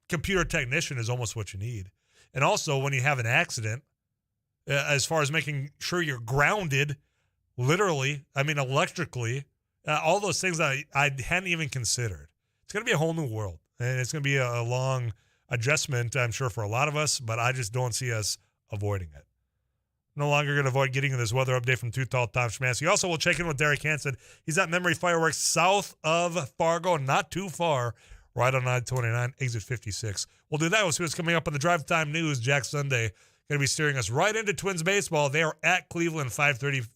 Computer technician is almost what you need. And also when you have an accident, as far as making sure you're grounded, literally, electrically, all those things I hadn't even considered. It's going to be a whole new world, and it's going to be a long adjustment, I'm sure, for a lot of us, but I just don't see us avoiding it. No longer going to avoid getting this weather update from Too Tall Tom Schmansky. Also, we'll check in with Derek Hansen. He's at Memory Fireworks south of Fargo, not too far, right on I-29, exit 56. We'll do that. We'll see what's coming up on the Drive Time News. Jack Sunday going to be steering us right into Twins baseball. They are at Cleveland, 5:30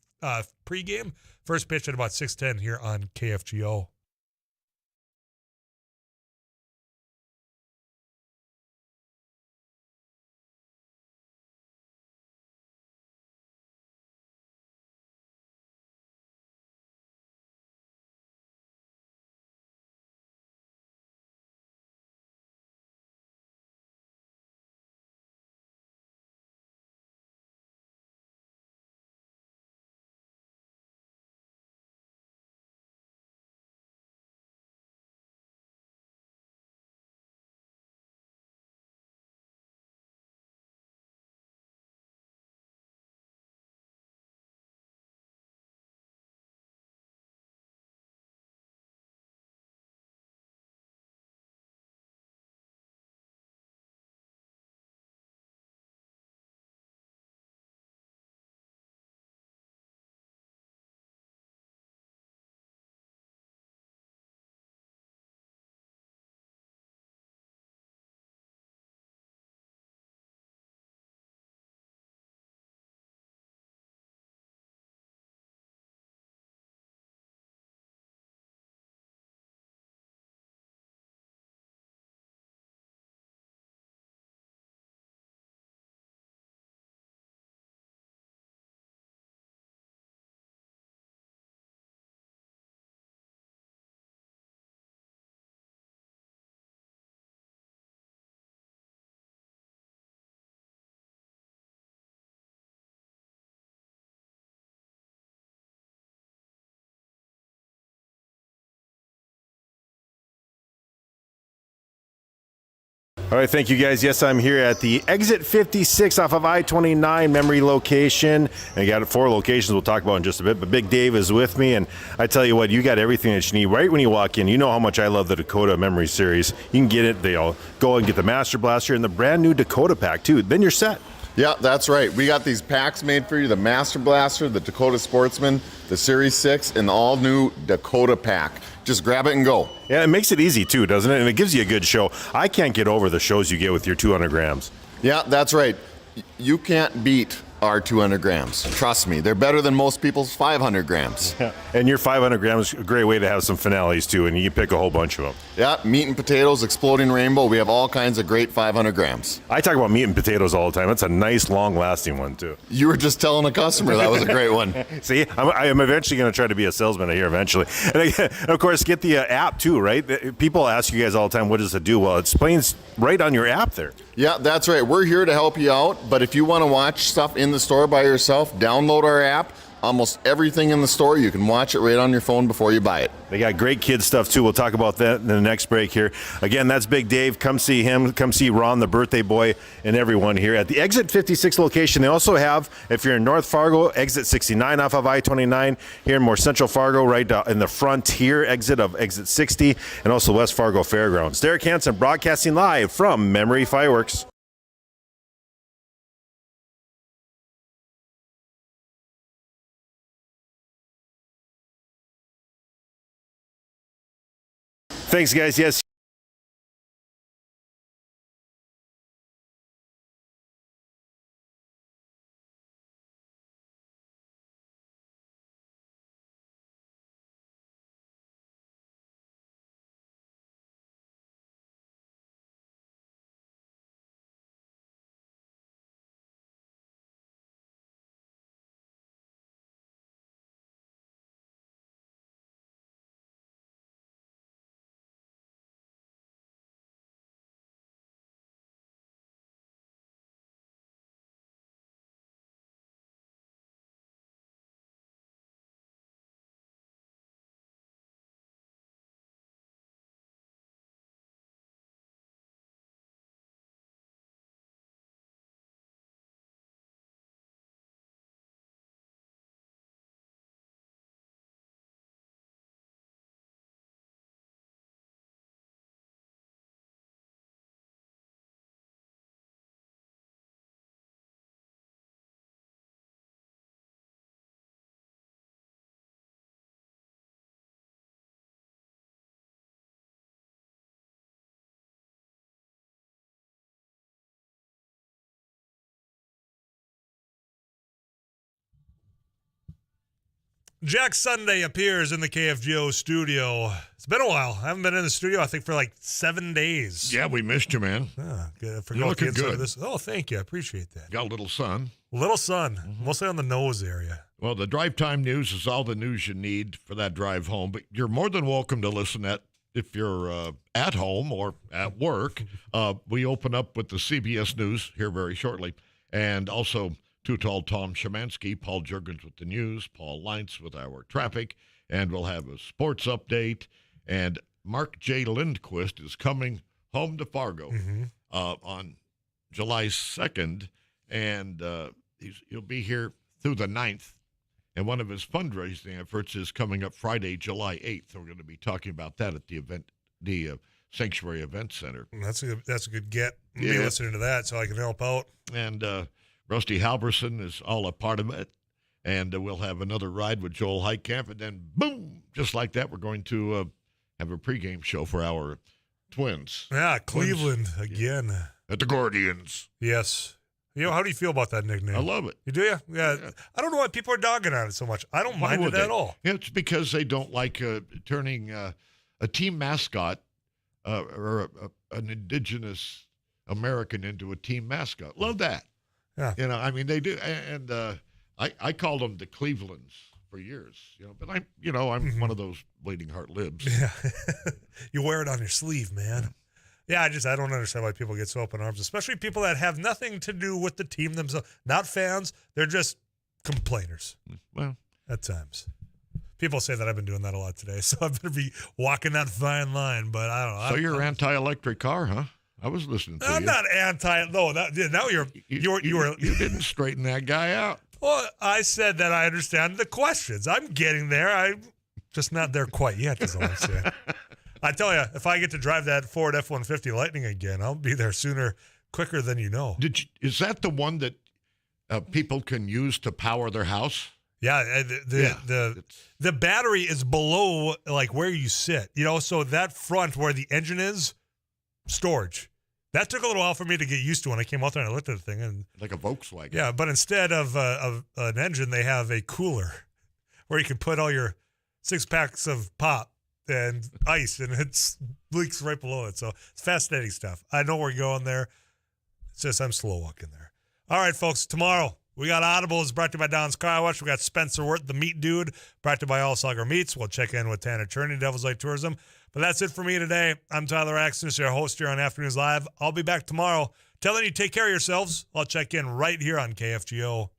pregame. First pitch at about 6:10 here on KFGO. All right, thank you guys. Yes, I'm here at the exit 56 off of I-29 memory location. And I got 4 locations we'll talk about in just a bit, but Big Dave is with me, and I tell you what, you got everything that you need right when you walk in. You know how much I love the Dakota memory series. You can get it. They'll go and get the Master Blaster and the brand new Dakota pack too. Then you're set. Yeah, that's right. We got these packs made for you, the Master Blaster, the Dakota Sportsman, the Series 6, and the all-new Dakota pack. Just grab it and go. Yeah, it makes it easy too, doesn't it? And it gives you a good show. I can't get over the shows you get with your 200 grams. Yeah, that's right. You can't beat our 200 grams. Trust me, they're better than most people's 500 grams. Yeah. And your 500 grams is a great way to have some finales too, and you can pick a whole bunch of them. Yeah, meat and potatoes, exploding rainbow. We have all kinds of great 500 grams. I talk about meat and potatoes all the time. It's a nice, long-lasting one too. You were just telling a customer that was a great one. See, I'm eventually going to try to be a salesman here eventually. And of course, get the app too, right? People ask you guys all the time, what does it do? Well, it explains right on your app there. Yeah, that's right. We're here to help you out, but if you want to watch stuff in the store by yourself, download our app. Almost everything in the store, you can watch it right on your phone before you buy it. They got great kids stuff too. We'll talk about that in the next break here. Again, that's Big Dave. Come see him. Come see Ron, the birthday boy, and everyone here at the Exit 56 location. They also have, if you're in North Fargo, Exit 69 off of I-29. Here in more Central Fargo, right in the Frontier exit of Exit 60, and also West Fargo Fairgrounds. Derek Hansen broadcasting live from Memory Fireworks. Thanks, guys. Yes. Jack Sunday appears in the KFGO studio. It's been a while. I haven't been in the studio, I think, for like 7 days. Yeah, we missed you, man. Good. You're looking good. Oh, thank you. I appreciate that. Got a little sun. Little sun, mostly on the nose area. Well, the drive time news is all the news you need for that drive home, but you're more than welcome to listen if you're at home or at work. We open up with the CBS News here very shortly, and also Too Tall Tom Szymanski, Paul Juergens with the news, Paul Leintz with our traffic, and we'll have a sports update. And Mark J. Lindquist is coming home to Fargo on July 2nd, and he'll be here through the 9th. And one of his fundraising efforts is coming up Friday, July 8th. We're going to be talking about that at the Sanctuary Event Center. That's a good get. I'll be listening to that so I can help out. And Rusty Halverson is all a part of it. And we'll have another ride with Joel Heitkamp. And then, boom, just like that, we're going to have a pregame show for our Twins. Yeah, Cleveland again. At the Guardians. Yes. How do you feel about that nickname? I love it. You do? Yeah. I don't know why people are dogging on it so much. I don't mind it at all. It's because they don't like turning a team mascot or an indigenous American into a team mascot. Love that. Yeah. They do. And I called them the Clevelands for years. But I'm one of those bleeding heart libs. Yeah. You wear it on your sleeve, man. Yeah, I don't understand why people get so up in arms, especially people that have nothing to do with the team themselves. Not fans, they're just complainers. Well, at times. People say that I've been doing that a lot today, so I better be walking that fine line, but I don't know. So you're anti-electric car, huh? I was listening to you. I'm not anti. No, now you didn't straighten that guy out. Well, I said that I understand the questions. I'm getting there. I'm just not there quite yet, is all I'm saying. I tell you, if I get to drive that Ford F-150 Lightning again, I'll be there quicker than you know. Is that the one that people can use to power their house? Yeah, the battery is below like where you sit. So that front where the engine is, storage. That took a little while for me to get used to when I came out there and I looked at the thing. And like a Volkswagen. Yeah, but instead of an engine, they have a cooler where you can put all your 6 packs of pop and ice, and it leaks right below it. So it's fascinating stuff. I know we're going there. It's just I'm slow walking there. All right, folks, tomorrow we got Audibles brought to you by Don's Car Wash. We got Spencer Wirt, the Meat Dude, brought to you by All Sagar Meats. We'll check in with Tanner Cherney, Devil's Lake Tourism. But that's it for me today. I'm Tyler Axton, your host here on Afternoons Live. I'll be back tomorrow. Telling you, take care of yourselves. I'll check in right here on KFGO.